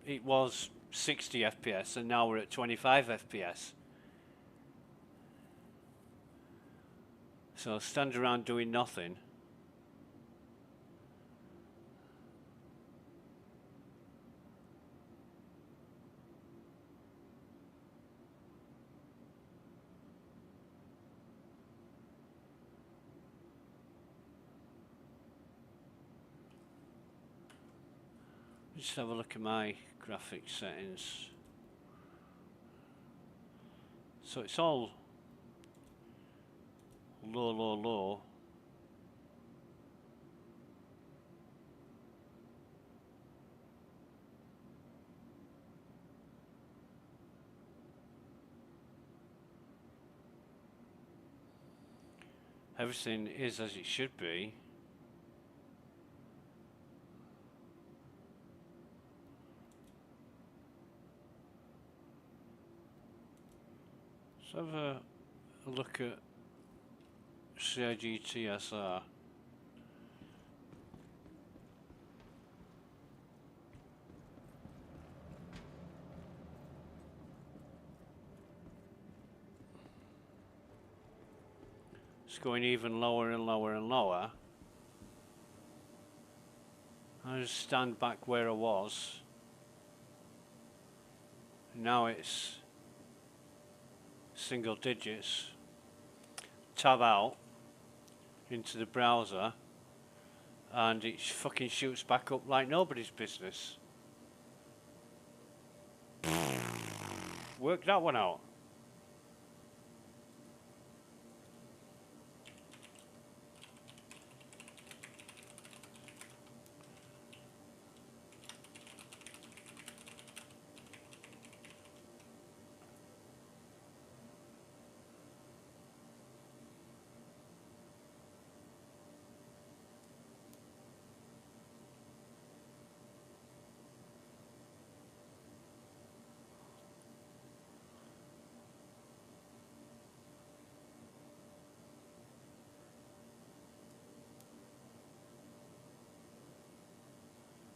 It was 60 FPS and now we're at 25 FPS. So I'll stand around doing nothing. Just have a look at my graphics settings. So it's all low, low, low. Everything is as it should be. Let's have a look at CIGTSR. It's going even lower and lower and lower. I just stand back where I was. Now it's single digits. Tab out into the browser and it fucking shoots back up like nobody's business. Work that one out.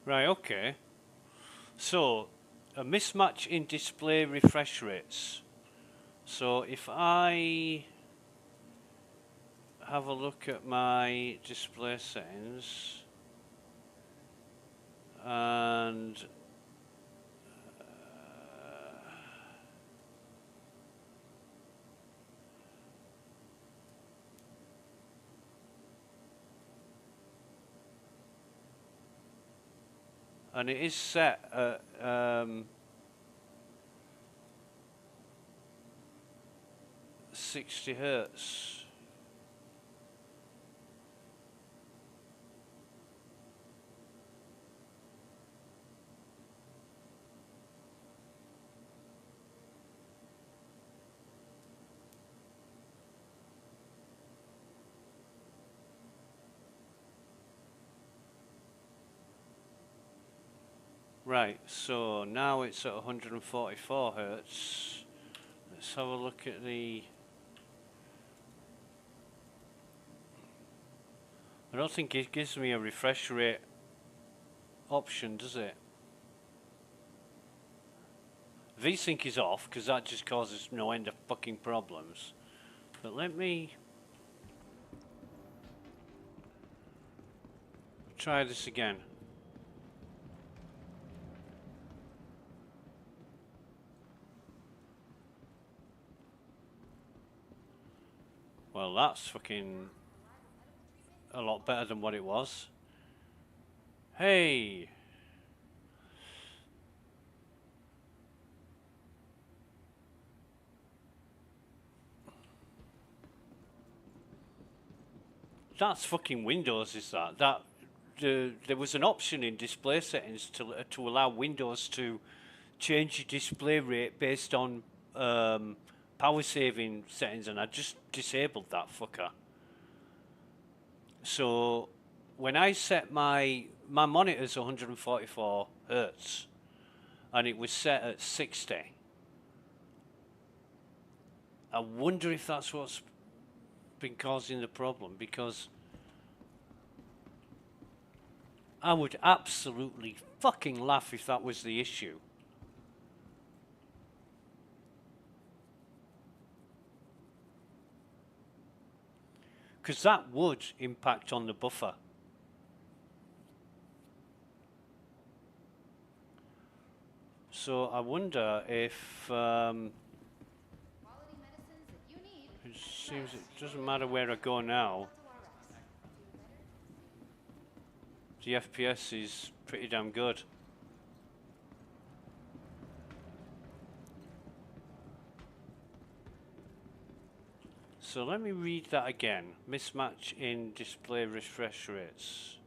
Right, okay. So, a mismatch in display refresh rates. So, if I have a look at my display settings and it is set at 60 hertz. Right, so now it's at 144 hertz. Let's have a look at the... I don't think it gives me a refresh rate option, does it? VSync is off, because that just causes no end of fucking problems. But let me try this again. Well, that's fucking a lot better than what it was. Hey! That's fucking Windows, is that? There was an option in display settings to allow Windows to change your display rate based on power saving settings, and I just disabled that fucker. So when I set my monitor's 144 hertz, and it was set at 60. I wonder if that's what's been causing the problem, because I would absolutely fucking laugh if that was the issue. Because that would impact on the buffer. So I wonder if Quality medicines that you need. it seems it doesn't matter where I go now. The FPS is pretty damn good. So let me read that again. Mismatch in display refresh rates.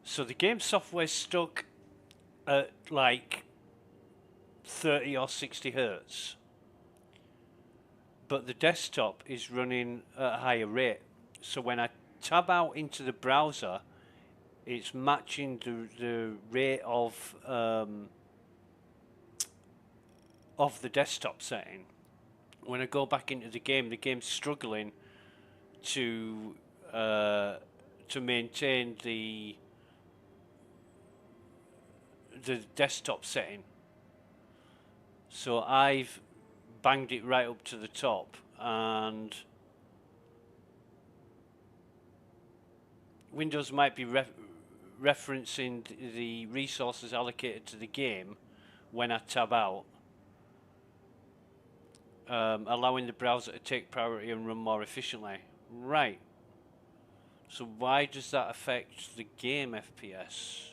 So the game software stuck at like 30 or 60 hertz, but the desktop is running at a higher rate. So when I tab out into the browser, it's matching the rate of the desktop setting. When I go back into the game's struggling to maintain the desktop setting. So I've banged it right up to the top, and Windows might be referencing the resources allocated to the game when I tab out, allowing the browser to take priority and run more efficiently. Right. So why does that affect the game FPS?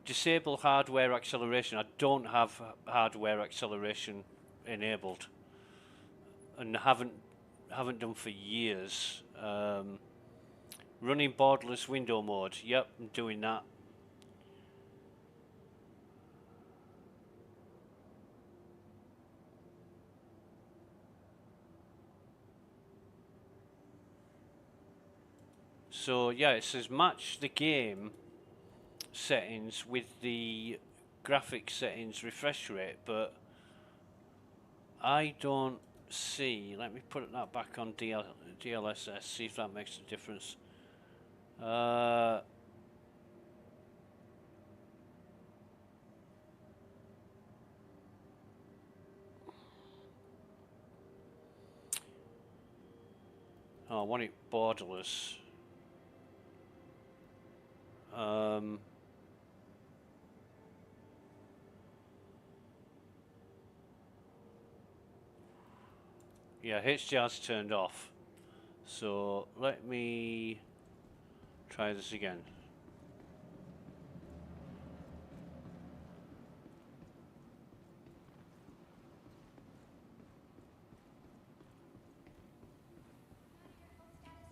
Disable hardware acceleration. I don't have hardware acceleration enabled, and haven't done for years. Running borderless window mode. Yep, I'm doing that. So yeah, it says match the game settings with the graphics settings refresh rate, but I don't see. Let me put that back on DLSS, see if that makes a difference. I want it borderless. Yeah, HDR's turned off. So let me try this again.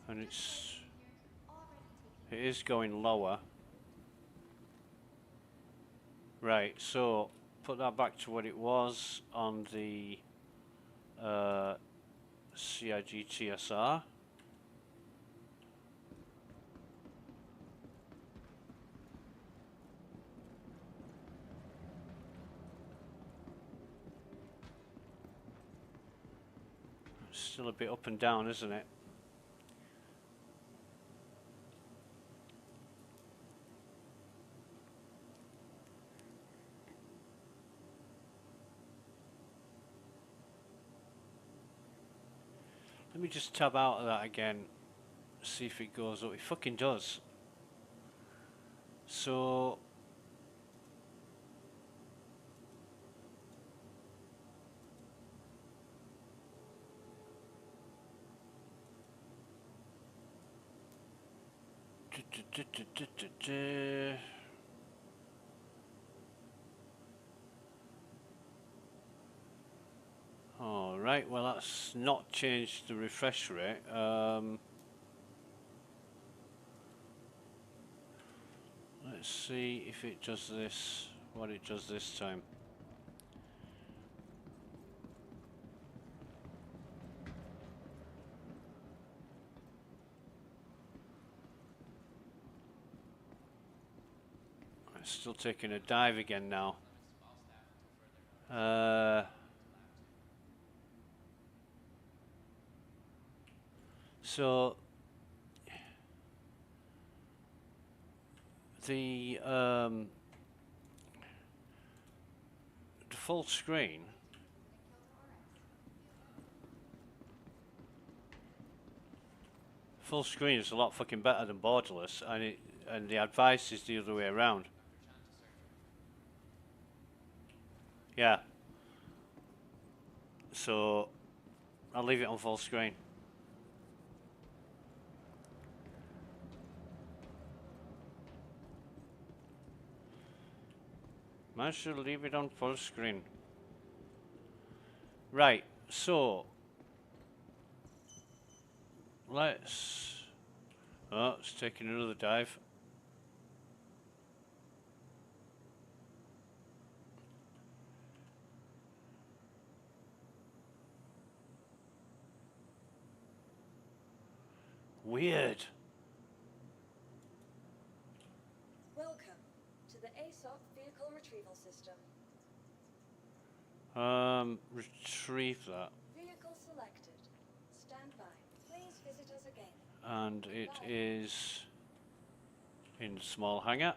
And it is going lower. Right, so put that back to what it was on the CIG TSR. Still a bit up and down, isn't it? Let me just tab out of that again, see if it goes up. It fucking does. So Right, well that's not changed the refresh rate. Let's see if it does this, what it does this time. It's still taking a dive again now. So the full screen is a lot fucking better than borderless, and the advice is the other way around. Yeah. So I'll leave it on full screen. I should leave it on full screen. Right, so let's... Oh, it's taking another dive. Weird. Welcome to the aSOC vehicle retrieval system. Retrieve that. Vehicle selected. Stand by. Please visit us again. And it is in the small hangar.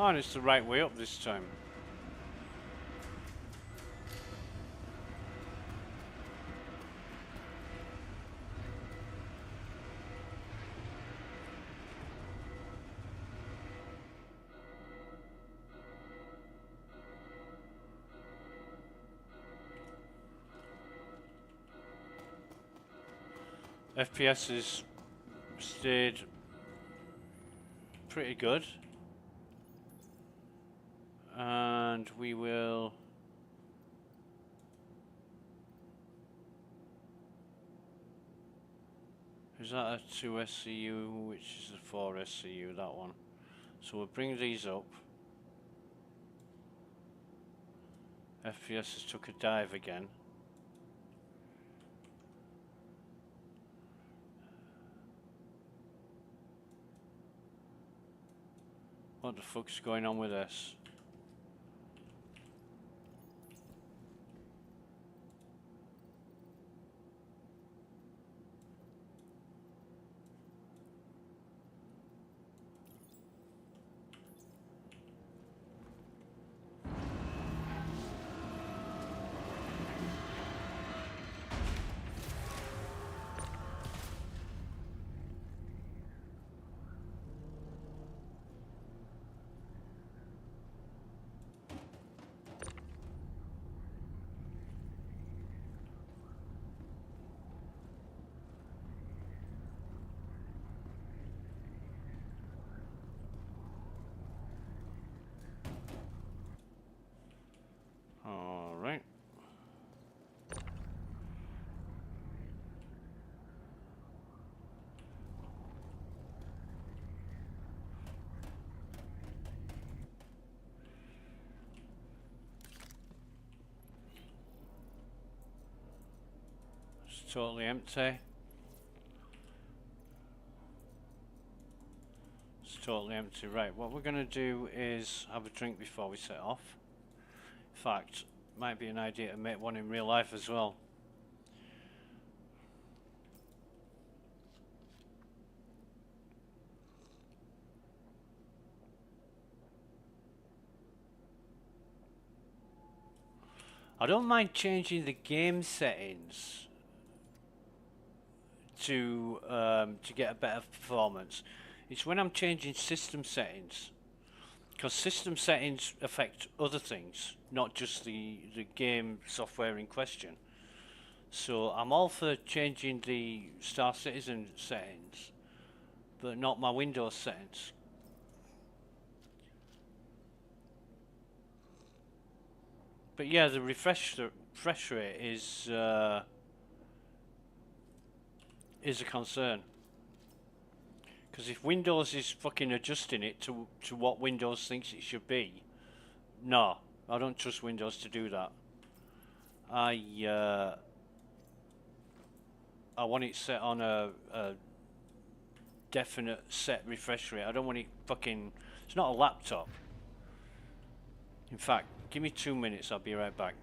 Oh, and it's the right way up this time. FPS has stayed pretty good. And we will... Is that a 2 SCU, which is a 4 SCU, that one. So we'll bring these up. FPS has took a dive again. What the fuck's going on with this? All right. It's totally empty. It's totally empty. Right, what we're going to do is have a drink before we set off. In fact, might be an idea to make one in real life as well. I don't mind changing the game settings to get a better performance. It's when I'm changing system settings, because system settings affect other things, not just the game software in question. So I'm all for changing the Star Citizen settings, but not my Windows settings. But yeah, the refresh rate is a concern. Because if Windows is fucking adjusting it to what Windows thinks it should be, no, I don't trust Windows to do that. I want it set on a definite set refresh rate. I don't want it fucking... It's not a laptop. In fact, give me 2 minutes, I'll be right back.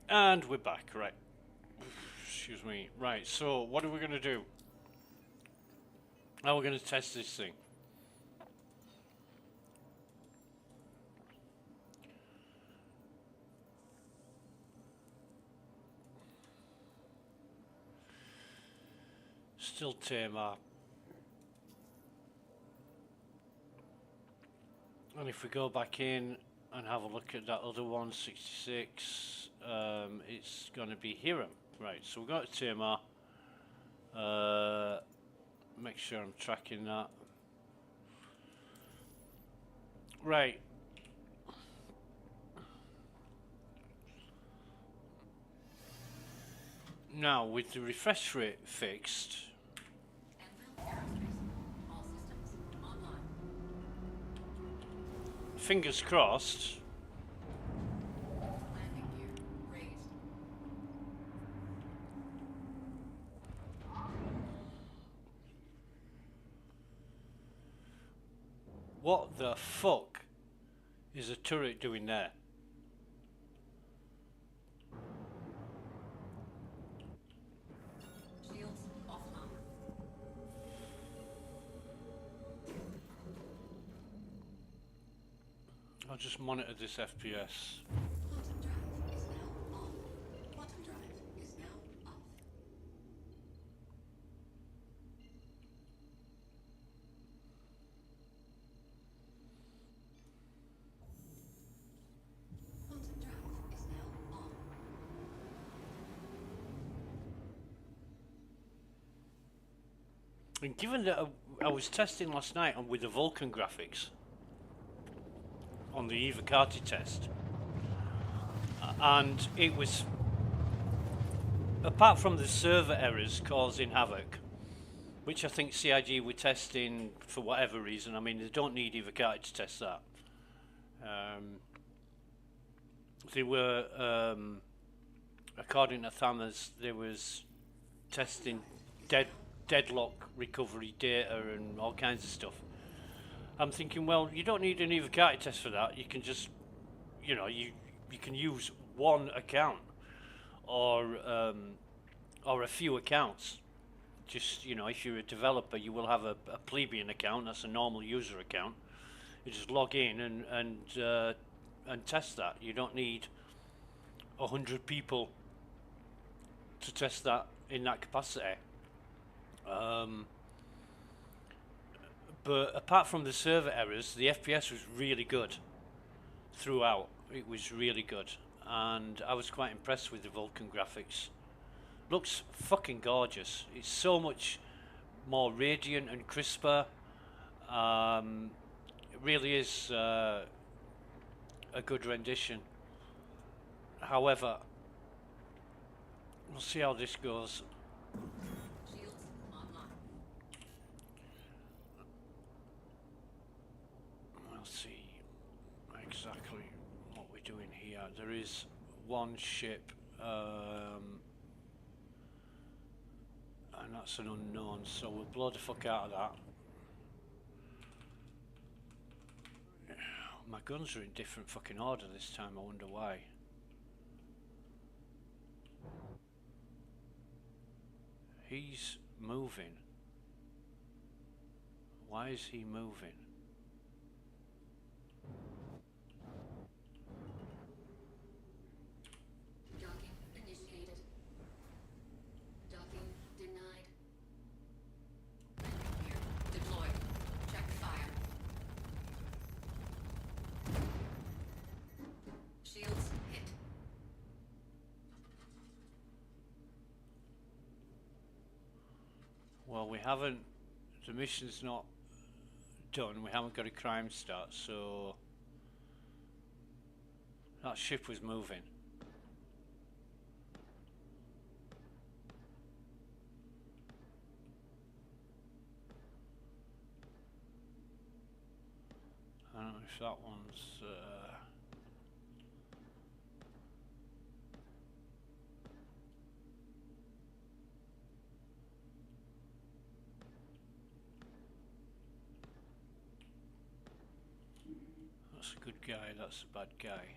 And we're back, right. Excuse me. Right, so what are we going to do? How are we going to test this thing? Still Tamar. And if we go back in and have a look at that other one, 66, it's going to be Hiram. Right, so we've got Tamar. Make sure I'm tracking that. Right. Now, with the refresh rate fixed, Anvil Aerospace. All systems online. fingers crossed, Landing gear raised. what the fuck is a turret doing there? Shields offline. I'll just monitor this FPS. Quantum drive is now off. Quantum drive is now off. Quantum drive is now off. And given that I was testing last night on with the Vulkan graphics on the Evocati test, and it was, apart from the server errors causing havoc, which I think CIG were testing for whatever reason. I mean, they don't need Evocati to test that. They were, according to Thammers, they was testing deadlock recovery data and all kinds of stuff. I'm thinking, well, you don't need an Evocati test for that. You can just, you know, you can use one account or a few accounts. Just, you know, if you're a developer, you will have a plebeian account. That's a normal user account. You just log in and test that. You don't need 100 people to test that in that capacity. But apart from the server errors, the FPS was really good throughout. It was really good, and I was quite impressed with the Vulkan graphics. Looks fucking gorgeous. It's so much more radiant and crisper. It really is a good rendition. However, we'll see how this goes. Shields online. We'll see exactly what we're doing here. There is one ship, and that's an unknown, so we'll blow the fuck out of that. My guns are in different fucking order this time, I wonder why. He's moving. Why is he moving? Docking initiated. Docking denied. Landing gear deployed. Check fire. Shields hit. Well, we haven't, the mission's not done, we haven't got a crime start, so that ship was moving. I don't know if that one's that's a good guy, that's a bad guy.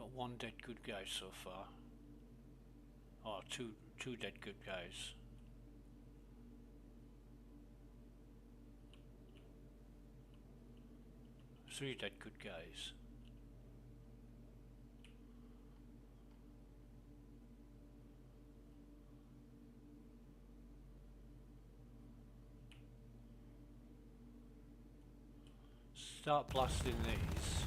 Got one dead good guy so far. Or two dead good guys. Three dead good guys. Start blasting these.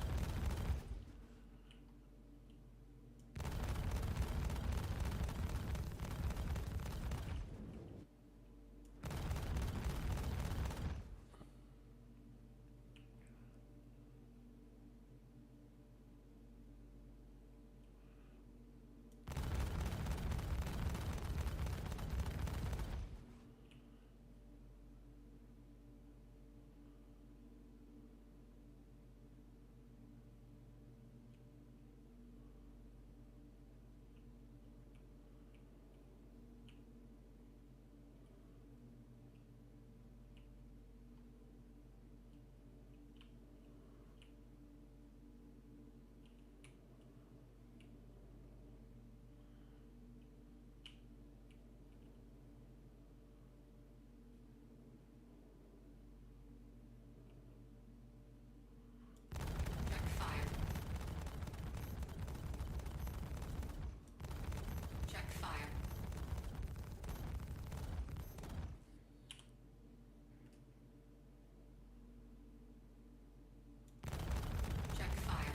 Check fire. Check fire. Check fire.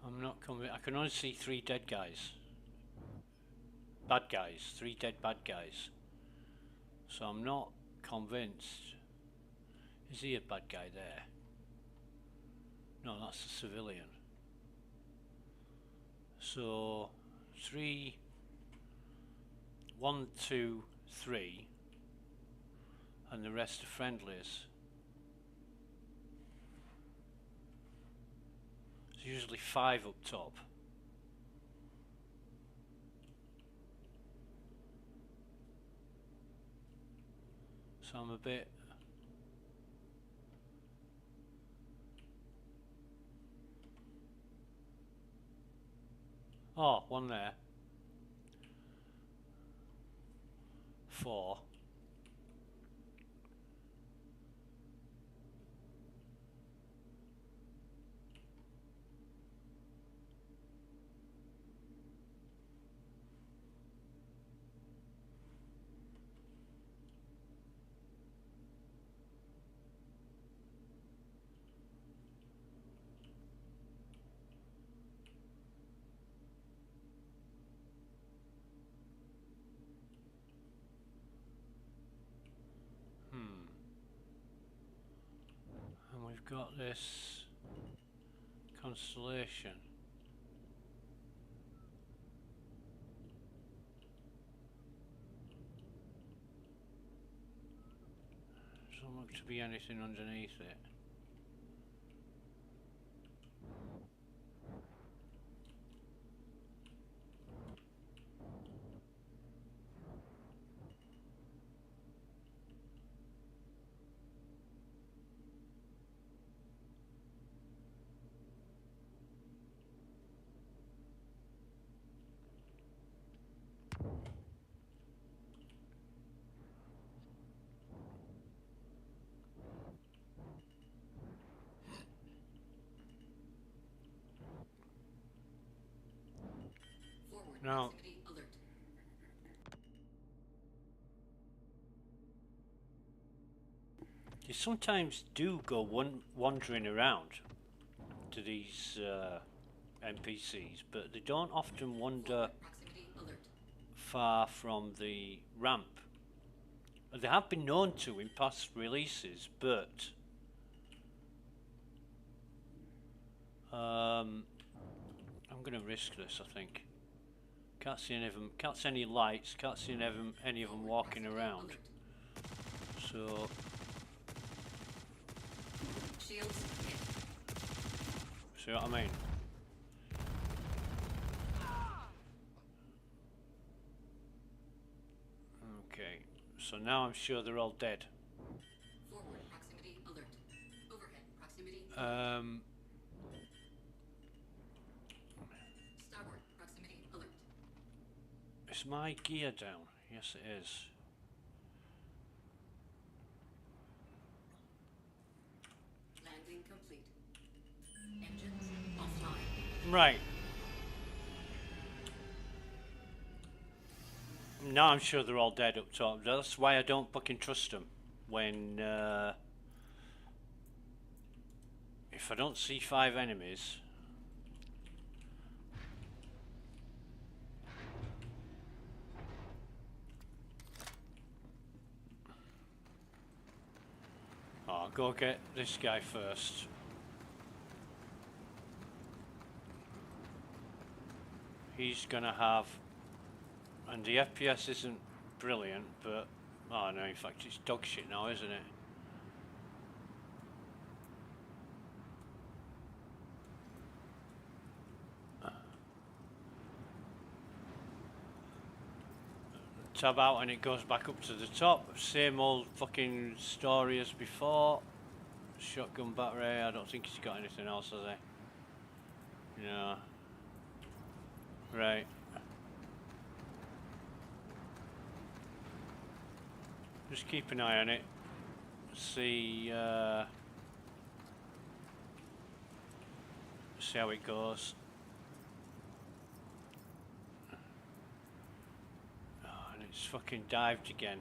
I'm not convinced. I can only see three dead guys. Bad guys. Three dead bad guys. So I'm not convinced. Is he a bad guy there? No, that's a civilian. So 3, 1, 2, 3, and the rest are friendlies. There's usually 5 up top. So I'm a bit... Oh, one there. 4. And we've got this constellation. Doesn't look to be anything underneath it. Forward Now- proximity alert. You sometimes do go wandering around to these NPCs, but they don't often wander Forward proximity alert. far from the ramp. They have been known to in past releases, but I'm gonna risk this, I think. Can't see any of them. Can't see any lights. Can't see any of them walking around. So Shields hit. see what I mean? Okay. So now I'm sure they're all dead. Forward proximity alert. Overhead proximity. Starboard proximity alert. Is my gear down? Yes, it is. Landing complete. Engines offline. Right. Now I'm sure they're all dead up top. That's why I don't fucking trust them. When if I don't see 5 enemies. Oh, I'll go get this guy first. He's gonna have, and the FPS isn't brilliant, but oh no, in fact it's dog shit now, isn't it? Tab out and it goes back up to the top. Same old fucking story as before. Shotgun battery. I don't think he's got anything else, has he? No. Right. Just keep an eye on it. See how it goes. It's fucking dived again.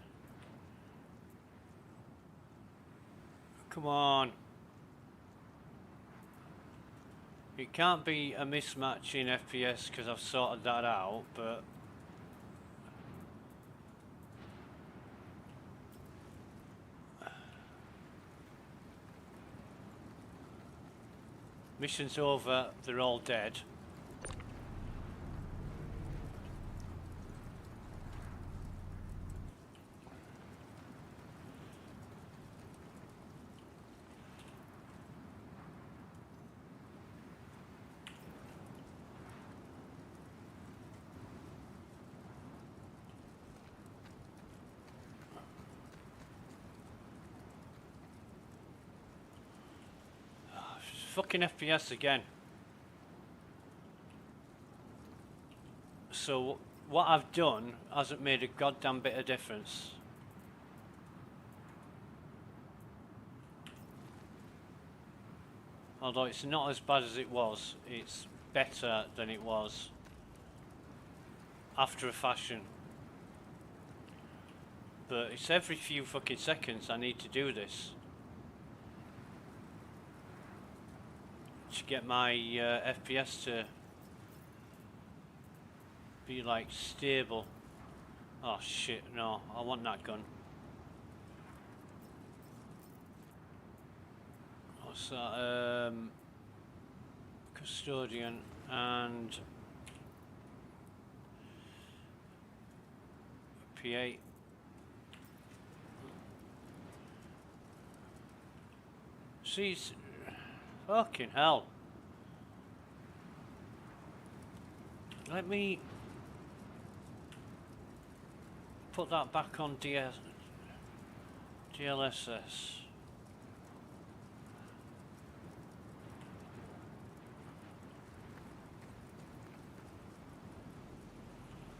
Come on. It can't be a mismatch in FPS because I've sorted that out, but mission's over, they're all dead. Fucking FPS again. So what I've done hasn't made a goddamn bit of difference. Although it's not as bad as it was, it's better than it was after a fashion. But it's every few fucking seconds I need to do this to get my FPS to be like stable. Oh shit, no, I want that gun. What's that? Custodian and P8. See, fucking hell. Let me put that back on DLSS.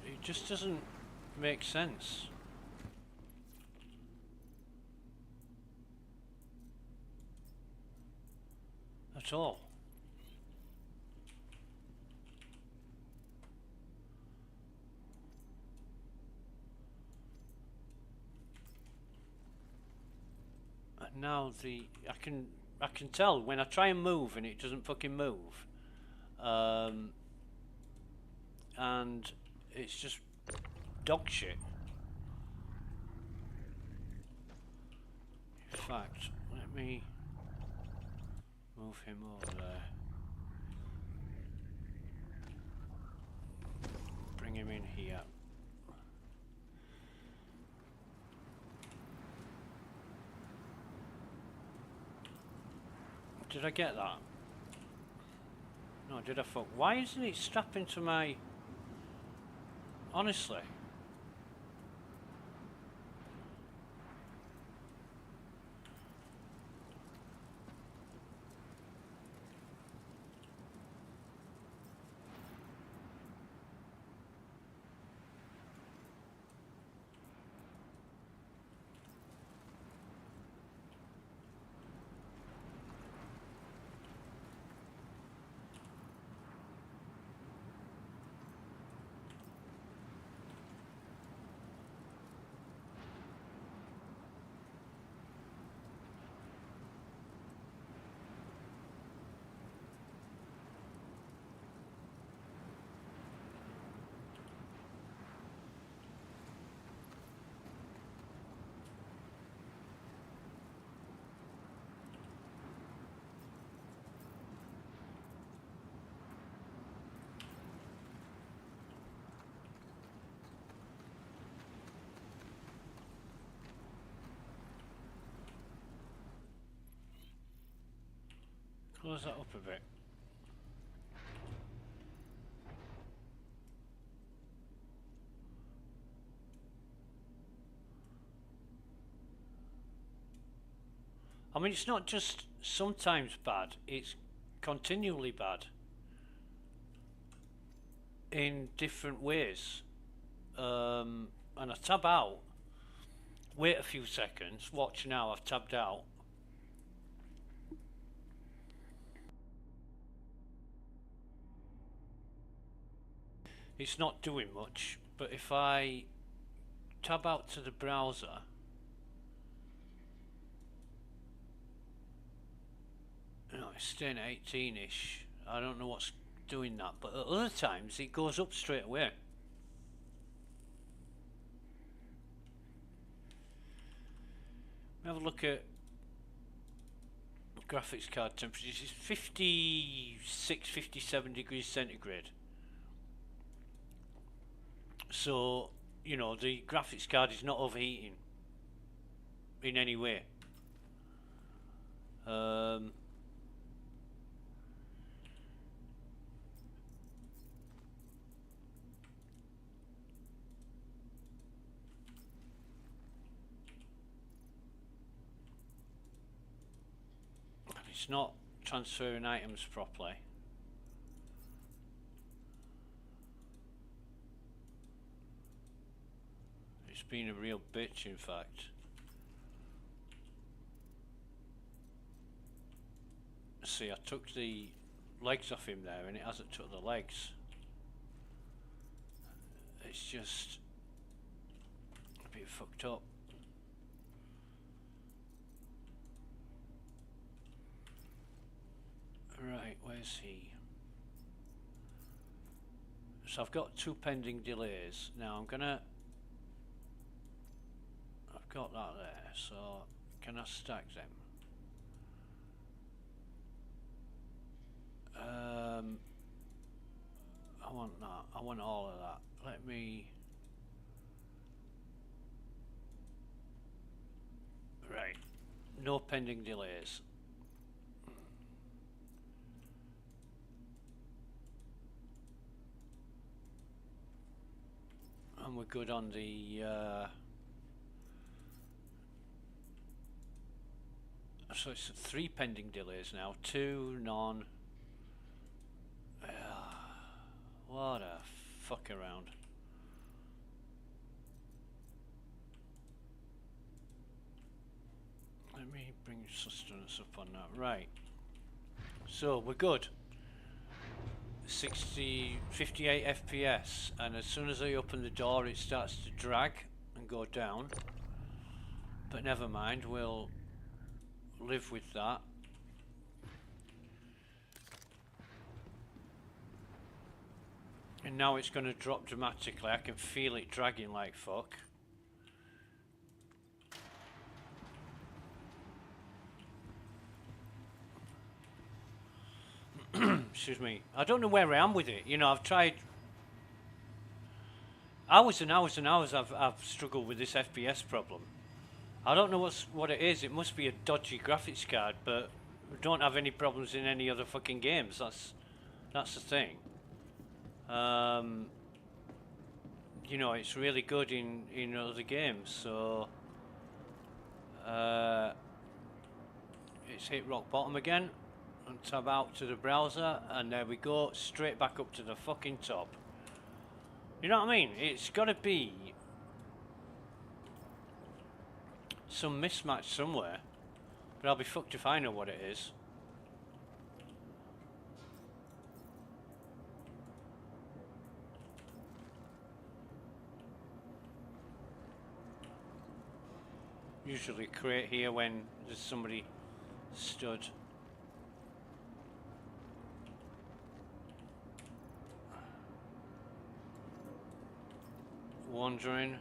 It just doesn't make sense. At all. And now I can tell when I try and move and it doesn't fucking move. And it's just dog shit. In fact, let me move him over there. bring him in here. Did I get that? No, did I fuck? Why isn't it strapping to my... Honestly. Close that up a bit. I mean, it's not just sometimes bad, it's continually bad. In different ways. And I tab out. Wait a few seconds. Watch now, I've tabbed out. It's not doing much, but if I tab out to the browser, no, it's staying at 18-ish. I don't know what's doing that, but at other times it goes up straight away. Have a look at graphics card temperatures. It's 56, 57 degrees centigrade. So, you know, the graphics card is not overheating in any way. It's not transferring items properly. It's been a real bitch, in fact. See, I took the legs off him there and it hasn't took the legs. It's just a bit fucked up. Right, where's he? So I've got 2 pending delays. Now I'm gonna... I've got that there, so can I stack them? I want that. I want all of that. Let me... Right. No pending delays. And we're good on the so it's 3 pending delays now, 2 none. What a fuck around. Let me bring sustenance up on that. Right. So we're good. 58 FPS, and as soon as I open the door it starts to drag and go down, but never mind, we'll live with that. And now it's going to drop dramatically. I can feel it dragging like fuck. Excuse me. I don't know where I am with it. You know, I've tried hours and hours and hours I've struggled with this FPS problem. I don't know what it is. It must be a dodgy graphics card, but we don't have any problems in any other fucking games. That's the thing. You know, it's really good in other games, so it's hit rock bottom again, and tab out to the browser, and there we go, straight back up to the fucking top. You know what I mean? It's got to be some mismatch somewhere, but I'll be fucked if I know what it is. Usually create here when there's somebody stood. Wandering.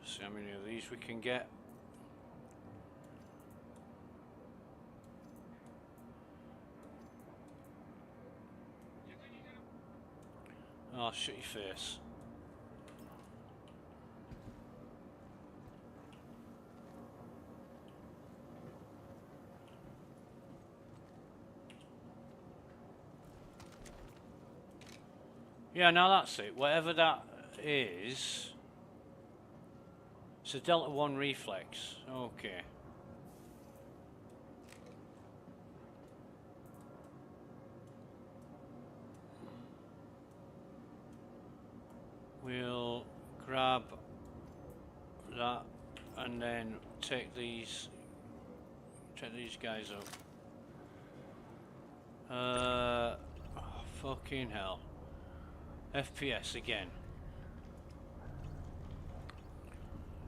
See how many of these we can get. Oh, shut your face. Yeah, now that's it. Whatever that is. It's a Delta 1 reflex. Okay. We'll grab that and then take these guys up. Oh, fucking hell. FPS again.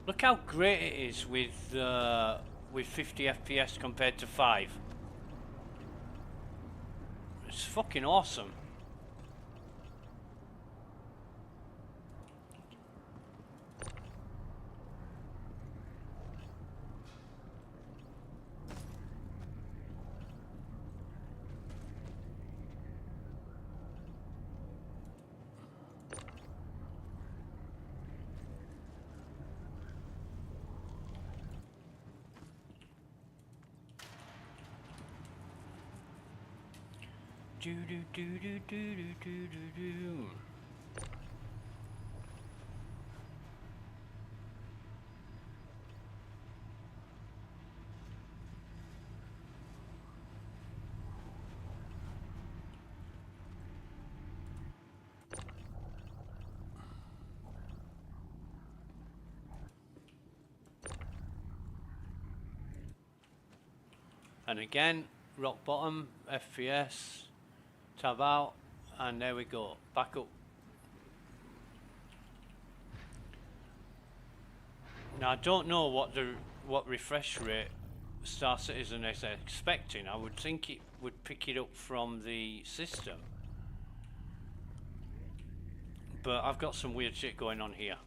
Look how great it is with 50 FPS compared to 5. It's fucking awesome. Do do do do do do do do do. And again, rock bottom, FPS. Tab out, and there we go, back up. Now I don't know what refresh rate Star Citizen is expecting. I would think it would pick it up from the system, but I've got some weird shit going on here.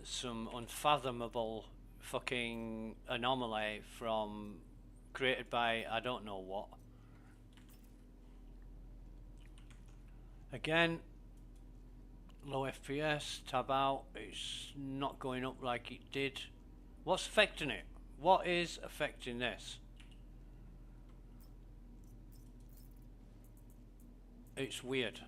Some unfathomable fucking anomaly created by I don't know what. Again, low FPS, tab out, it's not going up like it did. What's affecting it? What is affecting this? It's weird.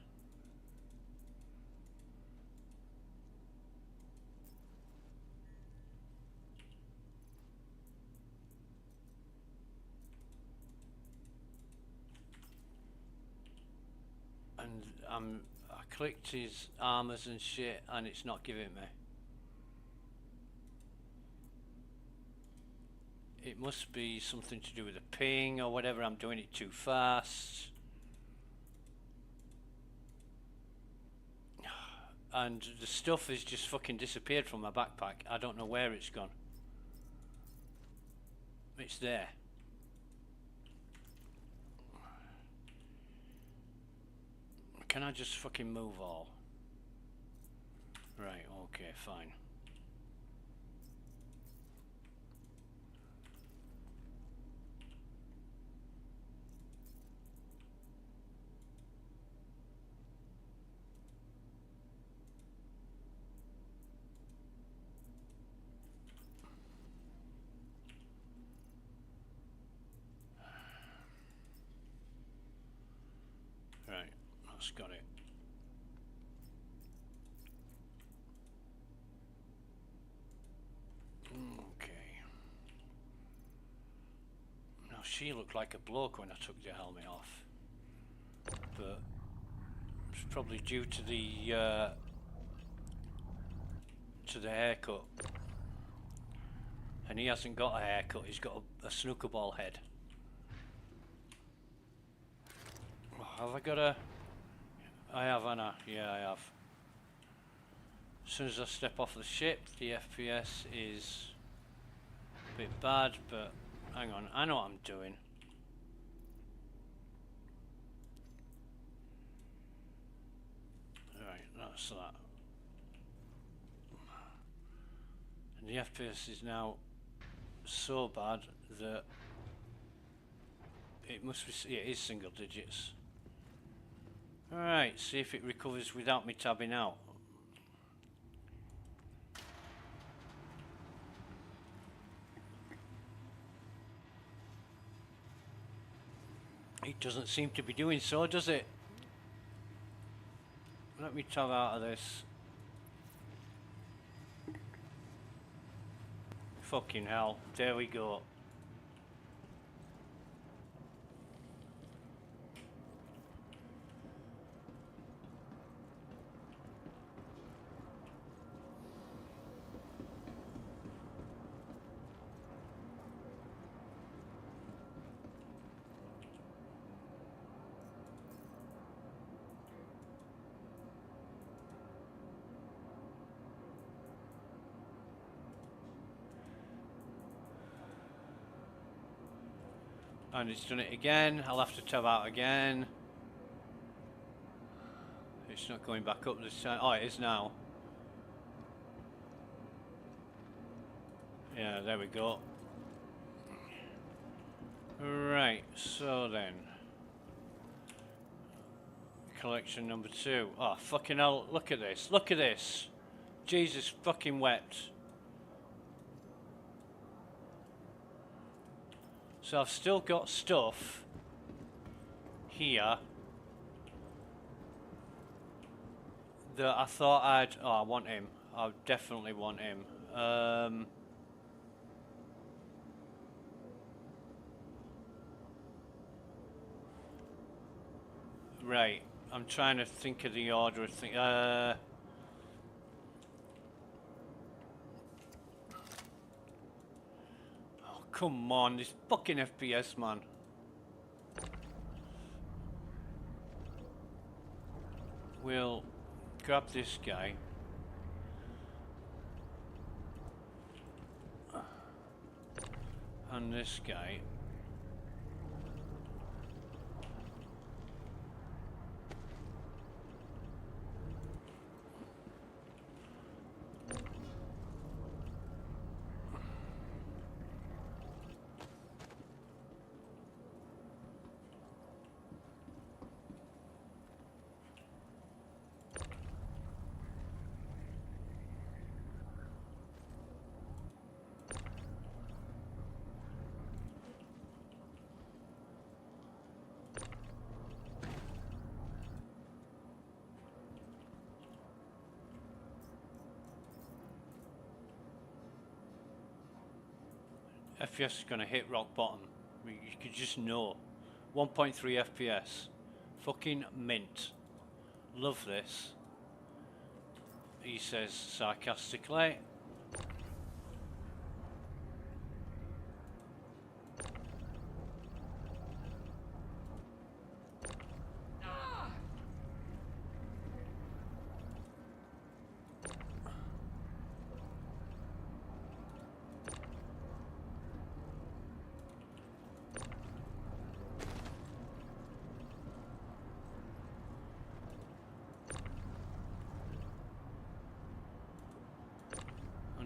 And I clicked his armors and shit, and it's not giving me. It must be something to do with the ping or whatever. I'm doing it too fast. And the stuff has just fucking disappeared from my backpack. I don't know where it's gone. It's there. Can I just fucking move all? Right, okay, fine. Right, that's got it. Okay. Now she looked like a bloke when I took the helmet off, but it's probably due to the haircut. And he hasn't got a haircut, he's got a snooker ball head. Have I got a... I have, Anna. Yeah, I have. As soon as I step off the ship, the FPS is a bit bad, but hang on, I know what I'm doing. Right, that's that. And the FPS is now so bad that it must be, yeah, it is single digits. Alright, see if it recovers without me tabbing out. It doesn't seem to be doing so, does it? Let me tab out of this. Fucking hell, there we go. And it's done it again. I'll have to tab out again. It's not going back up this time. Oh, it is now. Yeah, there we go. Right, so then. Collection number 2. Oh, fucking hell, look at this. Look at this. Jesus fucking wept. So I've still got stuff here that I thought I'd... Oh, I want him. I definitely want him. Right. I'm trying to think of the order of things. Oh, come on. This fucking FPS, man. We'll grab this guy. And this guy. FPS is going to hit rock bottom. You could just know. 1.3 FPS. Fucking mint. Love this. He says sarcastically.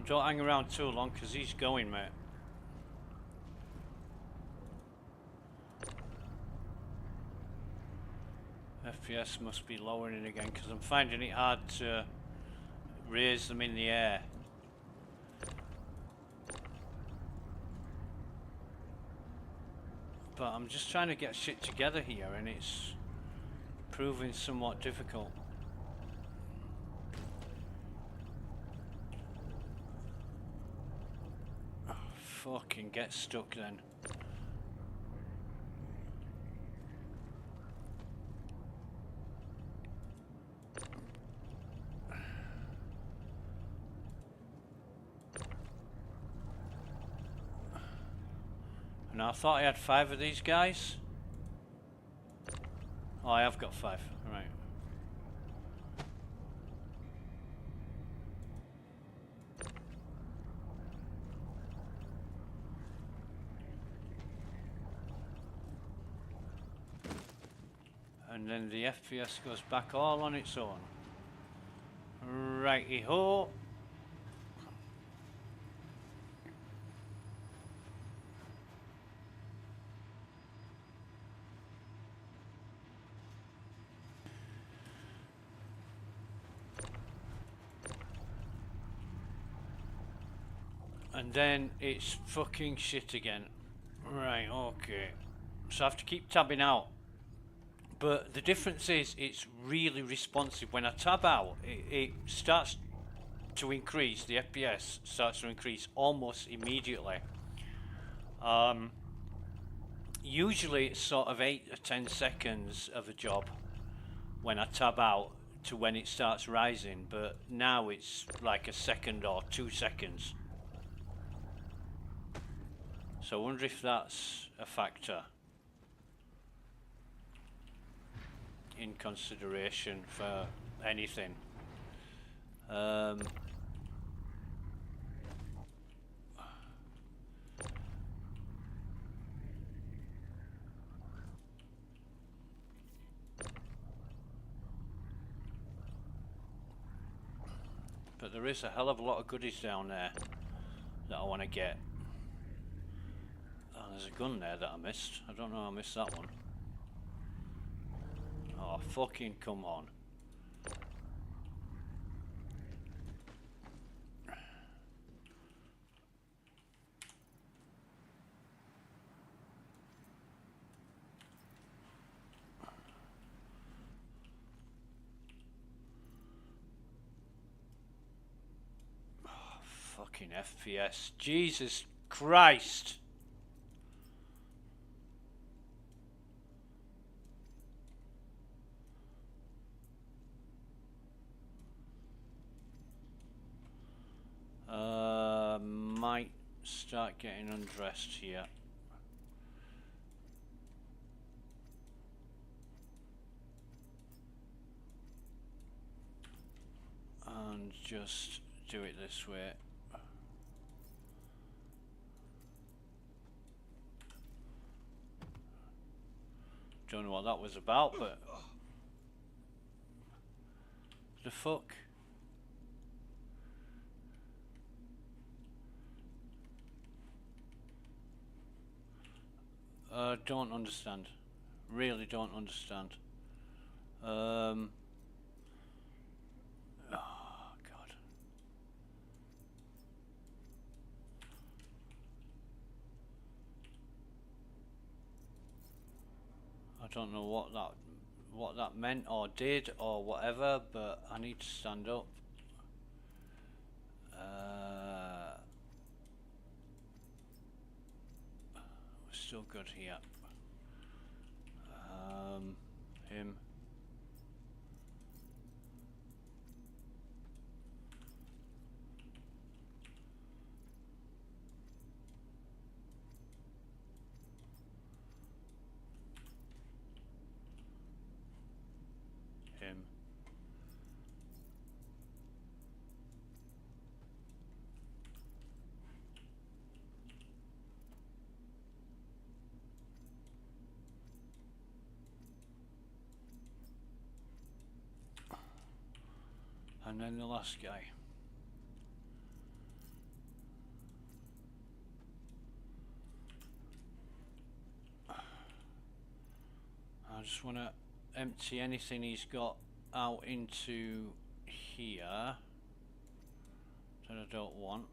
Don't hang around too long, because he's going, mate. FPS must be lowering again, because I'm finding it hard to raise them in the air. But I'm just trying to get shit together here, and it's proving somewhat difficult. Oh, fucking get stuck then. Now I thought I had 5 of these guys. Oh, I have got 5. Right. And then the FPS goes back all on its own. Righty-ho. And then it's fucking shit again. Right, okay. So I have to keep tabbing out. But the difference is it's really responsive. When I tab out, it starts to increase, the FPS starts to increase almost immediately. Usually it's sort of 8 or 10 seconds of a job when I tab out to when it starts rising, but now it's like a second or 2 seconds. So I wonder if that's a factor in consideration for anything. But there is a hell of a lot of goodies down there that I want to get. Oh, there's a gun there that I missed. I don't know how I missed that one. Oh, fucking come on. Oh, fucking FPS. Jesus Christ. Might start getting undressed here. And just do it this way. Don't know what that was about, but the fuck? Don't understand. Really don't understand. Oh, God. I don't know what that meant or did or whatever, but I need to stand up. We're still good here. Him. Him. And then the last guy. just want to empty anything he's got out into here that I don't want.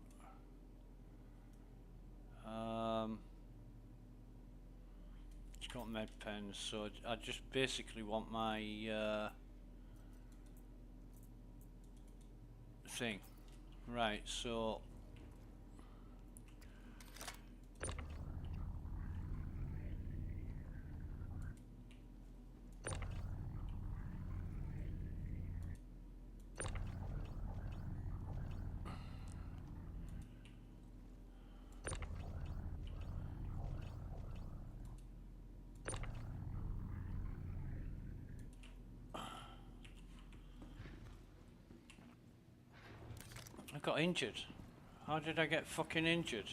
It's got med pens, so I just basically want my thing. Right, so I got injured. How did I get fucking injured?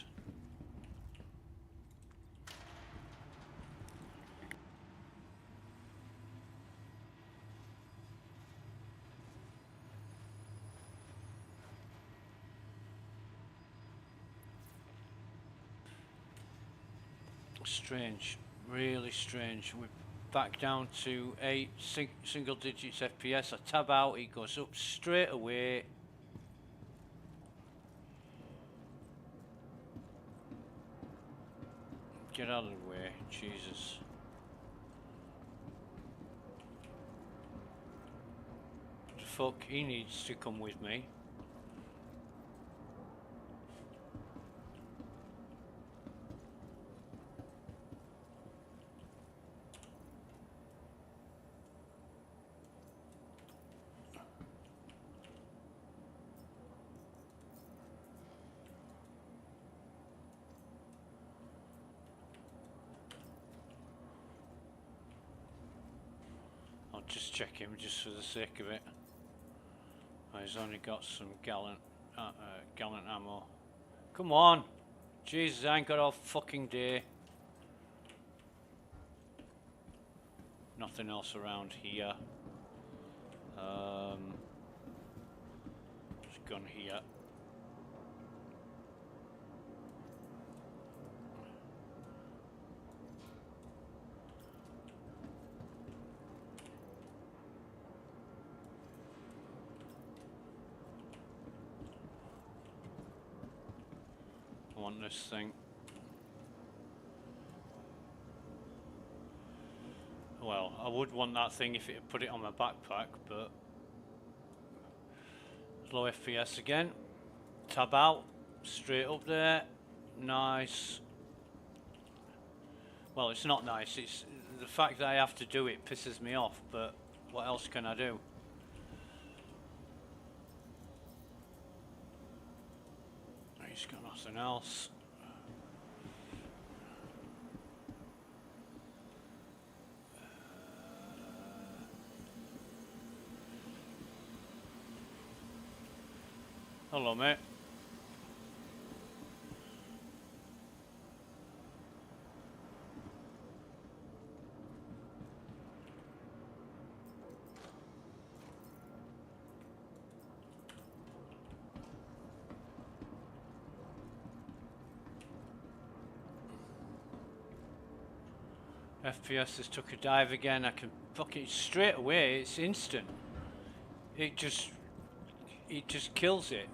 Strange, really strange. We're back down to 8 single digits FPS. I tab out, it goes up straight away. Get out of the way, Jesus. The fuck, he needs to come with me. I'll just check him just for the sake of it. Oh, he's only got some gallant ammo. Come on! Jesus, I ain't got all fucking day. Nothing else around here. There's a gun here. I want this thing. Well, I would want that thing if it had put it on my backpack, but low FPS again. Tab out, straight up there. Nice. Well, it's not nice. It's the fact that I have to do it pisses me off, but what else can I do? He's got nothing else. Hello, mate. FPS has took a dive again. I can fucking straight away. It's instant. It just kills it.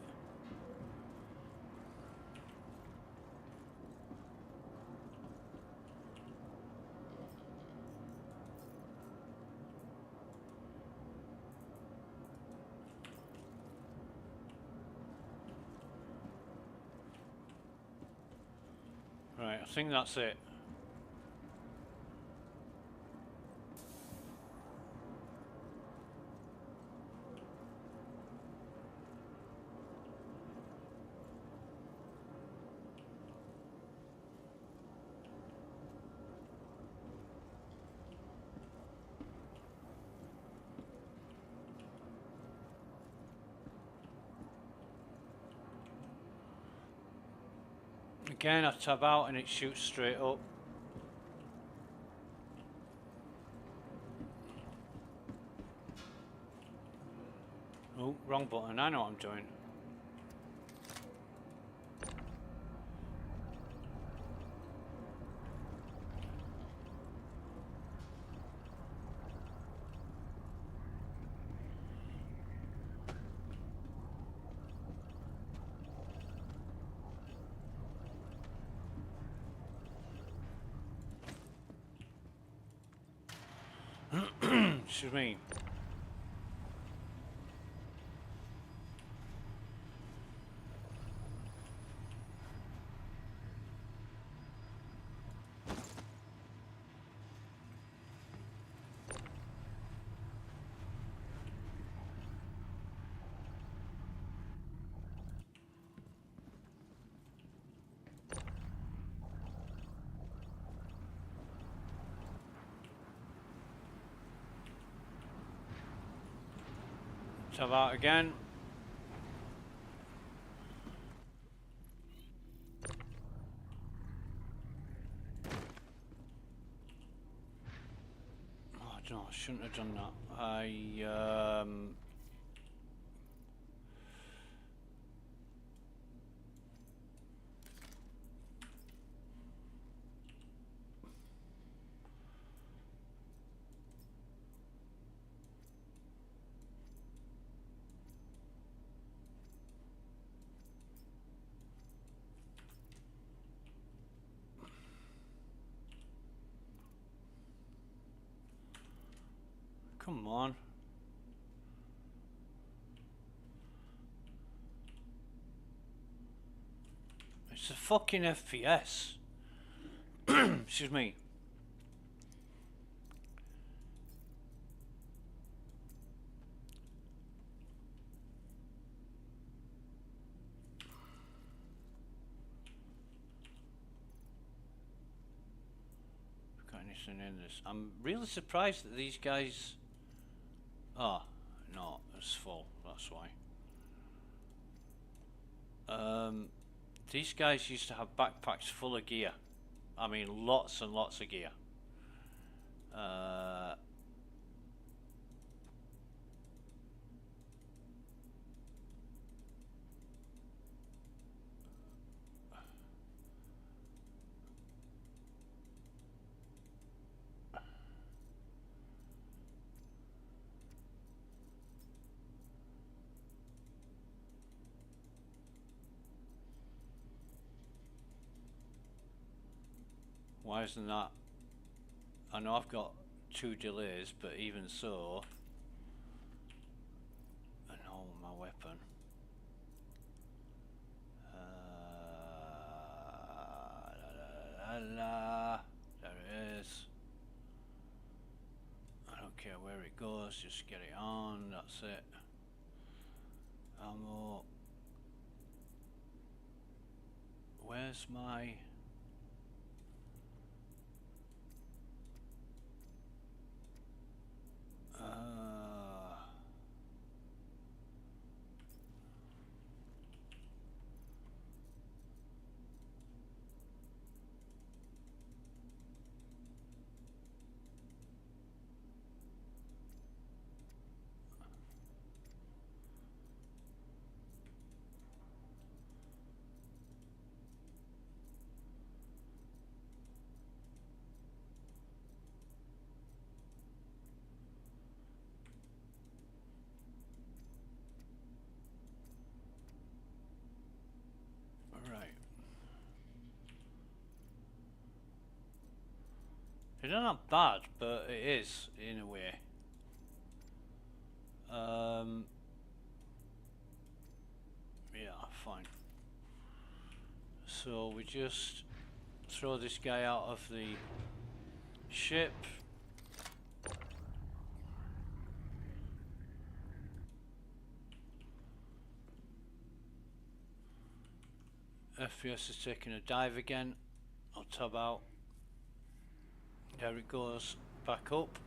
Right, I think that's it. Again, I tab out and it shoots straight up. Oh, wrong button. I know what I'm doing. Excuse me. Let's have that again. Oh no, I shouldn't have done that. Come on. It's a fucking FPS. Excuse me. Got anything in this? I'm really surprised that these guys. Oh, no, it's full. That's why. These guys used to have backpacks full of gear. I mean, lots and lots of gear. Why isn't that? I know I've got 2 delays, but even so, I know my weapon. There it is. I don't care where it goes, just get it on, that's it. Ammo. Where's my... Right. It's not bad, but it is in a way. Yeah, fine. So we just throw this guy out of the ship. FPS is taking a dive again. I'll tab out. There it goes, back up.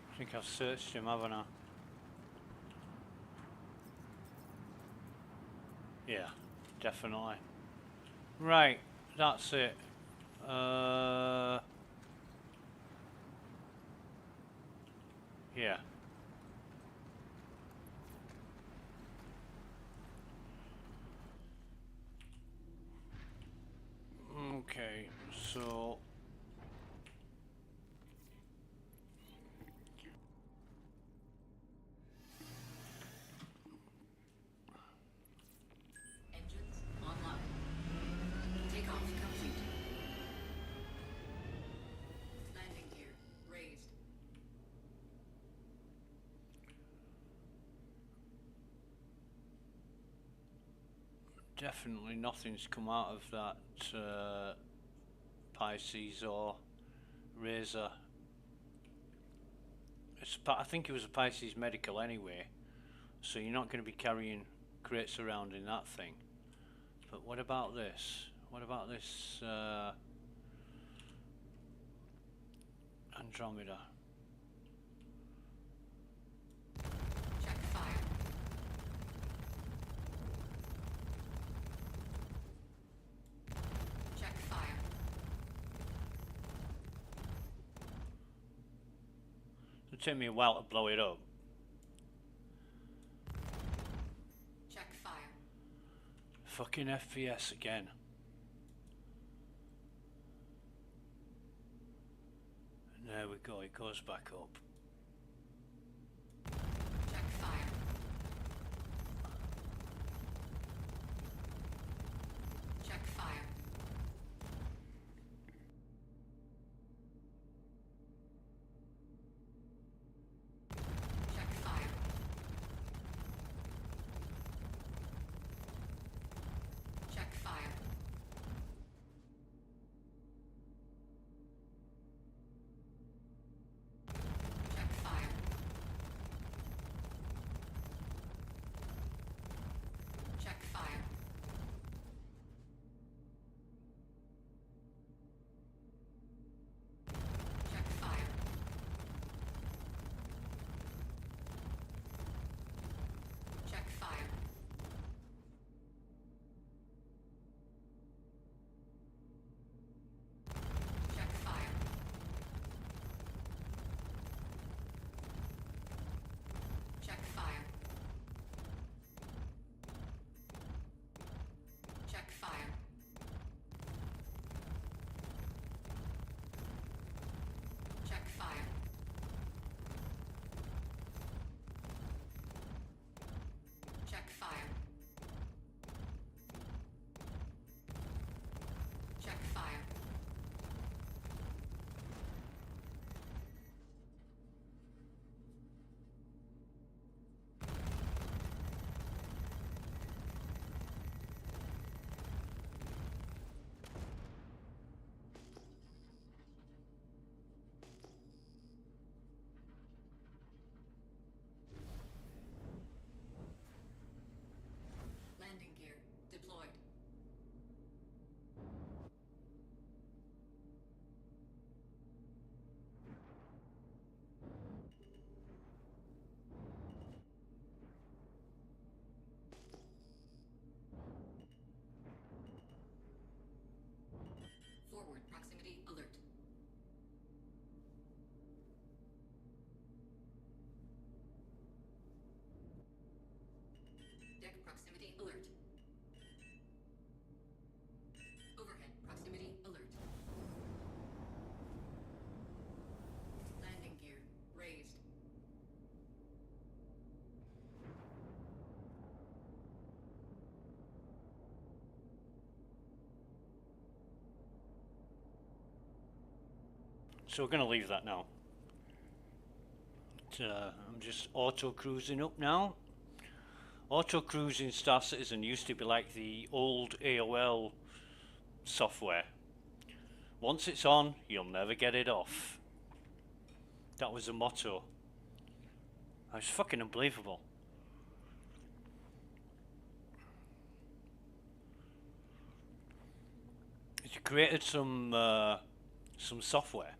I think I've searched him, haven't I? Yeah, definitely. Right, that's it. Yeah. Okay, so Engines online. Takeoff complete. Landing gear raised. definitely nothing's come out of that Pisces or Razor. I think it was a Pisces medical anyway, so you're not going to be carrying crates around in that thing. But what about this? What about this Andromeda? Check fire. Check fire. It'll take me a while to blow it up. Check fire. Fucking FPS again. And there we go, it goes back up. Check fire. Check fire. Check fire. Check fire. Check fire. Check fire. Check fire. Check fire. Check fire. Check fire. Check fire. Check fire. Check fire. Check fire. Landing gear deployed. Forward proximity alert. Deck proximity alert. Overhead proximity alert. Landing gear raised. So we're going to leave that now. I'm just auto cruising up now. Auto cruising Star Citizen used to be like the old AOL software. Once it's on, you'll never get it off. That was the motto. It was fucking unbelievable. It created some software,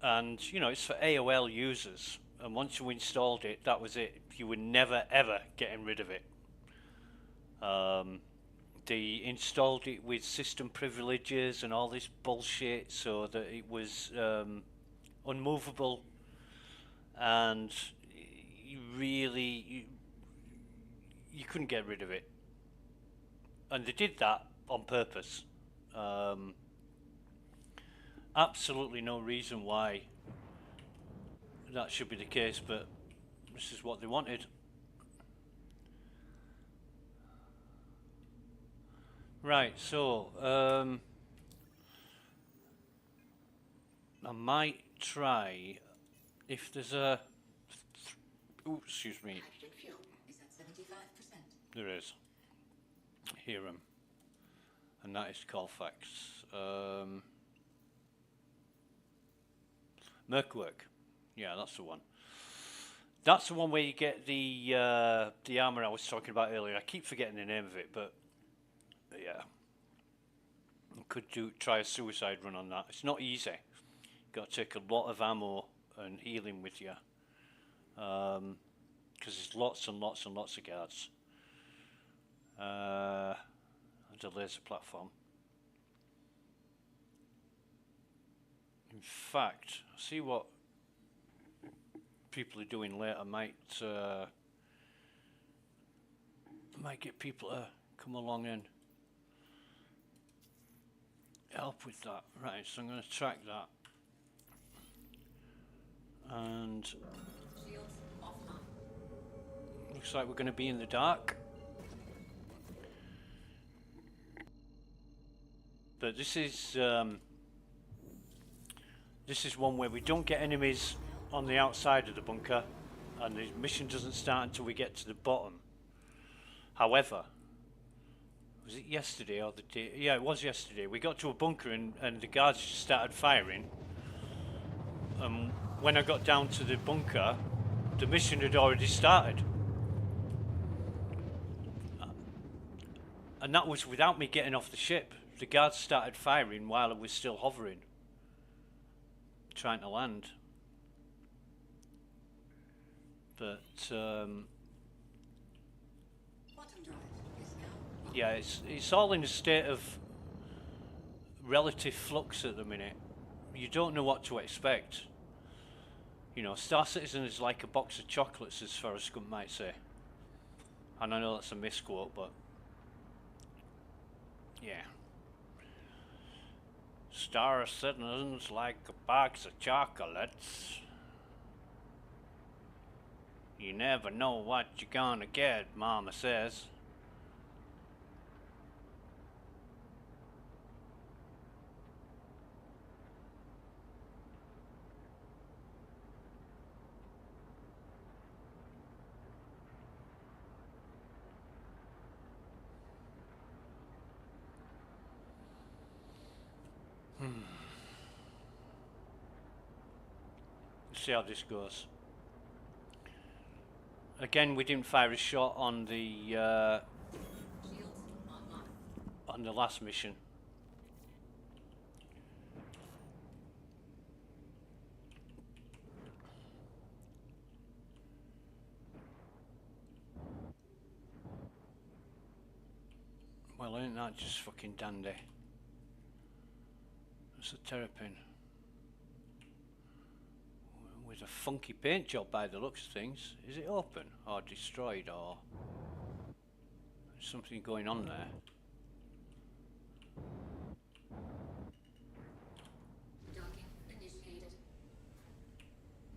and you know, it's for AOL users, and once you installed it, that was it. You were never ever getting rid of it. they installed it with system privileges and all this bullshit so that it was unmovable, and you couldn't get rid of it, and they did that on purpose. Absolutely no reason why that should be the case, but this is what they wanted. Right, so I might try if there's a excuse me, Hydrogen fuel is at 75%. there is Hiram, and that is Colfax. Merkwork, yeah, that's the one. That's the one where you get the armor I was talking about earlier. I keep forgetting the name of it, but yeah, you could try a suicide run on that. It's not easy. You've got to take a lot of ammo and healing with you, because there's lots and lots and lots of guards. There's a laser platform. In fact, see what people are doing later might get people to come along and help with that. Right, so I'm going to track that, and Shields offline. looks like we're going to be in the dark. But this is one where we don't get enemies on the outside of the bunker, and the mission doesn't start until we get to the bottom. However, was it yesterday or the day? Yeah, it was yesterday. We got to a bunker and the guards just started firing. When I got down to the bunker, the mission had already started. And that was without me getting off the ship. The guards started firing while I was still hovering, trying to land. But Quantum drive is now yeah, it's all in a state of relative flux at the minute. You don't know what to expect. You know, Star Citizen is like a box of chocolates, as Forrest Gump might say. And I know that's a misquote, but yeah. Star Citizen's like a box of chocolates. You never know what you're gonna get, Mama says. Let's see how this goes. Again, we didn't fire a shot on the shields online. last mission. Well, ain't that just fucking dandy? It's a terrapin with a funky paint job by the looks of things. Is it open or destroyed, or there's something going on there? Docking initiated.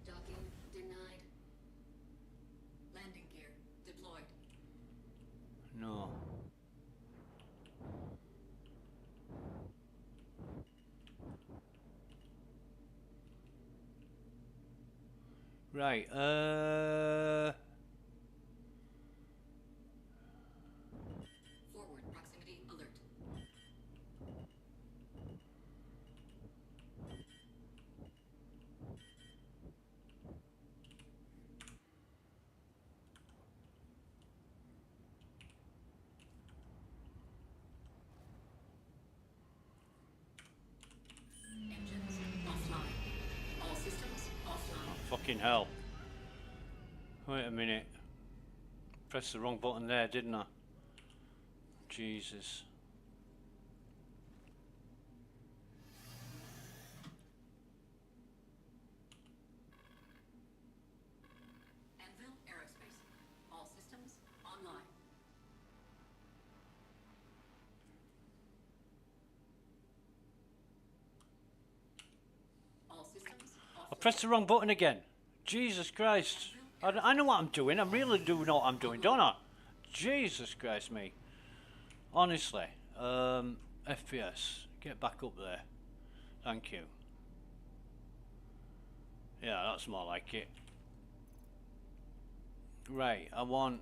Docking denied. Landing gear deployed. No. Right, Forward proximity alert. Engines offline. All systems offline. fucking hell. Wait a minute. Pressed the wrong button there, didn't I? Jesus. Anvil Aerospace. All systems online. All systems I pressed the wrong button again. Jesus Christ. I know what I'm doing. I really do know what I'm doing, don't I? Jesus Christ me. Honestly. FPS. Get back up there. Thank you. Yeah, that's more like it. Right, I want...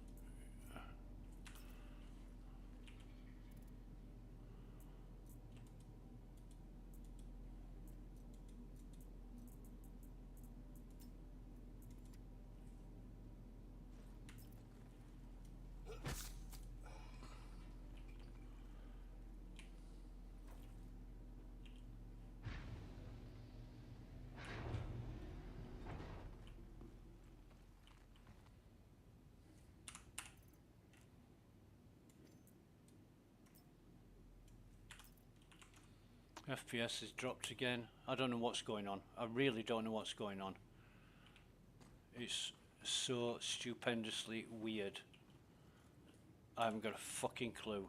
FPS has dropped again. I don't know what's going on. I really don't know what's going on. It's so stupendously weird. I haven't got a fucking clue.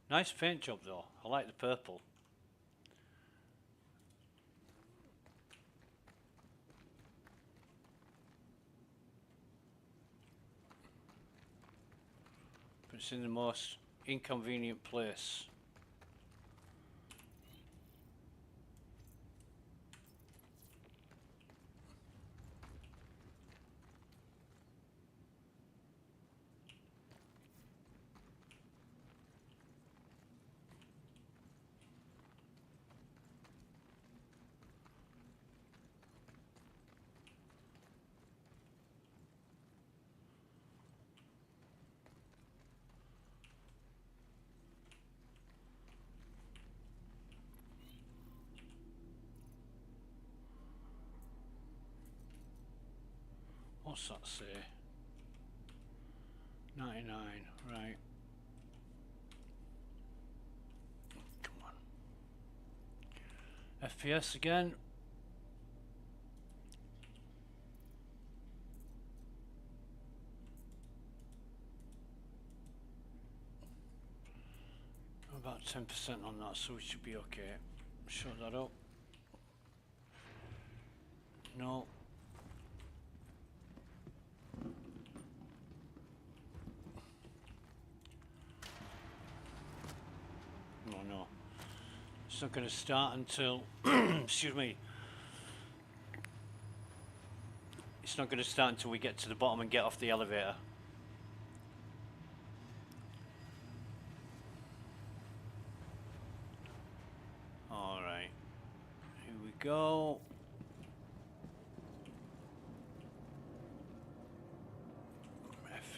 Nice paint job though. I like the purple. But it's in the most inconvenient place. What's that say? 99, right. Come on. FPS again. About 10% on that, so we should be okay. Shut that up. No. No. It's not going to start until, excuse me. It's not going to start until we get to the bottom and get off the elevator. Alright. Here we go.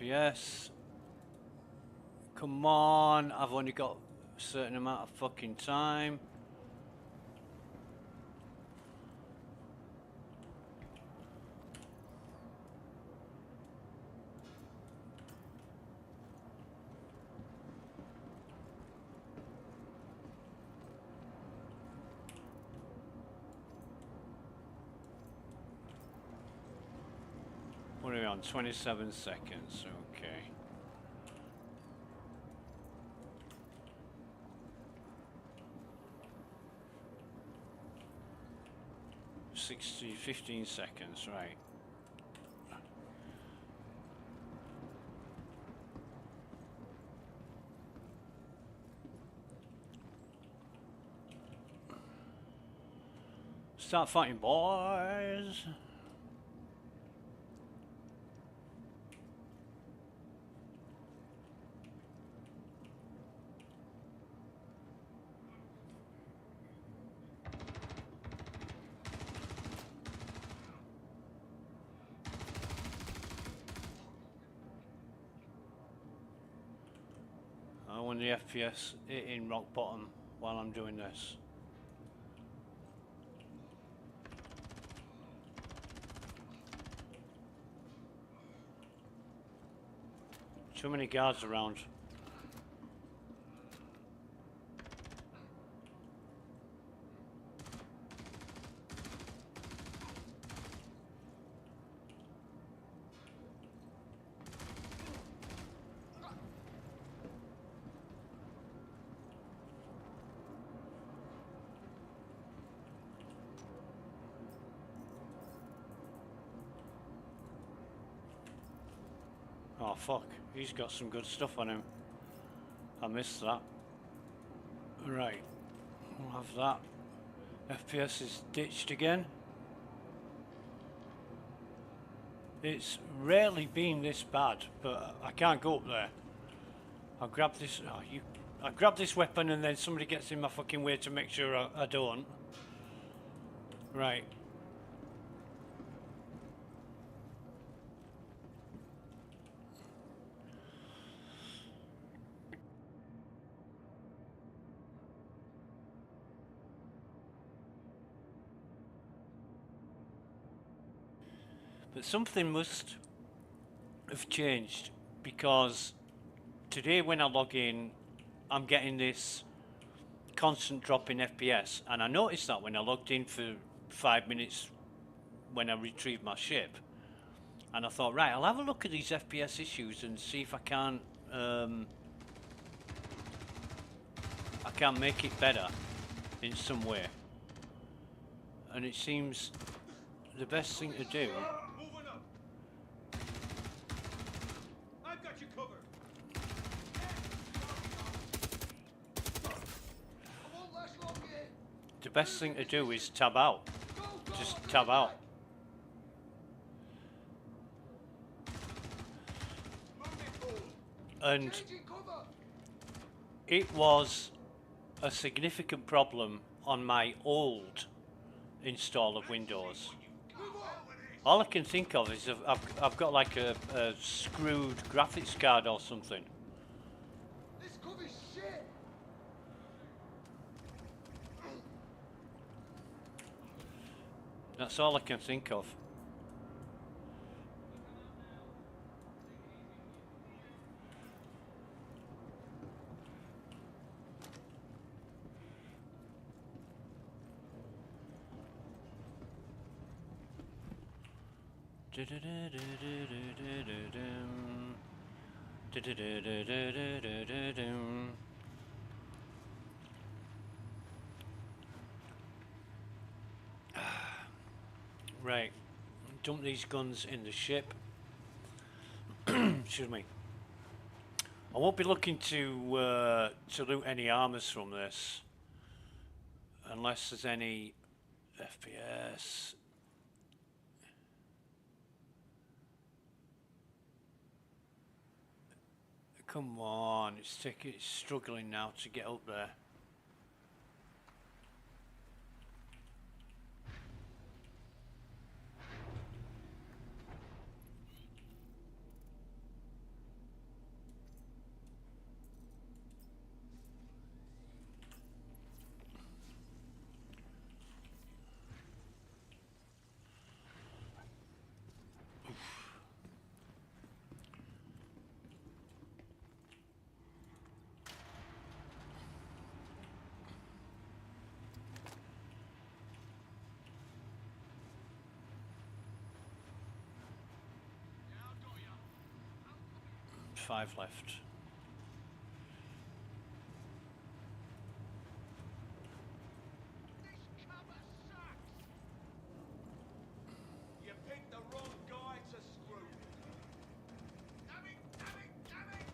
FPS. Come on, I've only got a certain amount of fucking time. What are we on? 27 seconds, okay. Sixty, 15 seconds, right. Start fighting, boys. want the FPS hitting rock bottom while I'm doing this. Too many guards around. Oh fuck, he's got some good stuff on him. I missed that. Right, we'll have that. FPS is ditched again. It's rarely been this bad, but I can't go up there. I'll grab this. Oh, I grab this weapon and then somebody gets in my fucking way to make sure I don't. Right. But something must have changed, because today when I log in, I'm getting this constant drop in FPS, and I noticed that when I logged in for 5 minutes when I retrieved my ship, and I thought, right, I'll have a look at these FPS issues and see if I can make it better in some way. And it seems the best thing to do. Moving up. I've got you covered. I won't last long here. The best thing to do is tab out. Just tab out. And Changing cover. it was a significant problem on my old install of Windows. All I can think of is I've got like a screwed graphics card or something. This cover's shit. That's all I can think of. Right, dump these guns in the ship. Excuse me. I won't be looking to loot any armors from this, unless there's any FPS. Come on, it's struggling now to get up there. Five left. You picked the wrong guy to screw. Damn it, damn it, damn it.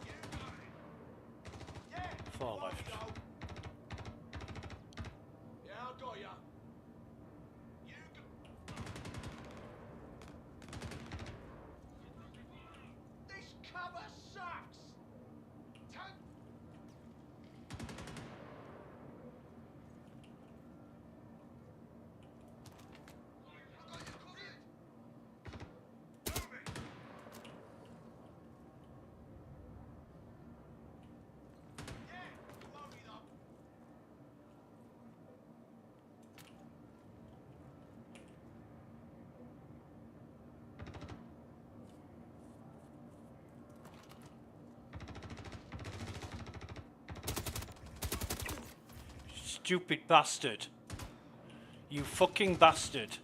You got it. Yeah. Four left. Go. Yeah, I got ya. You go. This cover sucks. Tank. I got you covered. stupid bastard. You fucking bastard.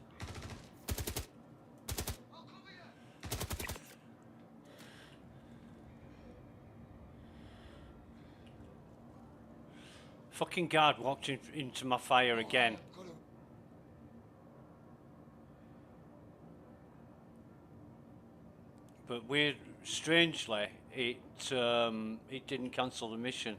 Fucking guard walked into my fire again. But weird, strangely, it didn't cancel the mission.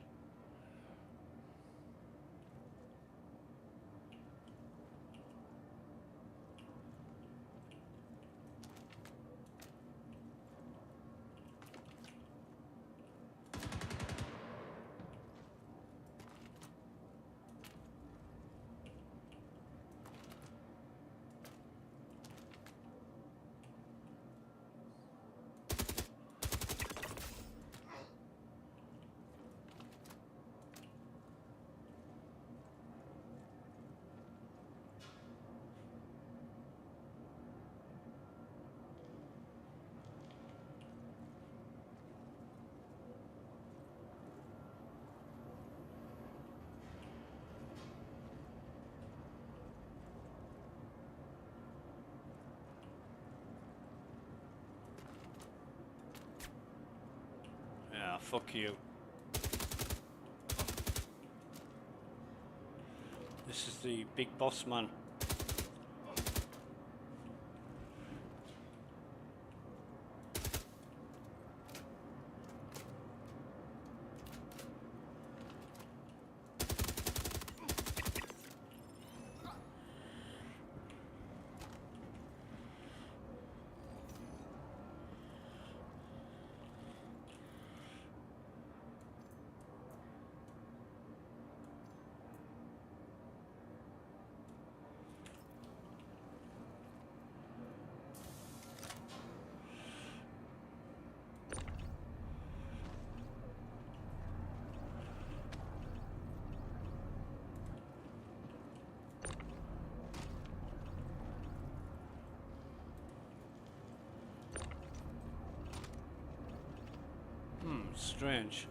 Yeah, fuck you. This is the big boss man. Strange.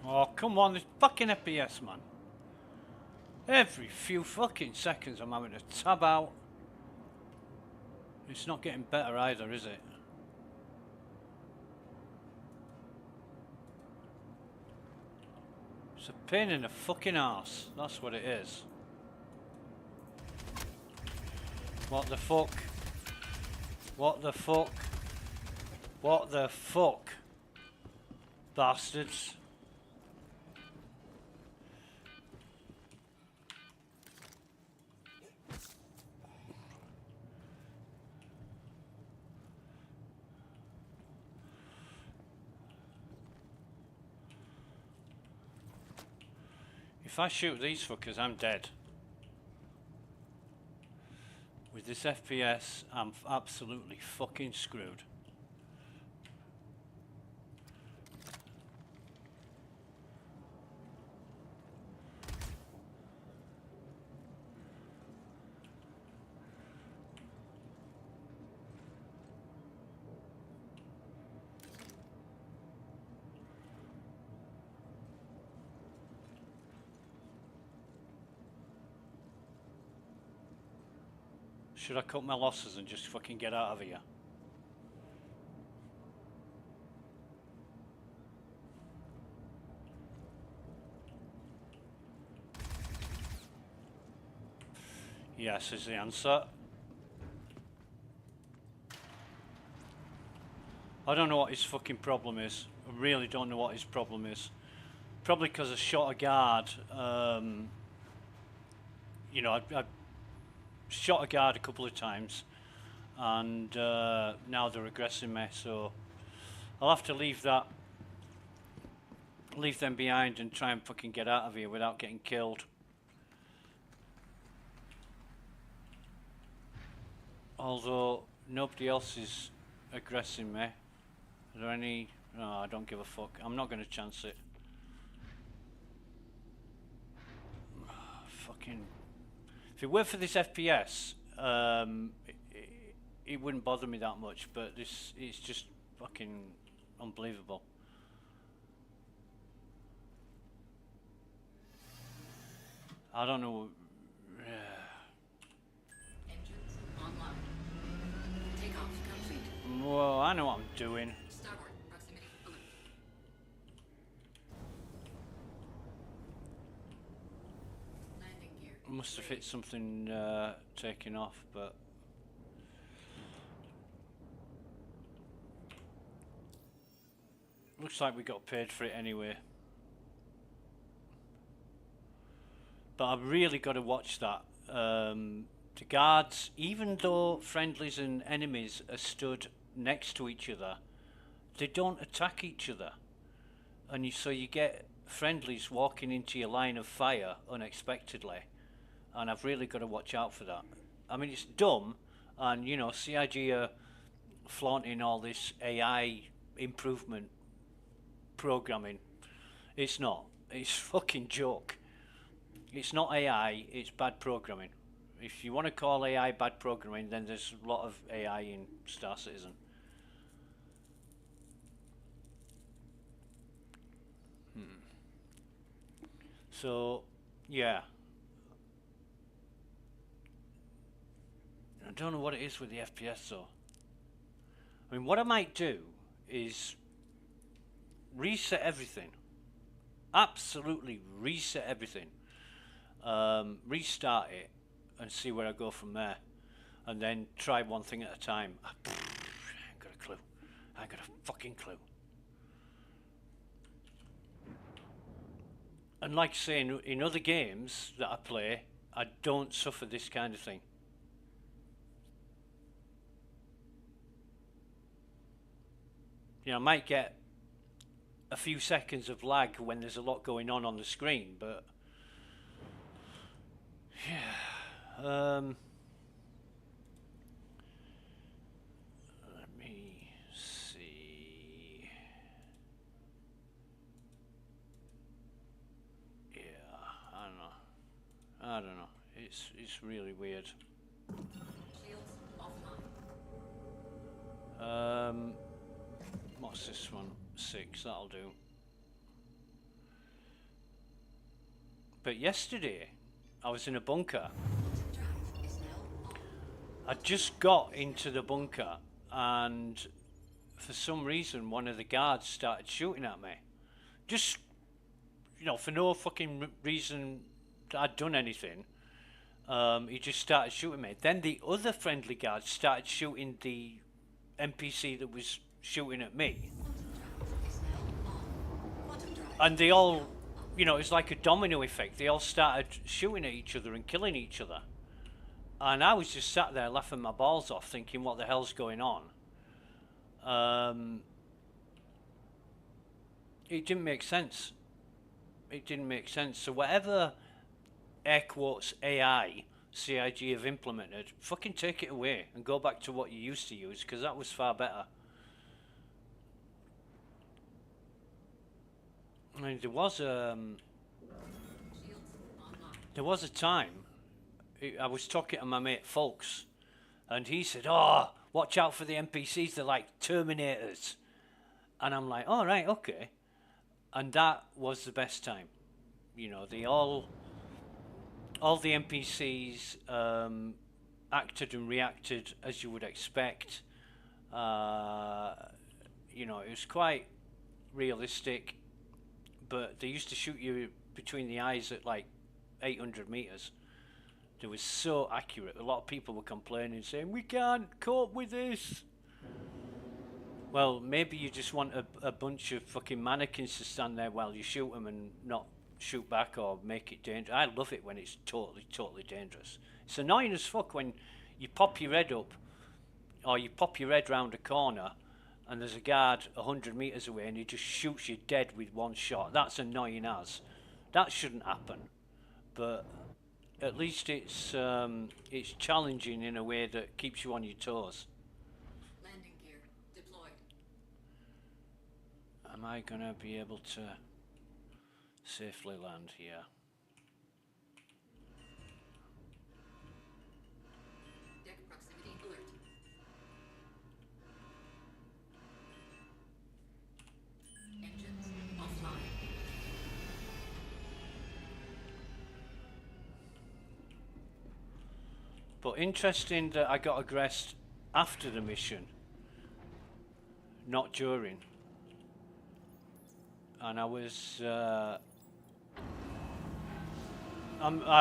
Oh, come on, this fucking FPS, man. Every few fucking seconds I'm having to tab out. It's not getting better either, is it? It's a pain in the fucking arse. That's what it is. What the fuck? What the fuck? What the fuck? Bastards. If I shoot these fuckers, I'm dead. With this FPS, I'm absolutely fucking screwed. Should I cut my losses and just fucking get out of here? Yes is the answer. I don't know what his fucking problem is. I really don't know what his problem is. Probably because I shot a guard. You know, I shot a guard a couple of times, and now they're aggressing me. So I'll have to leave them behind and try and fucking get out of here without getting killed. Although nobody else is aggressing me. Are there any? No, I don't give a fuck. I'm not going to chance it. Fucking. If it weren't for this FPS, it wouldn't bother me that much. But this, it's just fucking unbelievable. I don't know. Engines online. Takeoff complete. Well, I know what I'm doing. Starboard proximity alert. Landing gear. I must have hit something taking off, but looks like we got paid for it anyway. But I've really got to watch that. The guards, even though friendlies and enemies are stood next to each other, they don't attack each other. And so you get friendlies walking into your line of fire unexpectedly. And I've really got to watch out for that. I mean, it's dumb, and you know, CIG are flaunting all this AI improvement programming. It's not. It's a fucking joke. It's not AI, it's bad programming. If you want to call AI bad programming, then there's a lot of AI in Star Citizen. So, yeah. I don't know what it is with the FPS though. I mean, what I might do is reset everything. Absolutely reset everything. Restart it and see where I go from there, and then try one thing at a time. I ain't got a clue. I ain't got a fucking clue. And like saying in other games that I play, I don't suffer this kind of thing. You know, I might get a few seconds of lag when there's a lot going on the screen, but yeah, let me see. Yeah, I don't know. It's really weird. Shields offline. What's this one? 6. That'll do. But yesterday, I was in a bunker. Drive is now on. I just got into the bunker, and for some reason, one of the guards started shooting at me. Just, you know, for no fucking reason that I'd done anything. He just started shooting me. Then the other friendly guards started shooting the NPC that was shooting at me. And they all, you know, it's like a domino effect. They all started shooting at each other and killing each other. And I was just sat there laughing my balls off, thinking, what the hell's going on? It didn't make sense. It didn't make sense. So whatever, air quotes, AI CIG have implemented, fucking take it away and go back to what you used to use, because that was far better. I mean, there was a time I was talking to my mate Folks, and he said, "Oh, watch out for the NPCs. They're like Terminators." And I'm like, "All right, okay." And that was the best time. You know, all the NPCs acted and reacted as you would expect. You know, it was quite realistic. But they used to shoot you between the eyes at like 800 meters. It was so accurate. A lot of people were complaining, saying, "We can't cope with this." Well, maybe you just want a bunch of fucking mannequins to stand there while you shoot them and not shoot back or make it dangerous. I love it when it's totally dangerous. It's annoying as fuck when you pop your head up, or you pop your head round a corner, and there's a guard 100 meters away and he just shoots you dead with one shot. That's annoying as. That shouldn't happen. But at least it's challenging in a way that keeps you on your toes. Landing gear Am I gonna be able to safely land here? Deck proximity alert. Engines offline. But interesting that I got aggressed after the mission, not during. And I was, I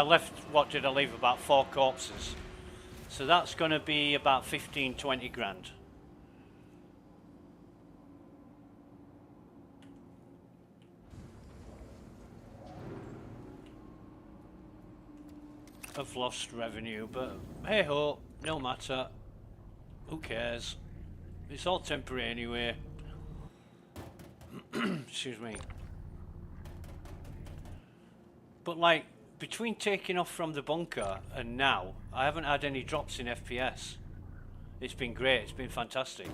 left, what did I leave? About 4 corpses. So that's going to be about 15, 20 grand. Of lost revenue, but hey ho, no matter. Who cares? It's all temporary anyway. Excuse me. But like, between taking off from the bunker and now, I haven't had any drops in FPS. It's been great, it's been fantastic.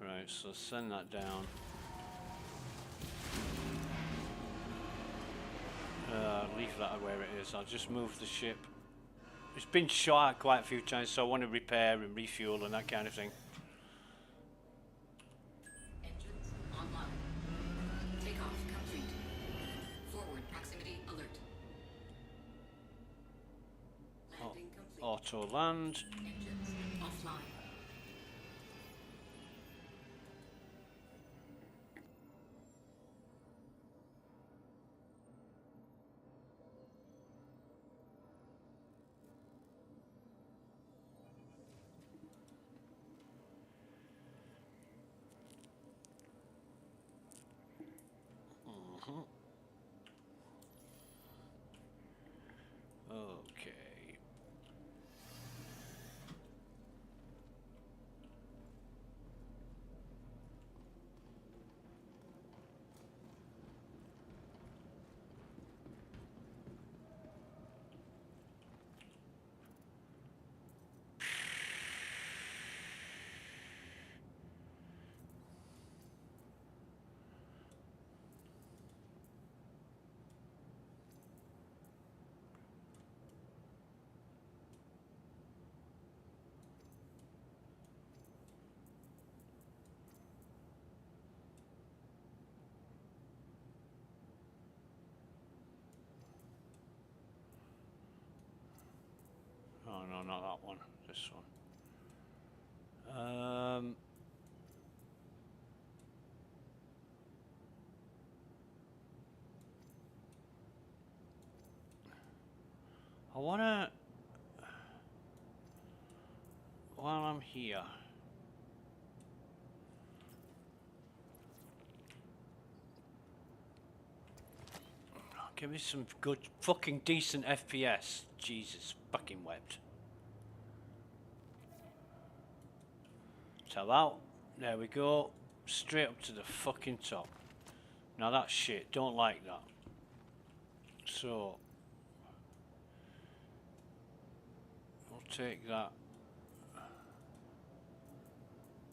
Right, so send that down. Leave that where it is. I'll just move the ship. It's been shot at quite a few times, so I want to repair and refuel and that kind of thing. Engines online. Takeoff complete. Forward proximity alert. Landing complete. Auto land. Engines offline. Okay. Oh no, not that one. This one. I wanna, while I'm here, give me some good, fucking decent FPS. Jesus fucking webbed. Tab out. There we go. Straight up to the fucking top. Now that's shit. Don't like that. So we'll take that.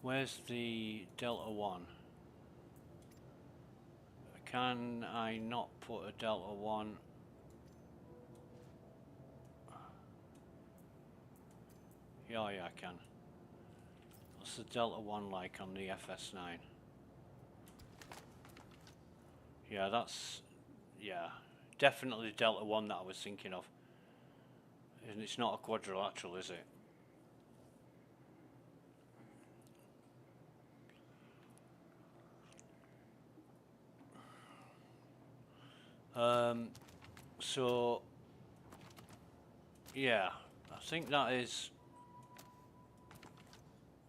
Where's the Delta 1? Can I not put a Delta 1? Yeah, I can. What's the Delta 1 like on the FS9? Yeah, that's... yeah. Definitely Delta 1 that I was thinking of. And it's not a quadrilateral, is it? So... yeah, I think that is...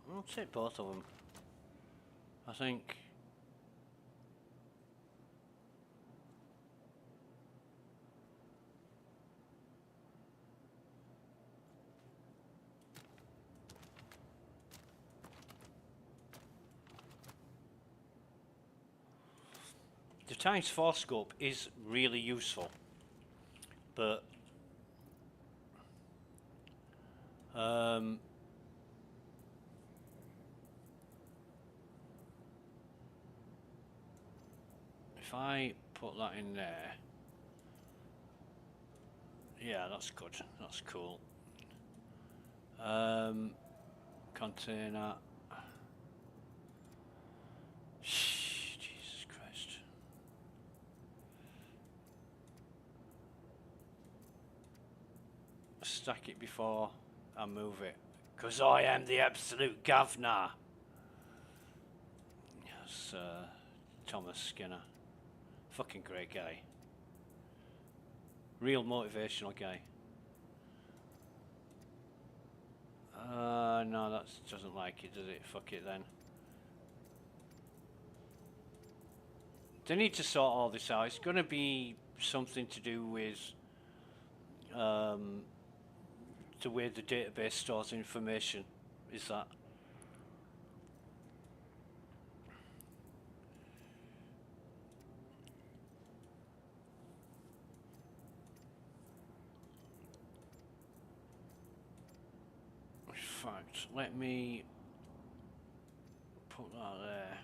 I'll take both of them. I think... the ×4 scope is really useful, but Um, if I put that in there, yeah, that's good. That's cool. Container. Jesus Christ. Stack it before I move it, because I am the absolute governor. Yes, Thomas Skinner. Fucking great guy. Real motivational guy. No, that doesn't like it, does it? Fuck it then. They need to sort all this out. It's going to be something to do with the way the database stores information. Is that? In fact, let me put that there.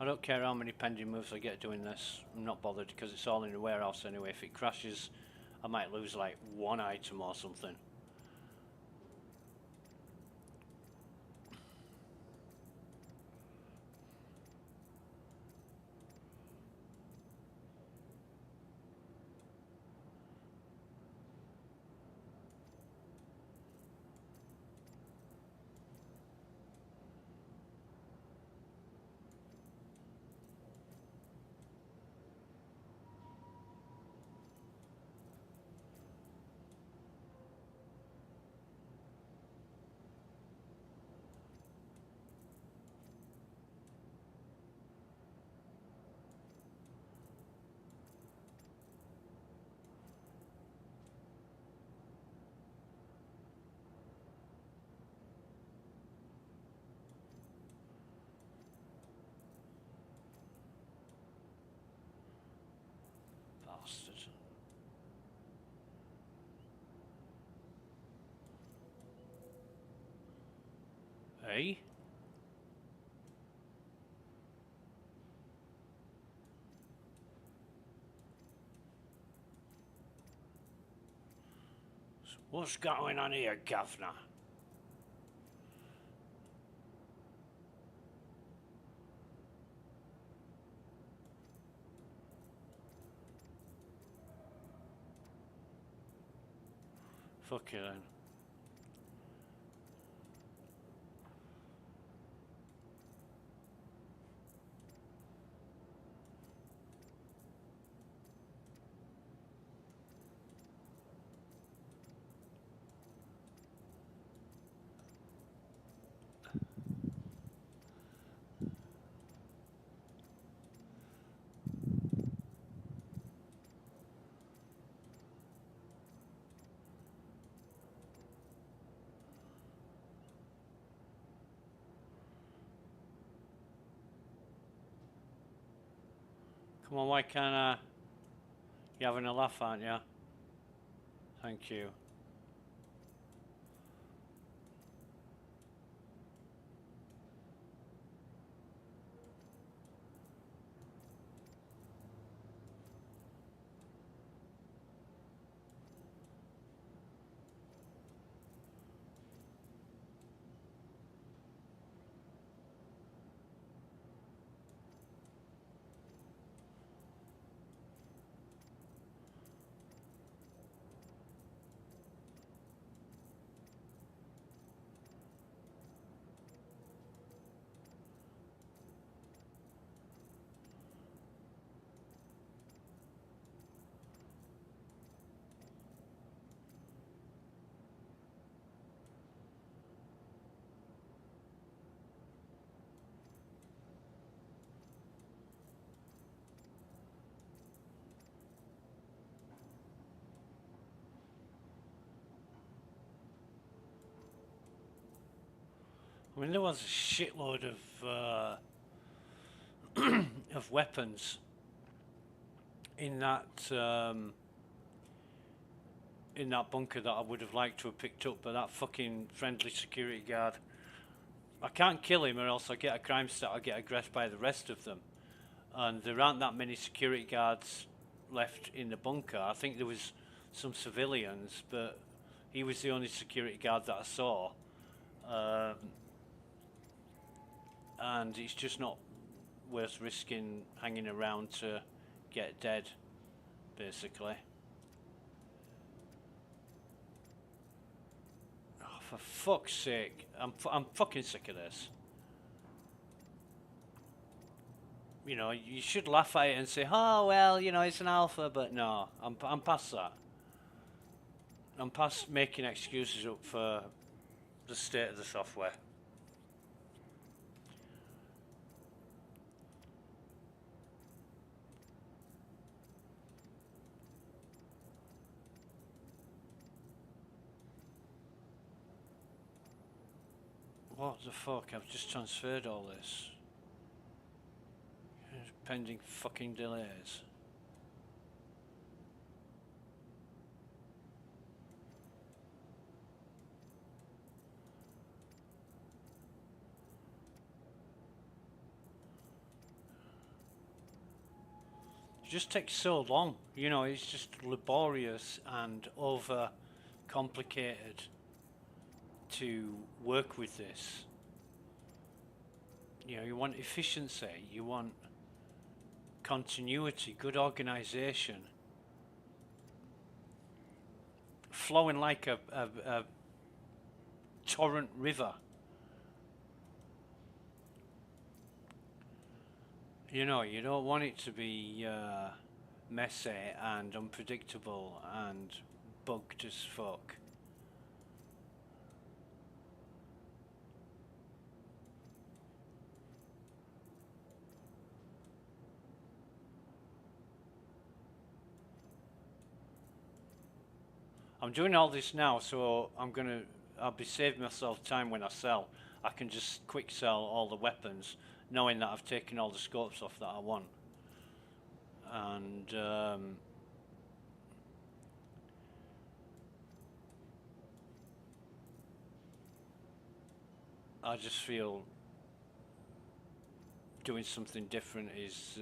I don't care how many pending moves I get doing this. I'm not bothered because it's all in the warehouse anyway. If it crashes, I might lose like one item or something. Bastard. Hey? What's going on here, Governor? Fuck you then. Come on, why can't I? You're having a laugh, aren't you? Thank you. I mean, there was a shitload of of weapons in that bunker that I would have liked to have picked up, but that fucking friendly security guard, I can't kill him or else I get a crime stat, I get aggressed by the rest of them. And there aren't that many security guards left in the bunker. I think there was some civilians, but he was the only security guard that I saw. And it's just not worth risking hanging around to get dead, basically. Oh, for fuck's sake, I'm fucking sick of this. You know, you should laugh at it and say, oh well, you know, it's an alpha, but no, I'm past that. I'm past making excuses up for the state of the software. What the fuck? I've just transferred all this. Pending fucking delays. It just takes so long, you know, it's just laborious and over complicated to work with this. You know, you want efficiency, you want continuity, good organization, flowing like a torrent river. You know, you don't want it to be messy and unpredictable and bugged as fuck. I'm doing all this now, so I'll be saving myself time when I sell. I can just quick sell all the weapons, knowing that I've taken all the scopes off that I want. And I just feel doing something different is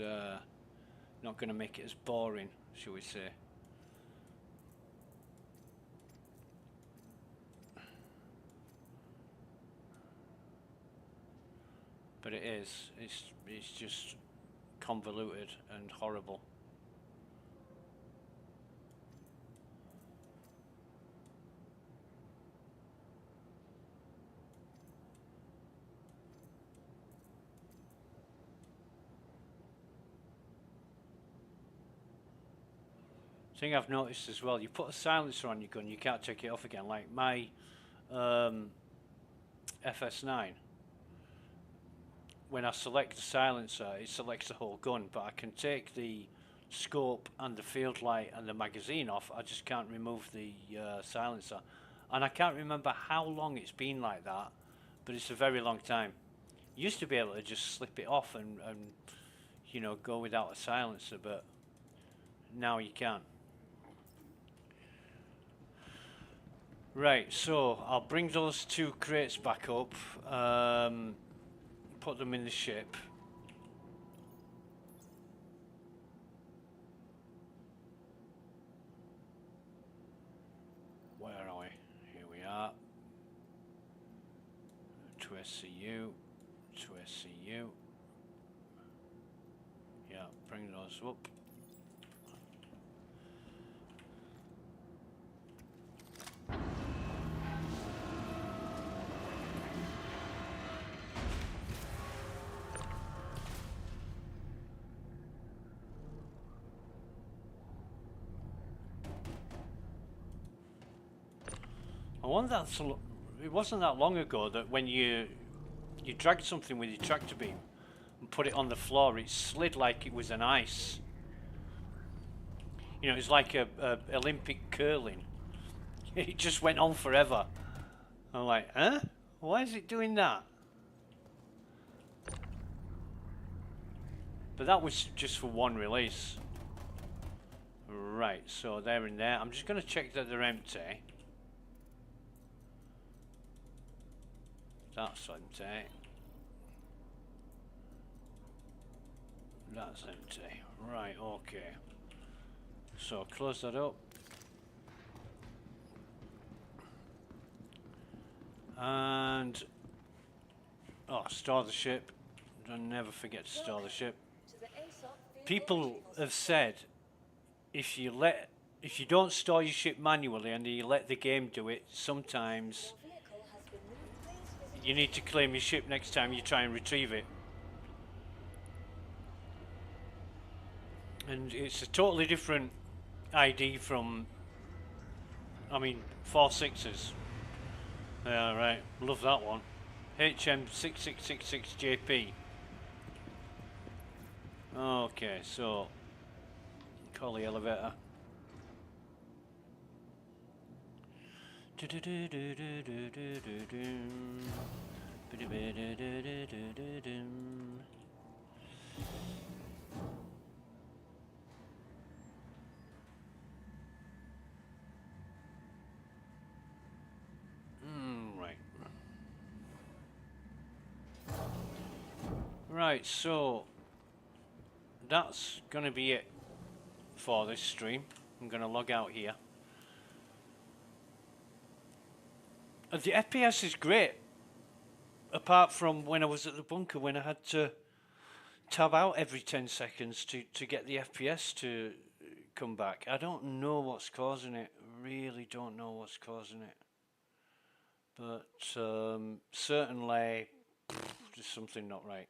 not going to make it as boring, shall we say. But it is. It's just convoluted and horrible. Thing I've noticed as well, you put a silencer on your gun, you can't take it off again. Like my FS9. When I select the silencer, it selects the whole gun, but I can take the scope and the field light and the magazine off. I just can't remove the silencer. And I can't remember how long it's been like that, but it's a very long time. You used to be able to just slip it off and you know, go without a silencer, but now you can't. Right, so I'll bring those two crates back up. Put them in the ship. Where are we? Here we are. To SCU. To SCU. Yeah, bring those up. I wonder it wasn't that long ago that when you dragged something with your tractor beam and put it on the floor, it slid like it was an ice. You know, it's like a Olympic curling. It just went on forever. I'm like, huh? Why is it doing that? But that was just for one release. Right, so they're in there. I'm just going to check that they're empty. That's empty. That's empty. Right, okay. So close that up. And store the ship. Don't never forget to store the ship. To the ASOP People have said if you don't store your ship manually and you let the game do it, sometimes vehicle has been moved. Please visit you need to claim your ship next time you try and retrieve it. And it's a totally different ID from, I mean, 4.6s. Yeah, right. Love that one. HM6666JP. Okay, so call the elevator. Right, so that's going to be it for this stream. I'm going to log out here. The FPS is great, apart from when I was at the bunker, when I had to tab out every 10 seconds to get the FPS to come back. I don't know what's causing it. Really don't know what's causing it. But certainly there's something not right.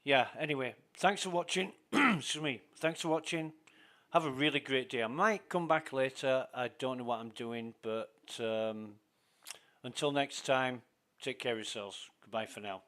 Yeah, anyway, thanks for watching. Excuse me. Thanks for watching. Have a really great day. I might come back later. I don't know what I'm doing, but until next time, take care of yourselves. Goodbye for now.